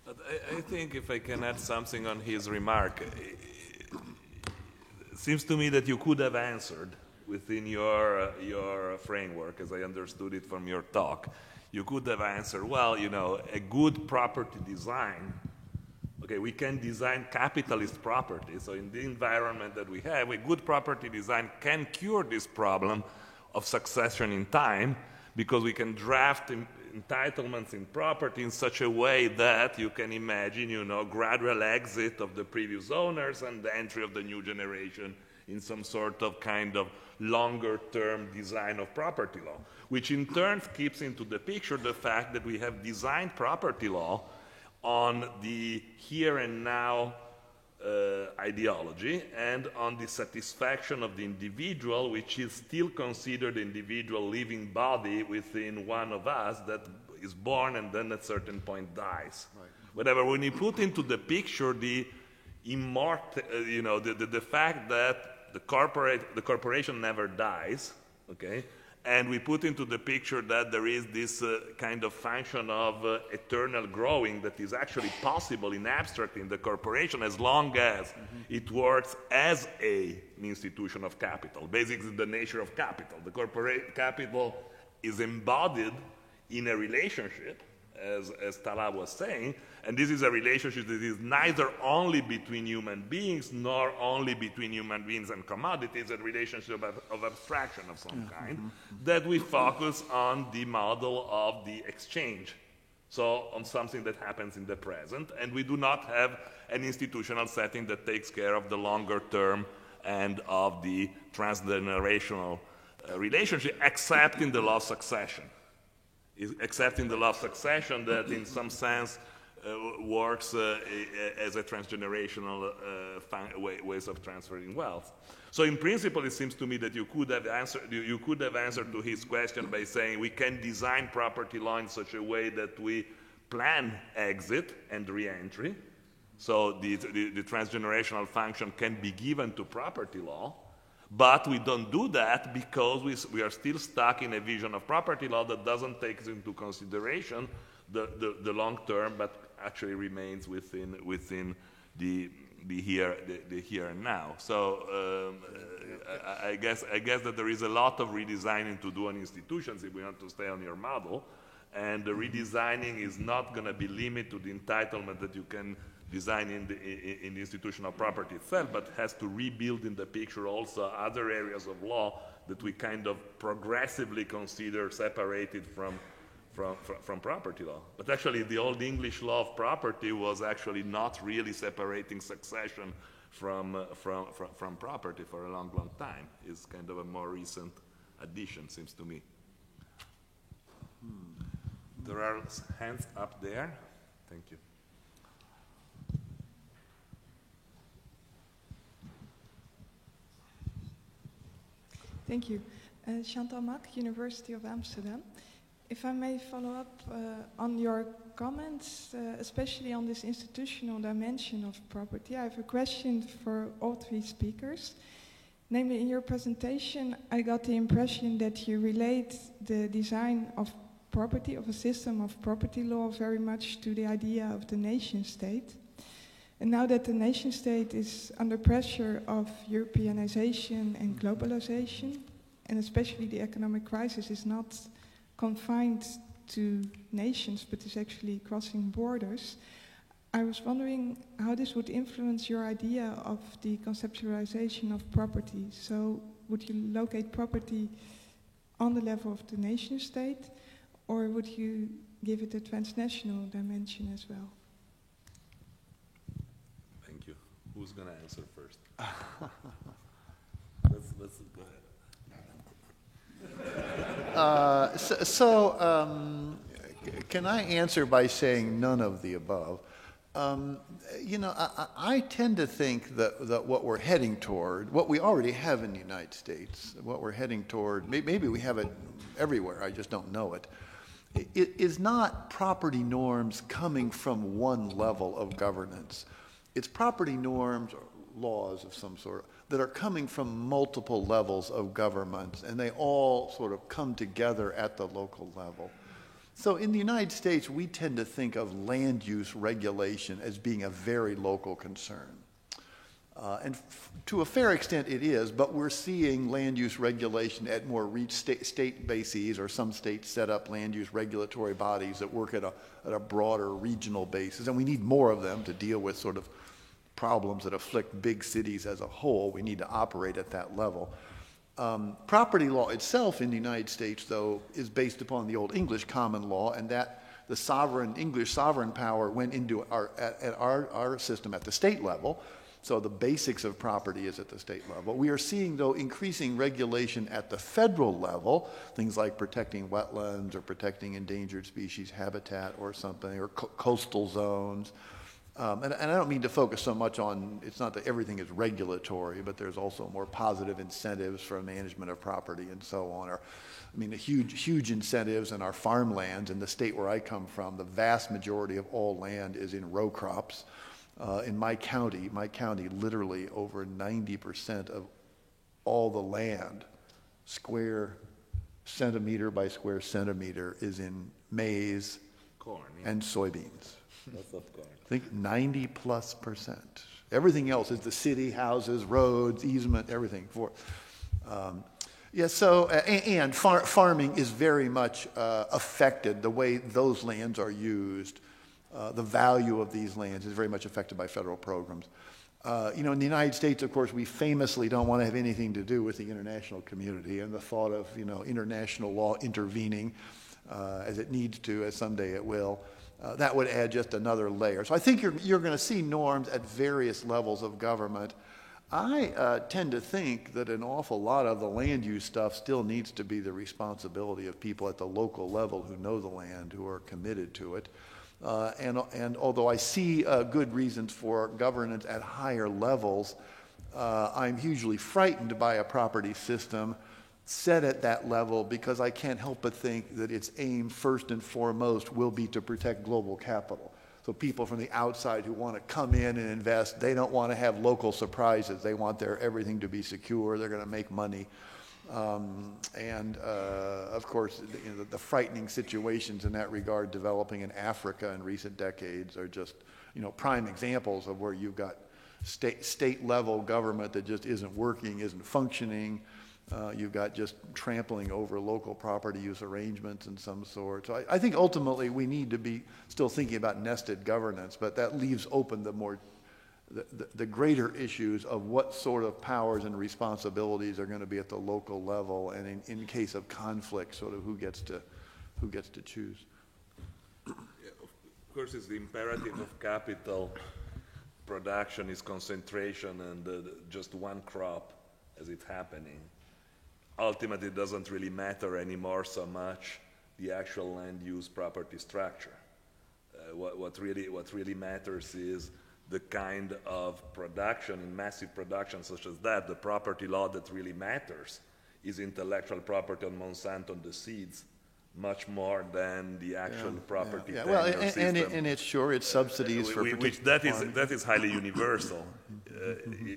But I think if I can add something on his remark, it seems to me that you could have answered within your framework, as I understood it from your talk. You could have answered, well, a good property design, okay, we can design capitalist property. So in the environment that we have, a good property design can cure this problem of succession in time, because we can draft entitlements in property in such a way that you can imagine, gradual exit of the previous owners and the entry of the new generation in some sort of kind of longer-term design of property law, which in turn keeps into the picture the fact that we have designed property law on the here and now ideology and on the satisfaction of the individual, which is still considered individual living body within one of us that is born and then at a certain point dies. Right. Whatever, when you put into the picture the the fact that the corporation never dies, okay, and we put into the picture that there is this kind of function of eternal growing that is actually possible in abstract in the corporation as long as it works as an institution of capital. Basically, the nature of capital. The corporate capital is embodied in a relationship, as Talal was saying, and this is a relationship that is neither only between human beings nor only between human beings and commodities, a relationship of abstraction of some kind, that we focus on the model of the exchange, so on something that happens in the present, and we do not have an institutional setting that takes care of the longer term and of the transgenerational relationship, except in the law of succession. Except in the law of succession that in some sense works as a transgenerational ways of transferring wealth. So in principle, it seems to me that you could have answered to his question by saying we can design property law in such a way that we plan exit and re-entry. So the transgenerational function can be given to property law. But we don't do that because we are still stuck in a vision of property law that doesn't take into consideration the long term, but actually remains within the here and now. So I guess that there is a lot of redesigning to do on institutions if we want to stay on your model, and the redesigning is not going to be limited to the entitlement that you can design in the institutional property itself, but has to rebuild in the picture also other areas of law that we kind of progressively consider separated from property law. But actually, the old English law of property was actually not really separating succession from property for a long, long time. It's kind of a more recent addition, seems to me. There are hands up there. Thank you. Thank you. Chantal Mak, University of Amsterdam. If I may follow up on your comments, especially on this institutional dimension of property, I have a question for all three speakers. Namely, in your presentation, I got the impression that you relate the design of property, of a system of property law, very much to the idea of the nation state. And now that the nation state is under pressure of Europeanization and globalization, and especially the economic crisis is not confined to nations, but is actually crossing borders, I was wondering how this would influence your idea of the conceptualization of property. So would you locate property on the level of the nation state, or would you give it a transnational dimension as well? Who's going to answer first? let's go ahead. Can I answer by saying none of the above? I tend to think that what we're heading toward, what we already have in the United States, what we're heading toward, maybe we have it everywhere, I just don't know it, is not property norms coming from one level of governance. It's property norms or laws of some sort that are coming from multiple levels of government, and they all sort of come together at the local level. So in the United States, we tend to think of land use regulation as being a very local concern. And to a fair extent it is, but we're seeing land use regulation at more state bases, or some states set up land use regulatory bodies that work at a broader regional basis, and we need more of them to deal with sort of problems that afflict big cities as a whole. We need to operate at that level. Property law itself in the United States, though, is based upon the Old English common law, and that the English sovereign power went into our system at the state level. So the basics of property is at the state level. We are seeing, though, increasing regulation at the federal level, things like protecting wetlands or protecting endangered species habitat or something, or coastal zones. And I don't mean to focus so much on, it's not that everything is regulatory, but there's also more positive incentives for management of property and so on. Huge incentives in our farmlands. In the state where I come from, the vast majority of all land is in row crops. In my county, literally over 90% of all the land, square centimeter by square centimeter, is in maize, corn, and soybeans. That's not corn. I think 90+%. Everything else is the city, houses, roads, easement, everything. Farming is very much affected. The way those lands are used, the value of these lands is very much affected by federal programs. In the United States, of course, we famously don't want to have anything to do with the international community, and the thought of international law intervening as it needs to, as someday it will, that would add just another layer. So I think you're going to see norms at various levels of government. I tend to think that an awful lot of the land use stuff still needs to be the responsibility of people at the local level who know the land, who are committed to it. And although I see good reasons for governance at higher levels, I'm hugely frightened by a property system set at that level, because I can't help but think that its aim first and foremost will be to protect global capital. So people from the outside who want to come in and invest, they don't want to have local surprises. They want everything to be secure. They're going to make money. Of course, the frightening situations in that regard developing in Africa in recent decades are just, prime examples of where you've got state level government that just isn't working, isn't functioning. You've got just trampling over local property use arrangements in some sort. So I think ultimately we need to be still thinking about nested governance, but that leaves open the greater issues of what sort of powers and responsibilities are going to be at the local level, and in case of conflict, sort of who gets to choose. Yeah, of course, it's the imperative of capital production is concentration and just one crop as it's happening. Ultimately, it doesn't really matter anymore so much the actual land use property structure. What really matters is the kind of production, in massive production such as that. The property law that really matters is intellectual property on Monsanto and the seeds, much more than the actual property. Yeah. Well, and it's subsidies for that is highly universal,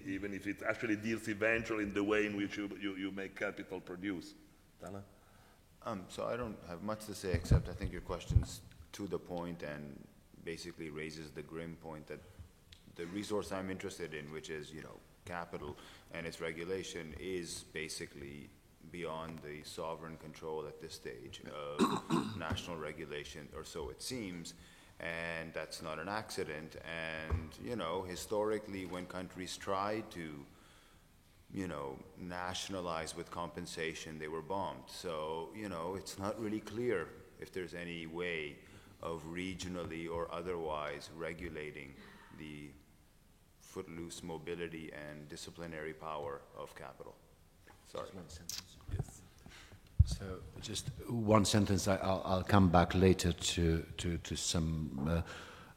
even if it actually deals eventually in the way in which you make capital produce. Tala? So I don't have much to say, except I think your question's to the point and basically raises the grim point that the resource I'm interested in, which is capital and its regulation, is basically beyond the sovereign control at this stage of national regulation, or so it seems, and that's not an accident. And historically, when countries tried to nationalize with compensation, they were bombed. So it's not really clear if there's any way of regionally or otherwise regulating the footloose mobility and disciplinary power of capital. Sorry. Just one sentence. Yes. So just one sentence. I'll come back later to some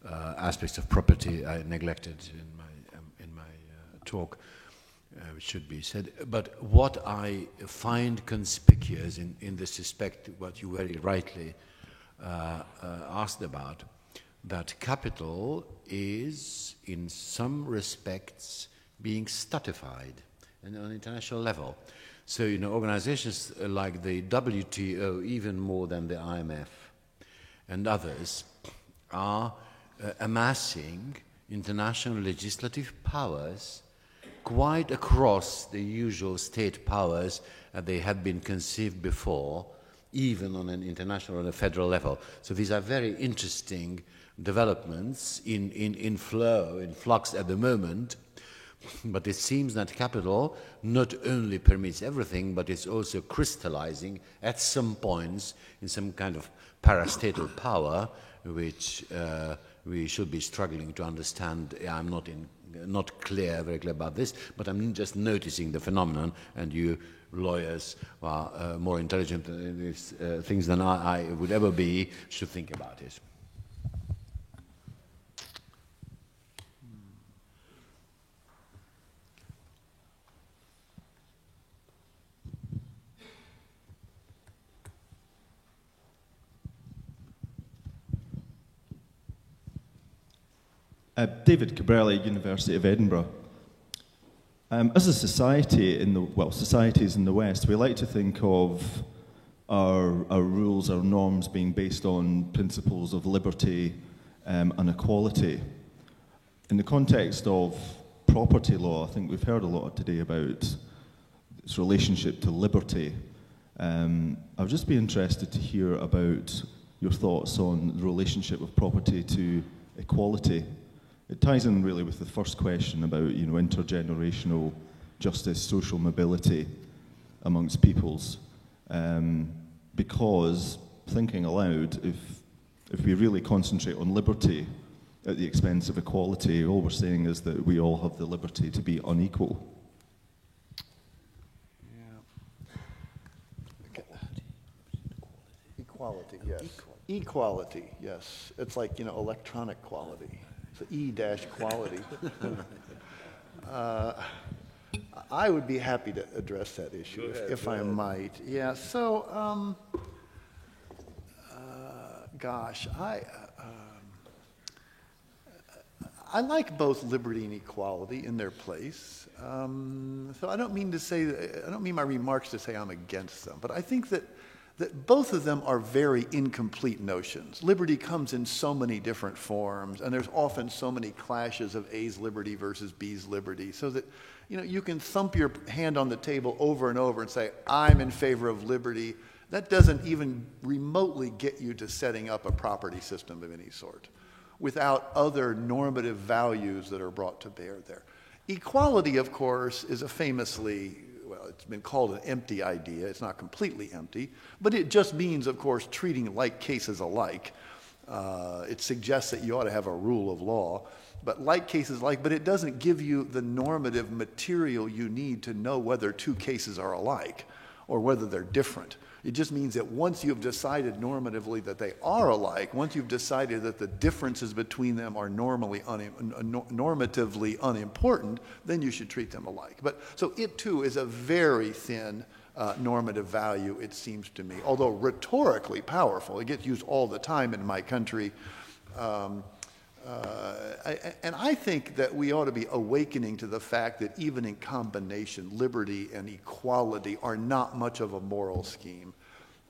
aspects of property I neglected in my talk, which should be said. But what I find conspicuous in this respect, what you very rightly asked about, that capital is in some respects being statified and on an international level. So, organizations like the WTO, even more than the IMF and others, are amassing international legislative powers quite across the usual state powers that they had been conceived before, even on an international and a federal level. So these are very interesting developments in flux at the moment. But it seems that capital not only permits everything, but it's also crystallizing at some points in some kind of parastatal power, which we should be struggling to understand. I'm not very clear about this, but I'm just noticing the phenomenon, and you lawyers who are more intelligent in these things than I would ever be should think about it. David Cabrelli, University of Edinburgh. As a society societies in the West, we like to think of our rules, our norms being based on principles of liberty and equality. In the context of property law, I think we've heard a lot today about its relationship to liberty. I'd just be interested to hear about your thoughts on the relationship of property to equality. It ties in really with the first question about, intergenerational justice, social mobility amongst peoples. Because, thinking aloud, if we really concentrate on liberty at the expense of equality, all we're saying is that we all have the liberty to be unequal. Yeah. Equality, yes. Equality, yes. It's like, electronic quality. E-quality. I would be happy to address that issue if I might. Yeah, so, I like both liberty and equality in their place. So I don't mean my remarks to say I'm against them, but I think that both of them are very incomplete notions. Liberty comes in so many different forms, and there's often so many clashes of A's liberty versus B's liberty, so that you can thump your hand on the table over and over and say, I'm in favor of liberty. That doesn't even remotely get you to setting up a property system of any sort without other normative values that are brought to bear there. Equality, of course, is a famously, it's been called an empty idea. It's not completely empty, but it just means, of course, treating like cases alike. It suggests that you ought to have a rule of law, but like cases alike, but it doesn't give you the normative material you need to know whether two cases are alike or whether they're different. It just means that once you've decided normatively that they are alike, once you've decided that the differences between them are normatively unimportant, then you should treat them alike. But so it too is a very thin normative value, it seems to me, although rhetorically powerful. It gets used all the time in my country. And I think that we ought to be awakening to the fact that even in combination, liberty and equality are not much of a moral scheme.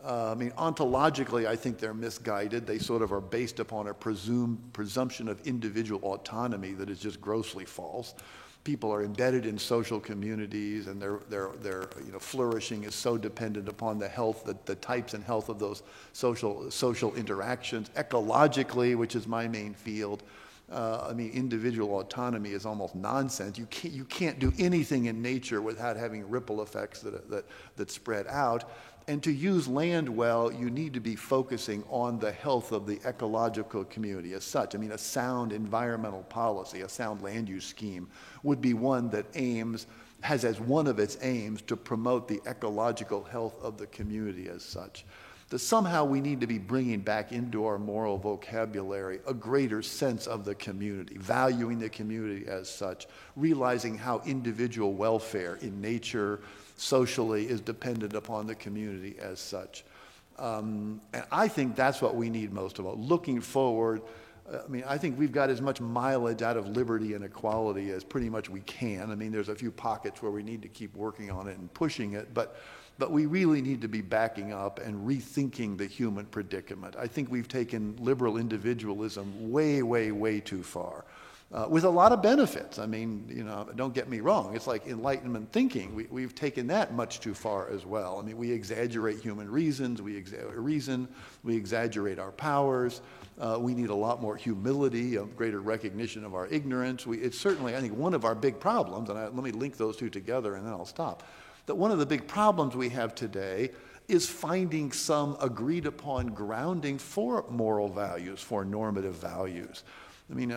Ontologically, I think they're misguided. They sort of are based upon a presumption of individual autonomy that is just grossly false. People are embedded in social communities, and their flourishing is so dependent upon the health, the types and health of those social interactions. Ecologically, which is my main field, individual autonomy is almost nonsense. You can't do anything in nature without having ripple effects that spread out. And to use land well, you need to be focusing on the health of the ecological community as such. A sound environmental policy, a sound land use scheme would be one that has as one of its aims to promote the ecological health of the community as such. That somehow we need to be bringing back into our moral vocabulary a greater sense of the community, valuing the community as such, realizing how individual welfare in nature, socially, is dependent upon the community as such. And I think that's what we need most of all. Looking forward, I think we've got as much mileage out of liberty and equality as pretty much we can. There's a few pockets where we need to keep working on it and pushing it, but we really need to be backing up and rethinking the human predicament. I think we've taken liberal individualism way, way, way too far. With a lot of benefits. Don't get me wrong. It's like Enlightenment thinking. We've taken that much too far as well. We exaggerate human reasons. We exaggerate our powers. We need a lot more humility, a greater recognition of our ignorance. It's certainly, I think, one of our big problems, and let me link those two together and then I'll stop, that one of the big problems we have today is finding some agreed upon grounding for moral values, for normative values. I mean,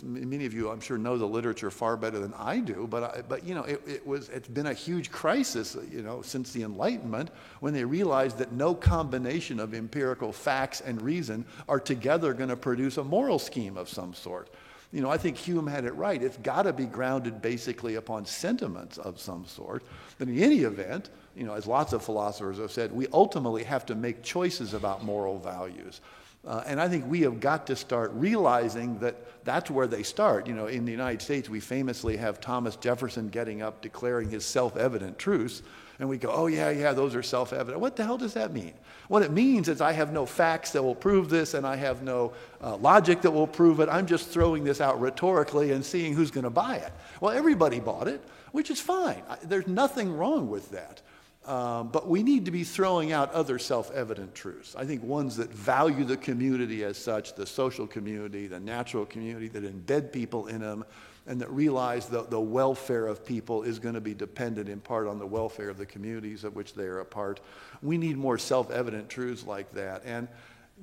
many of you, I'm sure, know the literature far better than I do, but it's been a huge crisis, since the Enlightenment, when they realized that no combination of empirical facts and reason are together going to produce a moral scheme of some sort. I think Hume had it right. It's got to be grounded basically upon sentiments of some sort. But in any event, as lots of philosophers have said, we ultimately have to make choices about moral values. And I think we have got to start realizing that that's where they start. In the United States, we famously have Thomas Jefferson getting up, declaring his self-evident truths. And we go, oh, yeah, those are self-evident. What the hell does that mean? What it means is I have no facts that will prove this, and I have no logic that will prove it. I'm just throwing this out rhetorically and seeing who's going to buy it. Well, everybody bought it, which is fine. There's nothing wrong with that. But we need to be throwing out other self-evident truths. I think ones that value the community as such, the social community, the natural community, that embed people in them, and that realize that the welfare of people is going to be dependent in part on the welfare of the communities of which they are a part. We need more self-evident truths like that. And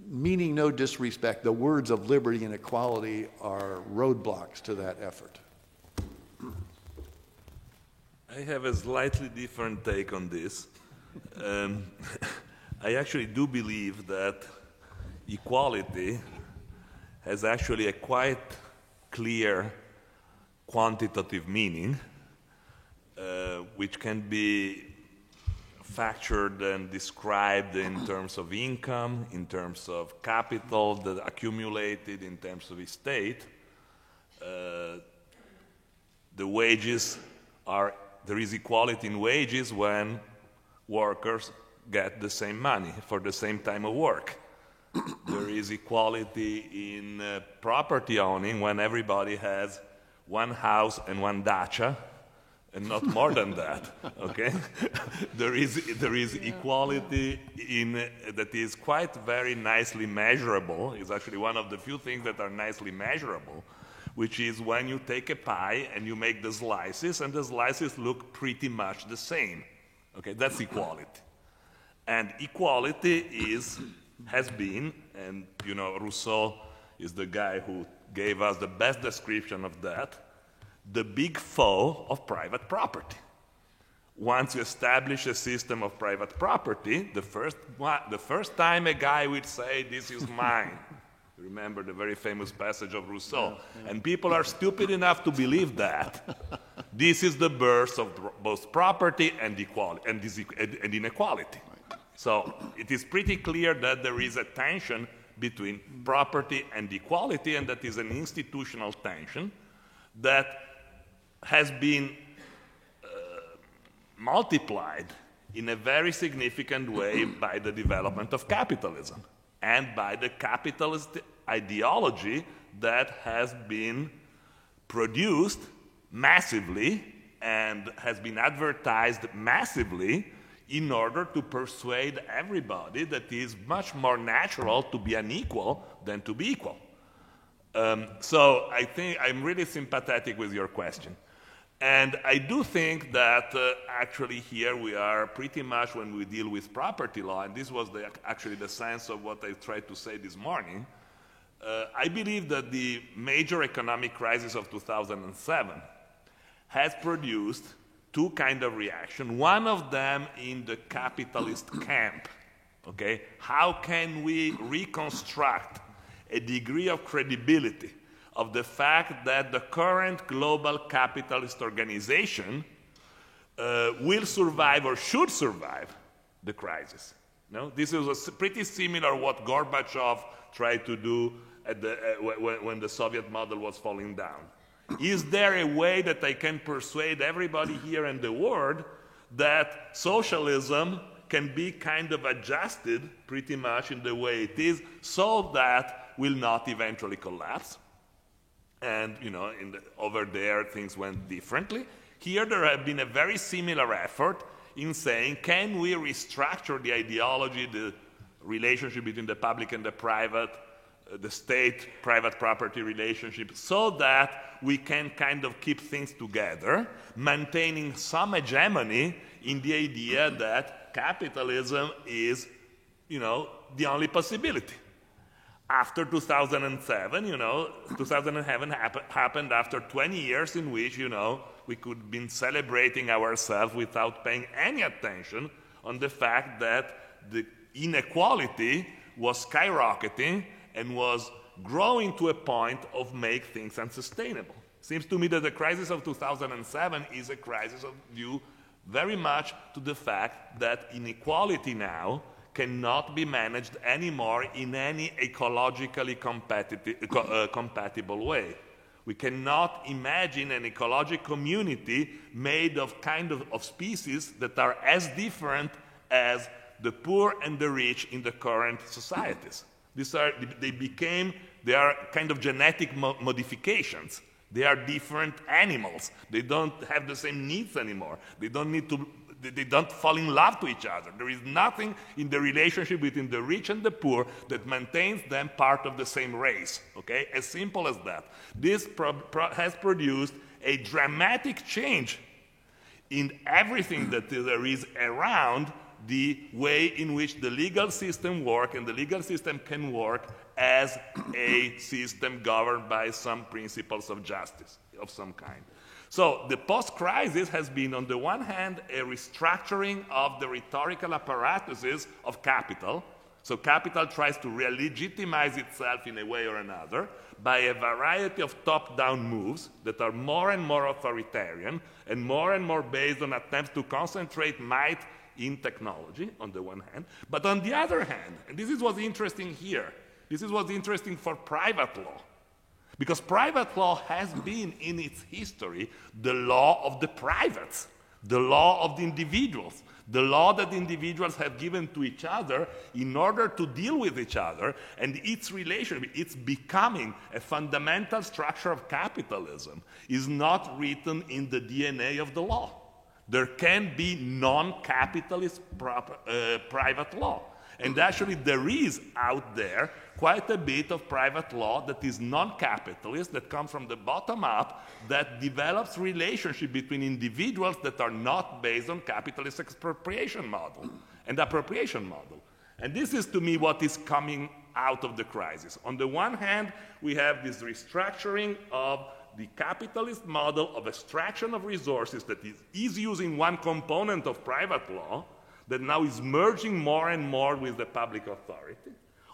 meaning no disrespect, the words of liberty and equality are roadblocks to that effort. I have a slightly different take on this. I actually do believe that equality has actually a quite clear quantitative meaning, which can be factored and described in terms of income, in terms of capital that accumulated, in terms of estate. The wages are, there is equality in wages when workers get the same money for the same time of work. There is equality in property owning when everybody has one house and one dacha, and not more than that. Okay, there is equality in that is quite very nicely measurable. It's actually one of the few things that are nicely measurable, which is when you take a pie and you make the slices, and the slices look pretty much the same. Okay, that's equality. And equality has been, and Rousseau is the guy who gave us the best description of that, the big foe of private property. Once you establish a system of private property, the first time a guy would say, "This is mine." Remember the very famous passage of Rousseau. Yeah. And people are stupid enough to believe that. This is the birth of both property and equality and inequality. Right. So it is pretty clear that there is a tension between property and equality, and that is an institutional tension that has been multiplied in a very significant way by the development of capitalism and by the capitalist ideology that has been produced massively and has been advertised massively in order to persuade everybody that it is much more natural to be unequal than to be equal. So I think I'm really sympathetic with your question. And I do think that actually here we are pretty much when we deal with property law, and this was actually the sense of what I tried to say this morning, I believe that the major economic crisis of 2007 has produced two kinds of reaction. One of them in the capitalist camp, okay? How can we reconstruct a degree of credibility of the fact that the current global capitalist organization will survive or should survive the crisis? No? This is pretty similar to what Gorbachev tried to do when the Soviet model was falling down. Is there a way that I can persuade everybody here in the world that socialism can be kind of adjusted pretty much in the way it is so that will not eventually collapse? And, over there things went differently. Here there have been a very similar effort in saying, can we restructure the ideology, the relationship between the public and the private, the state-private property relationship so that we can kind of keep things together, maintaining some hegemony in the idea that capitalism is, the only possibility. After 2007, 2007 happened after 20 years in which, we could have been celebrating ourselves without paying any attention on the fact that the inequality was skyrocketing and was growing to a point of make things unsustainable. Seems to me that the crisis of 2007 is a crisis due very much to the fact that inequality now cannot be managed anymore in any ecologically compatible way. We cannot imagine an ecological community made of of species that are as different as the poor and the rich in the current societies. They are kind of genetic modifications. They are different animals. They don't have the same needs anymore. They don't fall in love to each other. There is nothing in the relationship between the rich and the poor that maintains them part of the same race, okay? As simple as that. This has produced a dramatic change in everything that there is around the way in which the legal system works, and the legal system can work as a system governed by some principles of justice of some kind. So the post-crisis has been, on the one hand, a restructuring of the rhetorical apparatuses of capital. So capital tries to re-legitimize itself in a way or another by a variety of top-down moves that are more and more authoritarian and more based on attempts to concentrate might in technology, on the one hand. But on the other hand, and this is what's interesting here, this is what's interesting for private law. Because private law has been, in its history, the law of the privates, the law of the individuals, the law that individuals have given to each other in order to deal with each other, and its relationship, its becoming a fundamental structure of capitalism, is not written in the DNA of the law. There can be non-capitalist private law. And actually there is out there quite a bit of private law that is non-capitalist, that comes from the bottom up, that develops relationship between individuals that are not based on capitalist expropriation model and appropriation model. And this is, to me, what is coming out of the crisis. On the one hand, we have this restructuring of the capitalist model of extraction of resources that is using one component of private law, that now is merging more and more with the public authority,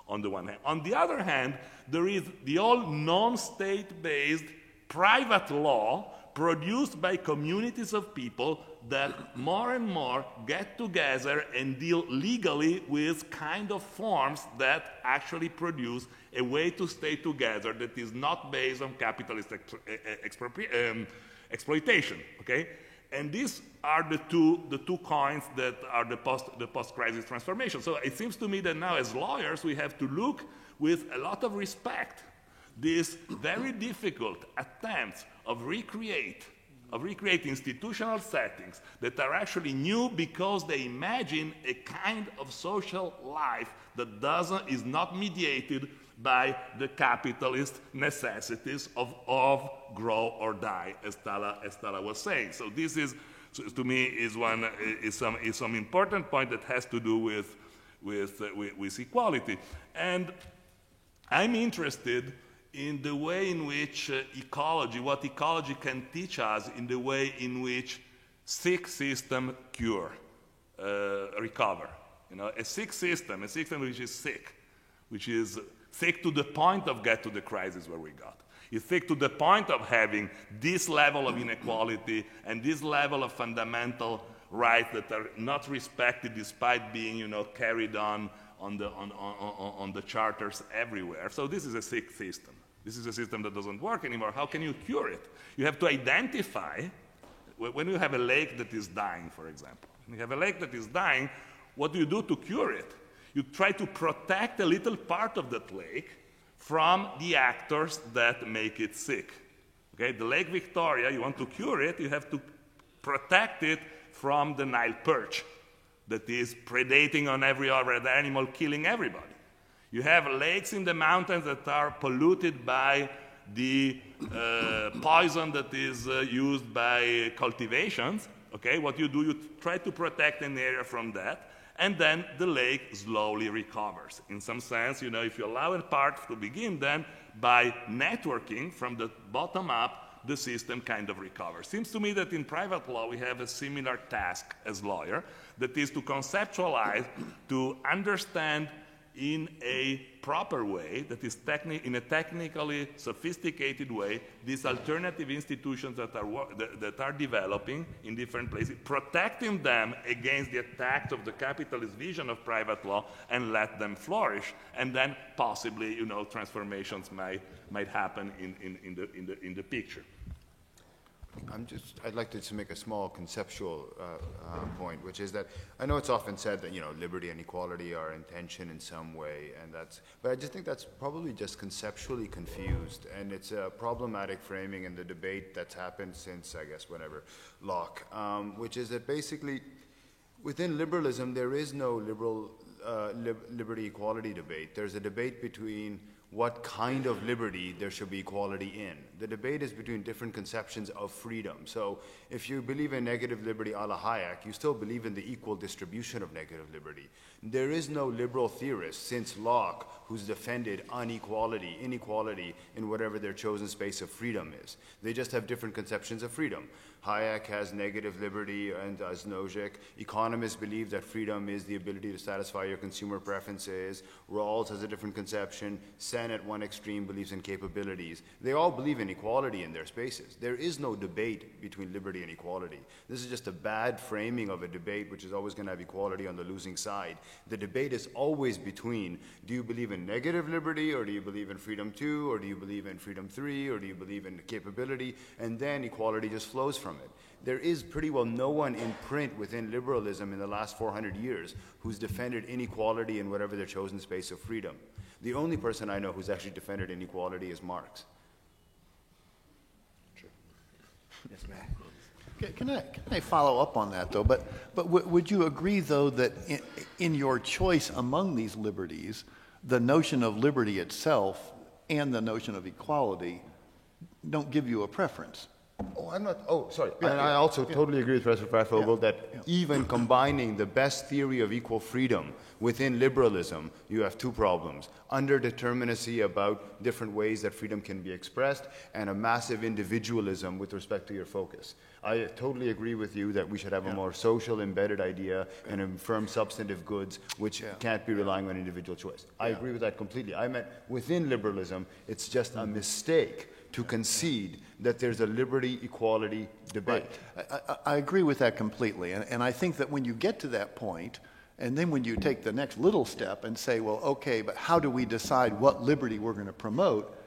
on the one hand. On the other hand, there is the old non-state-based private law produced by communities of people that more and more get together and deal legally with kind of forms that actually produce a way to stay together that is not based on capitalist exploitation, okay? And these are the two coins that are the post-crisis transformation. So it seems to me that now as lawyers we have to look with a lot of respect these very difficult attempts of recreate institutional settings that are actually new because they imagine a kind of social life that is not mediated by the capitalist necessities of grow or die, as Tala was saying. So this is, to me, is some important point that has to do with equality. And I'm interested in the way in which what ecology can teach us, in the way in which sick system recover. A sick system which is sick to the point of get to the crisis where we got. It's sick to the point of having this level of inequality and this level of fundamental rights that are not respected despite being, carried on the charters everywhere. So this is a sick system. This is a system that doesn't work anymore. How can you cure it? You have to identify, when you have a lake that is dying, for example. When you have a lake that is dying, what do you do to cure it? You try to protect a little part of that lake from the actors that make it sick. Okay, the Lake Victoria, you want to cure it, you have to protect it from the Nile perch that is predating on every other animal, killing everybody. You have lakes in the mountains that are polluted by the poison that is used by cultivations. Okay, what you do, you try to protect an area from that, and then the lake slowly recovers. In some sense, you know, if you allow a part to begin, then by networking from the bottom up, the system kind of recovers. Seems to me that in private law we have a similar task as lawyer, that is to conceptualize, to understand in a proper way, that is in a technically sophisticated way, these alternative institutions that are developing in different places, protecting them against the attacks of the capitalist vision of private law, and let them flourish, and then possibly, you know, transformations might happen in the picture. I'd like to just make a small conceptual point, which is that I know it's often said that, you know, liberty and equality are in tension in some way, but I just think that's probably just conceptually confused, and it's a problematic framing in the debate that's happened since, I guess, whenever Locke, which is that basically within liberalism there is no liberty equality debate. There's a debate between what kind of liberty there should be equality in. The debate is between different conceptions of freedom. So if you believe in negative liberty a la Hayek, you still believe in the equal distribution of negative liberty. There is no liberal theorist since Locke who's defended inequality in whatever their chosen space of freedom is. They just have different conceptions of freedom. Hayek has negative liberty, and as Nozick. Economists believe that freedom is the ability to satisfy your consumer preferences. Rawls has a different conception. Sen at one extreme believes in capabilities. They all believe in equality in their spaces. There is no debate between liberty and equality. This is just a bad framing of a debate which is always going to have equality on the losing side. The debate is always between, do you believe in negative liberty, or do you believe in freedom 2, or do you believe in freedom 3, or do you believe in capability, and then equality just flows from it. There is pretty well no one in print within liberalism in the last 400 years who's defended inequality in whatever their chosen space of freedom. The only person I know who's actually defended inequality is Marx. Sure. Yes, ma'am. Can I follow up on that, though? But would you agree, though, that in your choice among these liberties, the notion of liberty itself and the notion of equality don't give you a preference? Oh, I'm not. Oh, sorry. Yeah, and I also totally agree with Professor Pfeiffer that even combining the best theory of equal freedom within liberalism, you have two problems: underdeterminacy about different ways that freedom can be expressed, and a massive individualism with respect to your focus. I totally agree with you that we should have a more social embedded idea and a firm substantive goods which can't be relying on individual choice. I agree with that completely. I meant within liberalism, it's just a mistake to concede that there's a liberty equality debate. Right. I agree with that completely, and I think that when you get to that point, and then when you take the next little step and say, well, okay, but how do we decide what liberty we're going to promote,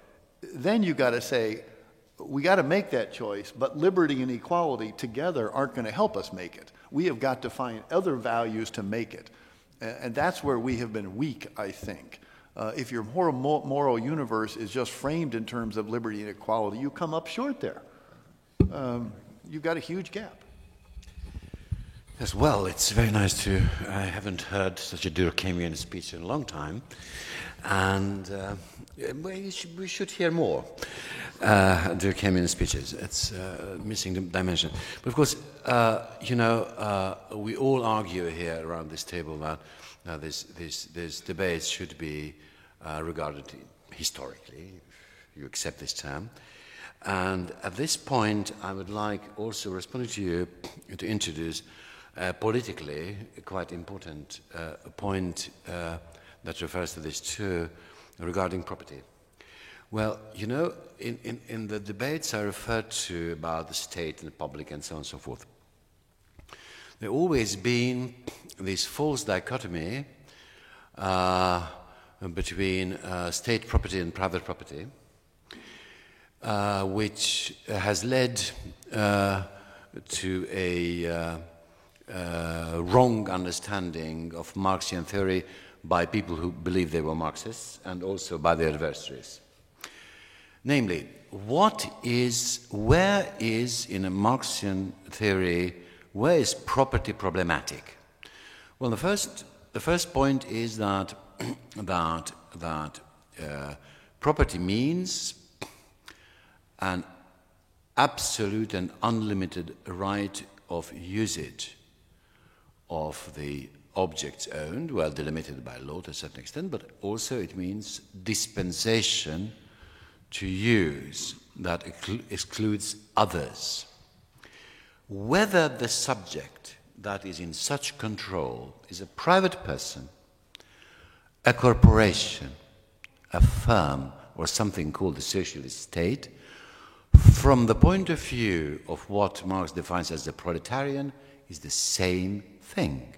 then you got to say, we got to make that choice, but liberty and equality together aren't going to help us make it. We have got to find other values to make it, and that's where we have been weak, I think. If your moral universe is just framed in terms of liberty and equality, you come up short there. You've got a huge gap. Yes, well, it's very nice to... I haven't heard such a Durkheimian speech in a long time, and we should hear more Durkheimian speeches. It's missing the dimension. But of course, we all argue here around this table that these debates should be regarded historically, if you accept this term. And at this point, I would like also, responding to you, to introduce politically a quite important point that refers to this too, regarding property. Well, in the debates I referred to about the state and the public and so on and so forth, there always been this false dichotomy between state property and private property, which has led to a wrong understanding of Marxian theory by people who believe they were Marxists and also by their adversaries. Namely, where is in a Marxian theory, where is property problematic? Well, the first point is that that property means an absolute and unlimited right of usage of the objects owned, well delimited by law to a certain extent, but also it means dispensation to use that excludes others. Whether the subject that is in such control is a private person, a corporation, a firm, or something called the socialist state, from the point of view of what Marx defines as the proletarian, is the same thing.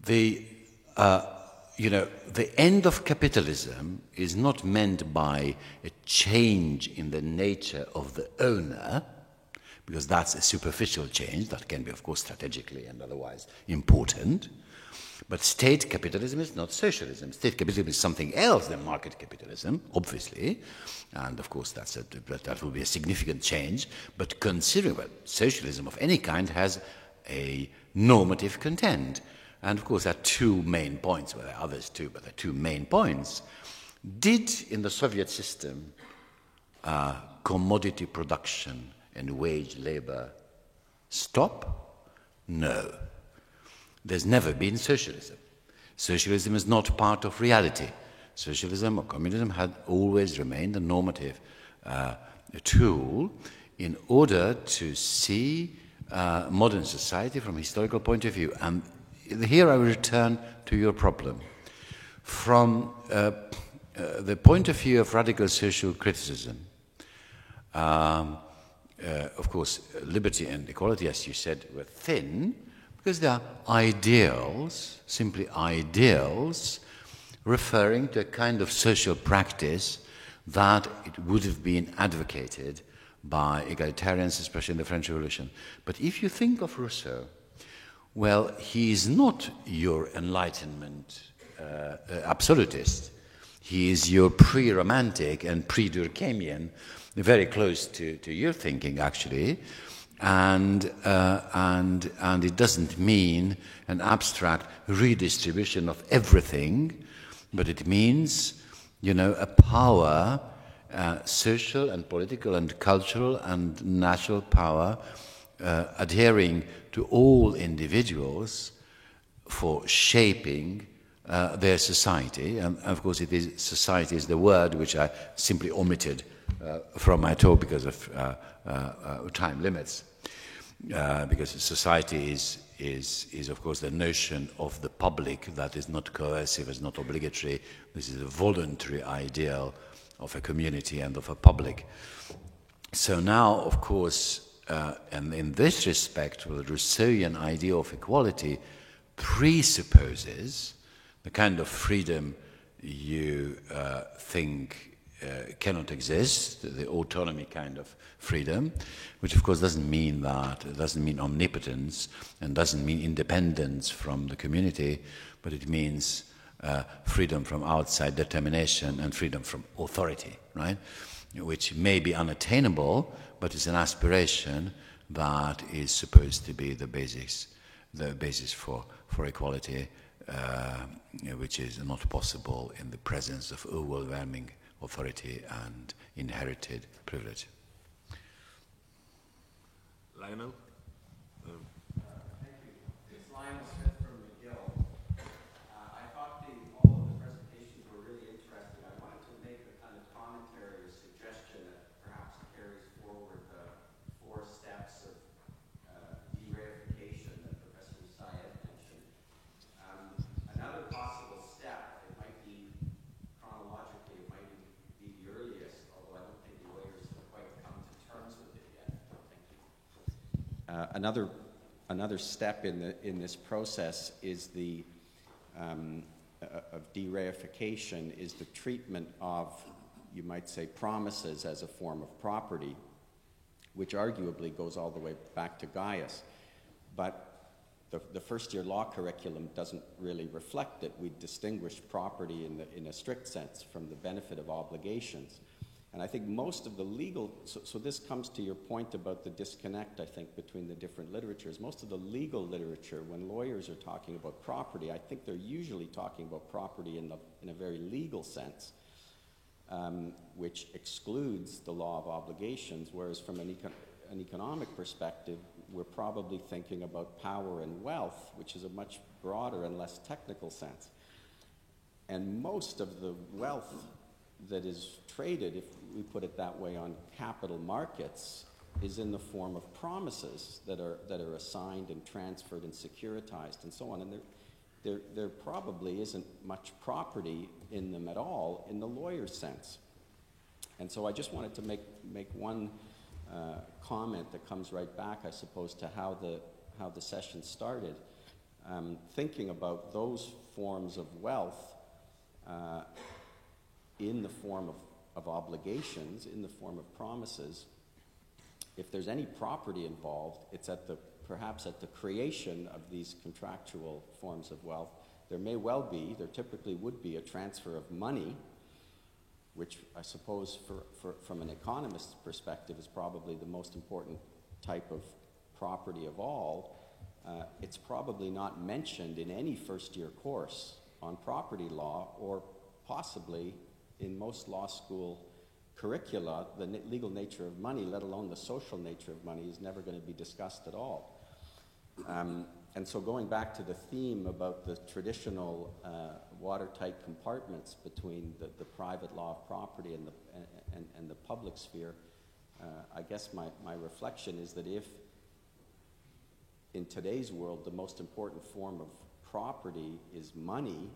The end of capitalism is not meant by a change in the nature of the owner, because that's a superficial change that can be, of course, strategically and otherwise important. But state capitalism is not socialism. State capitalism is something else than market capitalism, obviously. And of course, that will be a significant change. But considering that socialism of any kind has a normative content. And of course, there are two main points. Well, there are others too, but there are two main points. Did, in the Soviet system, commodity production and wage labor stop? No. There's never been socialism. Socialism is not part of reality. Socialism or communism had always remained a normative tool in order to see modern society from a historical point of view. And here I will return to your problem. From the point of view of radical social criticism, of course, liberty and equality, as you said, were thin, because they are ideals, simply ideals, referring to a kind of social practice that it would have been advocated by egalitarians, especially in the French Revolution. But if you think of Rousseau, well, he is not your Enlightenment absolutist. He is your pre-Romantic and pre-Durkheimian, very close to your thinking, actually. And it doesn't mean an abstract redistribution of everything, but it means, a power, social and political and cultural and national power, adhering to all individuals for shaping their society. And of course, society is the word which I simply omitted from my talk because of time limits. Because society is of course the notion of the public that is not coercive, is not obligatory. This is a voluntary ideal of a community and of a public. So now, of course, and in this respect, the Rousseauian idea of equality presupposes the kind of freedom you think cannot exist, the autonomy kind of freedom, which of course doesn't mean that, it doesn't mean omnipotence and doesn't mean independence from the community, but it means freedom from outside determination and freedom from authority, right? Which may be unattainable, but is an aspiration that is supposed to be the basis for equality, which is not possible in the presence of overwhelming authority and inherited privilege. Lionel? Thank you. It's Lionel Smith from McGill. I thought all of the presentations were really interesting. I wanted to make a kind of commentary or suggestion that perhaps carries forward the 4 steps of de-reification that Professor Syed mentioned. Another possible step, it might be chronologically, it might be the earliest, although I don't think the lawyers have quite come to terms with it yet. Thank you. Another step in this process is of de-reification is the treatment of, you might say, promises as a form of property, which arguably goes all the way back to Gaius. But the first-year law curriculum doesn't really reflect it. We distinguish property in a strict sense from the benefit of obligations. And I think most of the legal, so this comes to your point about the disconnect, I think, between the different literatures. Most of the legal literature, when lawyers are talking about property, I think they're usually talking about property in a very legal sense, which excludes the law of obligations, whereas from an economic perspective, we're probably thinking about power and wealth, which is a much broader and less technical sense. And most of the wealth that is traded, if we put it that way, on capital markets is in the form of promises that are assigned and transferred and securitized and so on. And there probably isn't much property in them at all in the lawyer's sense. And so I just wanted to make one comment that comes right back, I suppose, to how the session started. Thinking about those forms of wealth in the form of obligations, in the form of promises. If there's any property involved, it's perhaps at the creation of these contractual forms of wealth. There may well be, there typically would be, a transfer of money, which I suppose from an economist's perspective is probably the most important type of property of all. It's probably not mentioned in any first-year course on property law, or possibly in most law school curricula, the legal nature of money, let alone the social nature of money, is never going to be discussed at all. And so going back to the theme about the traditional watertight compartments between the private law of property and the public sphere, I guess my reflection is that if in today's world the most important form of property is money,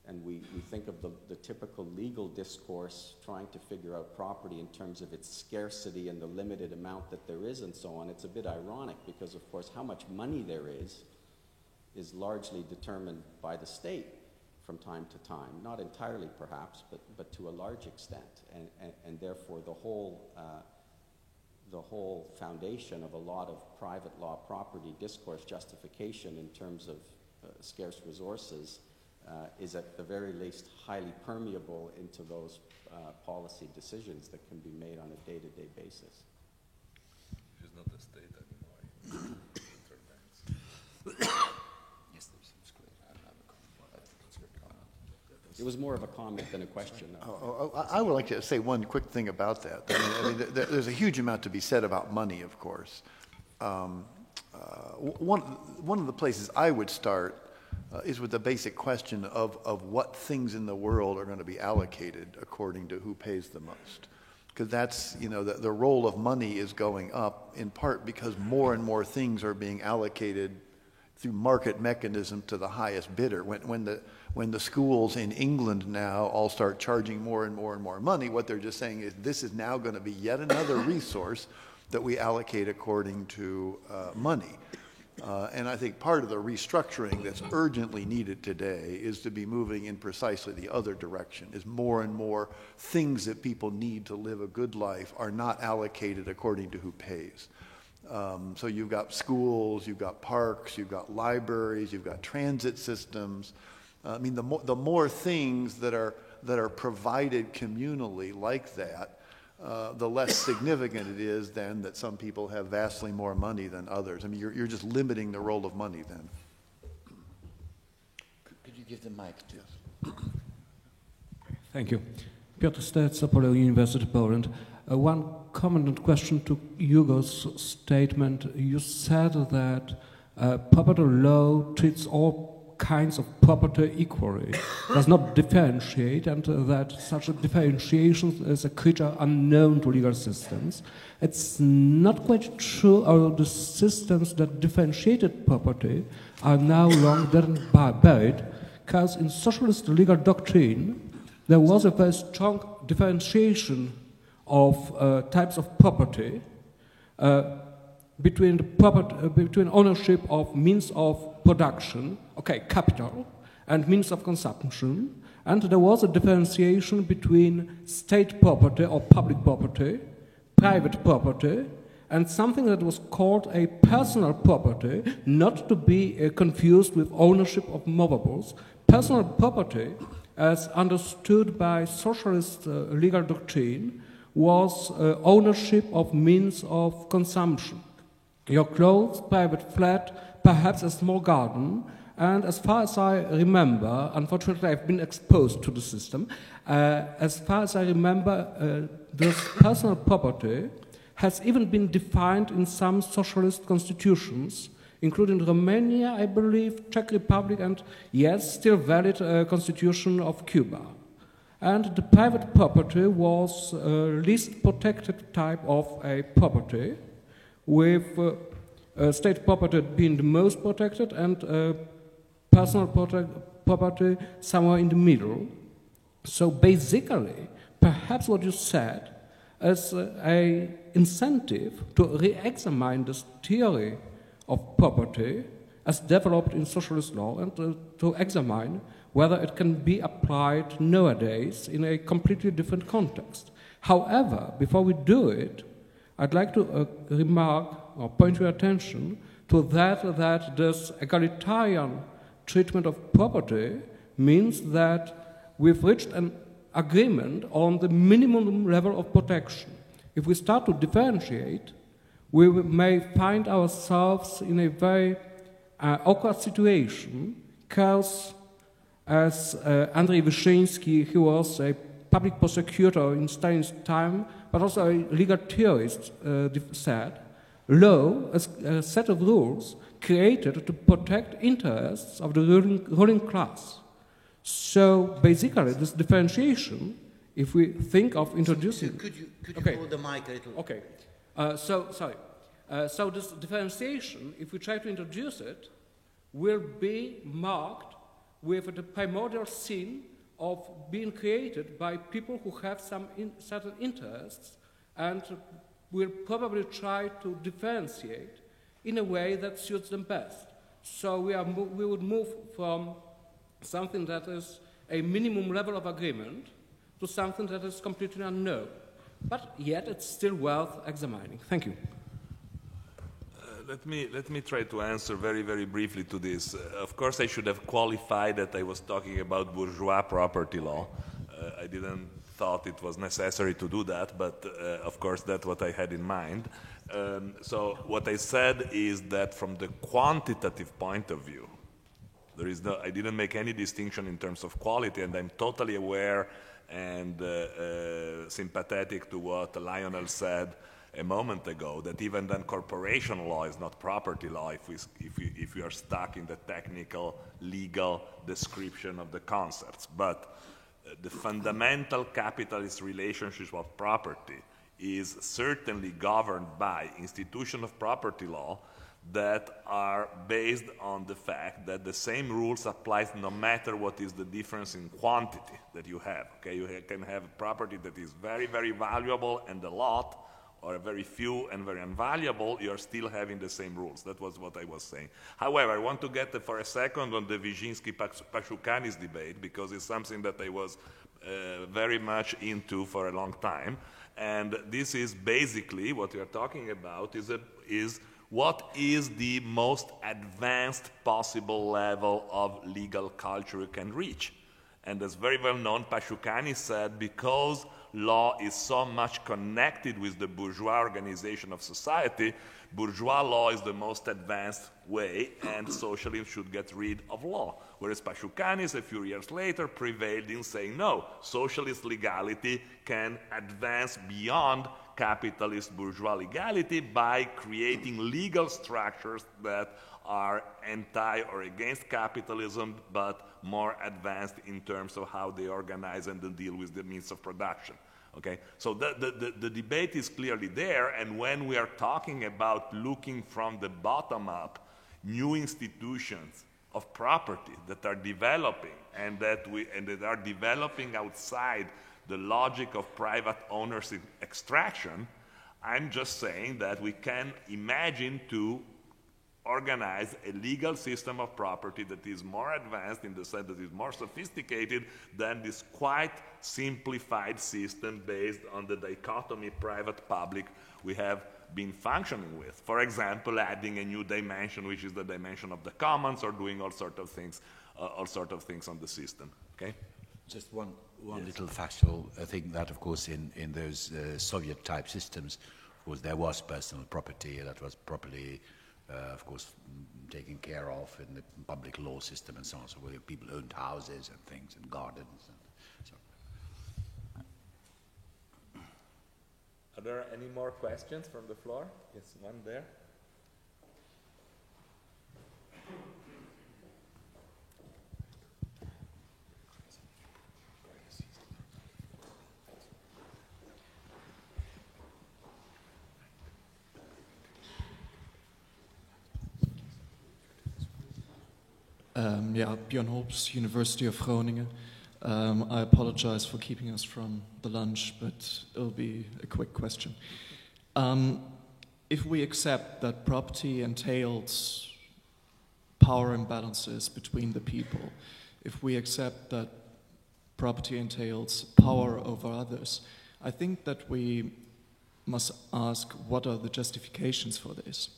and we think of the typical legal discourse trying to figure out property in terms of its scarcity and the limited amount that there is and so on, it's a bit ironic because, of course, how much money there is largely determined by the state from time to time. Not entirely, perhaps, but to a large extent. And therefore, the whole foundation of a lot of private law property discourse justification in terms of scarce resources is at the very least highly permeable into those policy decisions that can be made on a day-to-day basis. It's not the state anymore. It was more of a comment than a question. I would like to say one quick thing about that. I mean, there's a huge amount to be said about money, of course. One of the places I would start is with the basic question of what things in the world are going to be allocated according to who pays the most. Because that's, the role of money is going up in part because more and more things are being allocated through market mechanism to the highest bidder. When the schools in England now all start charging more and more and more money, what they're just saying is this is now going to be yet another resource that we allocate according to money. And I think part of the restructuring that's urgently needed today is to be moving in precisely the other direction, is more and more things that people need to live a good life are not allocated according to who pays. So you've got schools, you've got parks, you've got libraries, you've got transit systems. I mean, the more things that are provided communally like that, the less significant it is then that some people have vastly more money than others. I mean, you're just limiting the role of money then. Could you give the mic to us? Thank you. Piotr Stec, Opole University, Poland. One comment and question to Hugo's statement. You said that property law treats all kinds of property equally, does not differentiate, and that such a differentiation is a creature unknown to legal systems. It's not quite true, or the systems that differentiated property are now long buried, because in socialist legal doctrine there was a very strong differentiation of types of property between ownership of means of production, capital, and means of consumption, and there was a differentiation between state property or public property, private property, and something that was called a personal property, not to be confused with ownership of movables. Personal property, as understood by socialist legal doctrine, was ownership of means of consumption. Your clothes, private flat, perhaps a small garden, and as far as I remember, unfortunately I've been exposed to the system, as far as I remember, this personal property has even been defined in some socialist constitutions, including Romania, I believe, Czech Republic, and yes, still valid constitution of Cuba. And the private property was least protected type of a property, with state property being the most protected and personal property somewhere in the middle. So basically, perhaps what you said is an incentive to re-examine this theory of property as developed in socialist law and to examine whether it can be applied nowadays in a completely different context. However, before we do it, I'd like to remark or point your attention to that this egalitarian treatment of property means that we've reached an agreement on the minimum level of protection. If we start to differentiate, we may find ourselves in a very awkward situation, because as Andrei Wyszynski, he was a public prosecutor in Stalin's time, but also a legal theorist, said, law is a set of rules created to protect interests of the ruling class. So basically, this differentiation, if we think of introducing... Could you okay. hold the mic a little? Okay. So this differentiation, if we try to introduce it, will be marked with the primordial sin of being created by people who have some certain interests and will probably try to differentiate in a way that suits them best. So we would move from something that is a minimum level of agreement to something that is completely unknown. But yet it's still worth examining. Thank you. Let me try to answer very, very briefly to this. Of course, I should have qualified that I was talking about bourgeois property law. I didn't thought it was necessary to do that, but of course that's what I had in mind. So what I said is that from the quantitative point of view, I didn't make any distinction in terms of quality, and I'm totally aware and sympathetic to what Lionel said a moment ago, that even then corporation law is not property law if we are stuck in the technical legal description of the concepts. But the fundamental capitalist relationship of property is certainly governed by institutions of property law that are based on the fact that the same rules apply no matter what is the difference in quantity that you have. Okay, you can have a property that is very, very valuable and a lot, or very few and very invaluable, you're still having the same rules. That was what I was saying. However, I want to get for a second on the Wyszynski-Pashukanis debate, because it's something that I was very much into for a long time. And this is basically what we are talking about is what is the most advanced possible level of legal culture you can reach. And as very well known, Pashukanis said, because law is so much connected with the bourgeois organization of society, bourgeois law is the most advanced way, and socialism should get rid of law. Whereas Pashukanis, a few years later, prevailed in saying, no, socialist legality can advance beyond capitalist bourgeois legality by creating legal structures that are anti or against capitalism, but more advanced in terms of how they organize and deal with the means of production. Okay, so the debate is clearly there, and when we are talking about looking from the bottom up, new institutions of property that are developing and that are developing outside the logic of private ownership extraction, I'm just saying that we can imagine to organize a legal system of property that is more advanced in the sense that is more sophisticated than this quite simplified system based on the dichotomy private-public we have been functioning with. For example, adding a new dimension, which is the dimension of the commons, or doing all sorts of things on the system. Okay? Just one One little factual thing that, of course, in those Soviet-type systems, of course, there was personal property that was properly, of course, taken care of in the public law system and so on. So where people owned houses and things and gardens. And so. Are there any more questions from the floor? Yes, one there. Björn Holps, University of Groningen. I apologize for keeping us from the lunch, but it'll be a quick question. If we accept that property entails power imbalances between the people, if we accept that property entails power over others, I think that we must ask what are the justifications for this.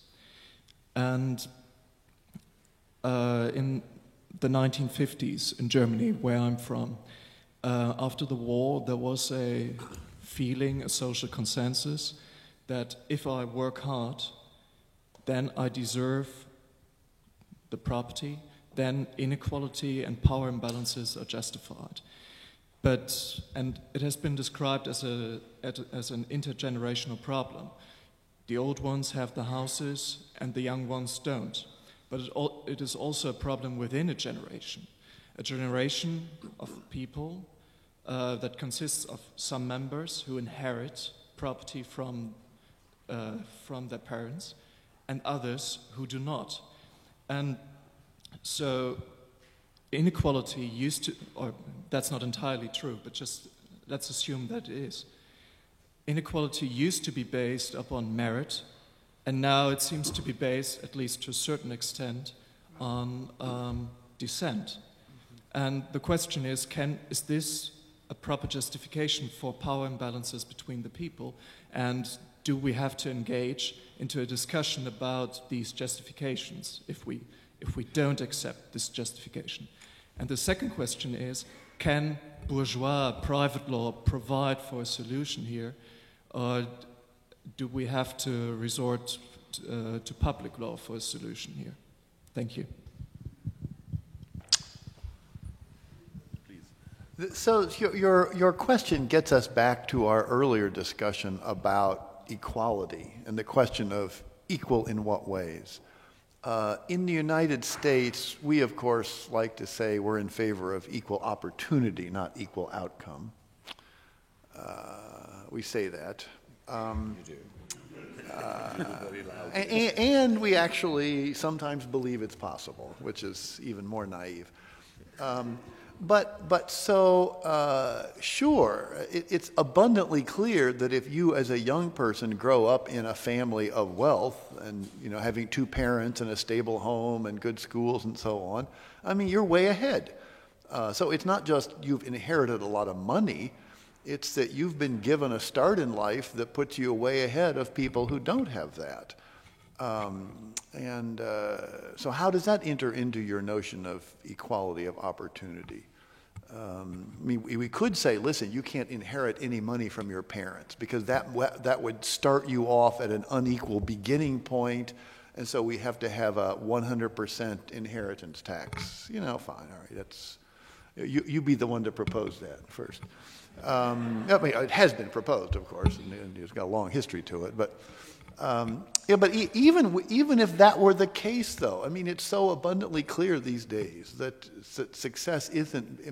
And in the 1950s in Germany, where I'm from, after the war, there was a feeling, a social consensus, that if I work hard, then I deserve the property, then inequality and power imbalances are justified. And it has been described as an intergenerational problem. The old ones have the houses and the young ones don't. But it is also a problem within a generation of people that consists of some members who inherit property from their parents and others who do not. And so inequality used to, or that's not entirely true, but just let's assume that it is. Inequality used to be based upon merit, and now it seems to be based, at least to a certain extent, on descent. And the question is this a proper justification for power imbalances between the people? And do we have to engage into a discussion about these justifications if we don't accept this justification? And the second question is, can bourgeois private law provide for a solution here, or do we have to resort to public law for a solution here? Thank you. So your question gets us back to our earlier discussion about equality and the question of equal in what ways. In the United States, we of course like to say we're in favor of equal opportunity, not equal outcome. We say that. You do. And we actually sometimes believe it's possible, which is even more naive. Sure, it's abundantly clear that if you as a young person grow up in a family of wealth and, having two parents and a stable home and good schools and so on, I mean, you're way ahead. So it's not just you've inherited a lot of money, it's that you've been given a start in life that puts you way ahead of people who don't have that. So how does that enter into your notion of equality of opportunity? We could say, listen, you can't inherit any money from your parents because that would start you off at an unequal beginning point, and so we have to have a 100% inheritance tax. Fine, all right, you be the one to propose that first. I mean, it has been proposed, of course, and it's got a long history to it, but even if that were the case, though, I mean, it's so abundantly clear these days that success isn't,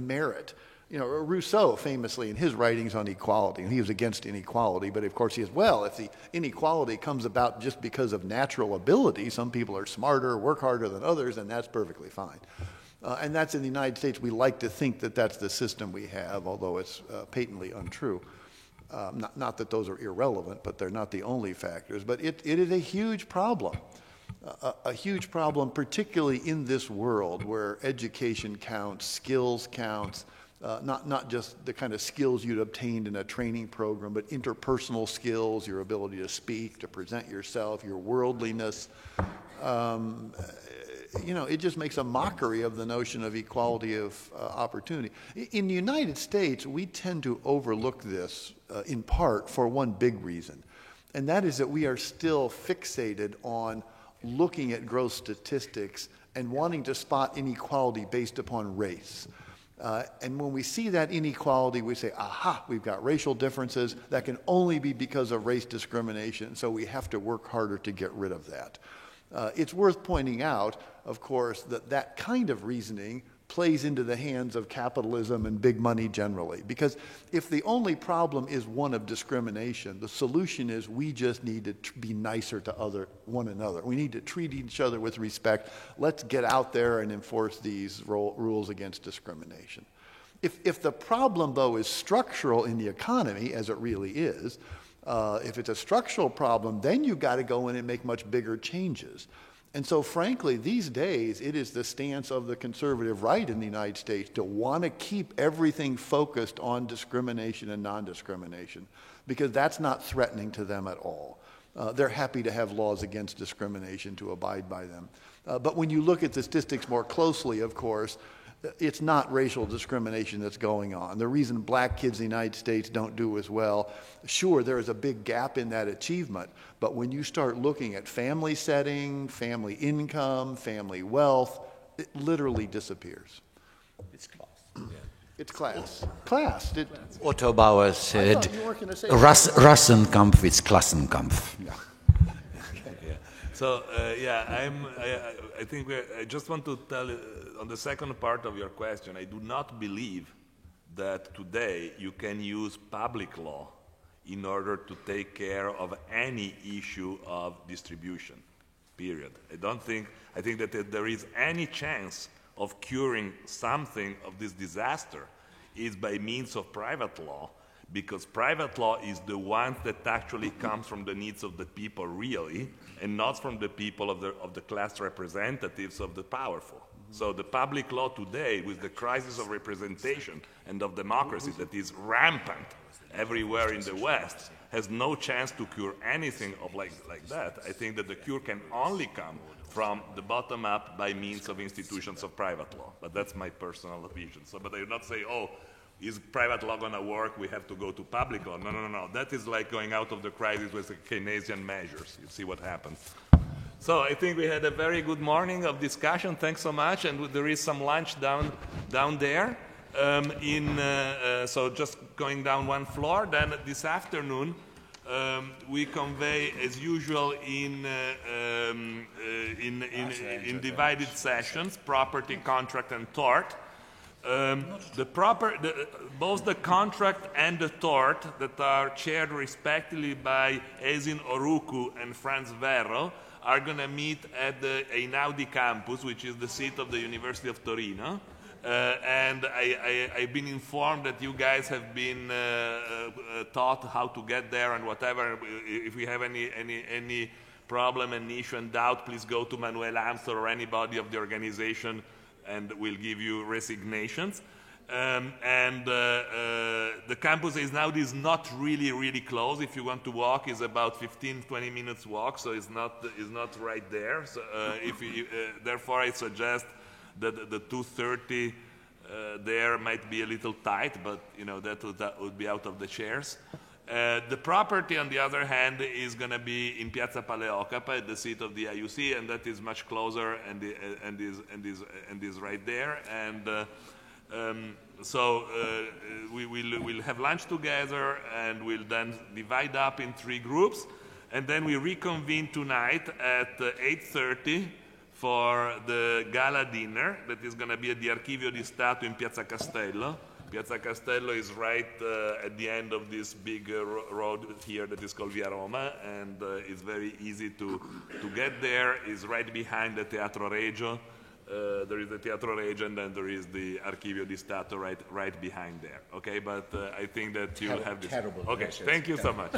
merit. Rousseau famously in his writings on equality, and he was against inequality, but of course he is, if the inequality comes about just because of natural ability, some people are smarter, work harder than others, and that's perfectly fine. And that's in the United States. We like to think that that's the system we have, although it's patently untrue. Not that those are irrelevant, but they're not the only factors. But it is a huge problem, a huge problem, particularly in this world where education counts, skills counts, not just the kind of skills you'd obtained in a training program, but interpersonal skills, your ability to speak, to present yourself, your worldliness. it just makes a mockery of the notion of equality of opportunity. In the United States, we tend to overlook this in part for one big reason, and that is that we are still fixated on looking at growth statistics and wanting to spot inequality based upon race. And when we see that inequality, we say, aha, we've got racial differences. That can only be because of race discrimination, so we have to work harder to get rid of that. It's worth pointing out, of course, that that kind of reasoning plays into the hands of capitalism and big money generally. Because if the only problem is one of discrimination, the solution is we just need to be nicer to one another. We need to treat each other with respect. Let's get out there and enforce these rules against discrimination. If the problem, though, is structural in the economy, as it really is, if it's a structural problem, then you've got to go in and make much bigger changes. And so, frankly, these days, it is the stance of the conservative right in the United States to want to keep everything focused on discrimination and non-discrimination, because that's not threatening to them at all. They're happy to have laws against discrimination to abide by them. But when you look at the statistics more closely, of course, it's not racial discrimination that's going on. The reason black kids in the United States don't do as well, sure, there is a big gap in that achievement, but when you start looking at family setting, family income, family wealth, it literally disappears. It's class. Yeah. It's class. Class. Otto Bauer said, Rassenkampf is Klassenkampf. Yeah. So I think I just want to tell on the second part of your question, I do not believe that today you can use public law in order to take care of any issue of distribution, period. I think that there is any chance of curing something of this disaster is by means of private law, because private law is the one that actually comes from the needs of the people really, and not from the people of the class representatives of the powerful. So the public law today, with the crisis of representation and of democracy that is rampant everywhere in the West, has no chance to cure anything of like that. I think that the cure can only come from the bottom up by means of institutions of private law. But that's my personal vision. So, but I would not say, oh, is private law going to work? We have to go to public law. No. That is like going out of the crisis with the Keynesian measures. You see what happens. So I think we had a very good morning of discussion. Thanks so much. And there is some lunch down there. So just going down one floor. Then this afternoon, we convey, as usual, in divided sessions, property, contract, and tort. Both the contract and the tort that are chaired respectively by Ezin Oruku and Franz Verro are going to meet at the Einaudi campus, which is the seat of the University of Torino. And I've been informed that you guys have been taught how to get there and whatever. If we have any problem and issue and doubt, please go to Manuel Amstor or anybody of the organization, and we'll give you resignations. The campus is not really close. If you want to walk, it's about 15-20 minutes walk, so it's not right there. So therefore, I suggest that the 2:30 there might be a little tight, but that would be out of the chairs. The property, on the other hand, is going to be in Piazza Paleocapa, at the seat of the IUC, and that is much closer and is right there. And we'll have lunch together, and we'll then divide up in 3 groups, and then we reconvene tonight at 8:30 for the gala dinner that is going to be at the Archivio di Stato in Piazza Castello. Piazza Castello is right at the end of this big road here that is called Via Roma, and it's very easy to get there. It's right behind the Teatro Regio. There is the Teatro Regio, and then there is the Archivio di Stato right behind there. Okay, but I think that you'll have this. Terrible. Okay, thank you so much.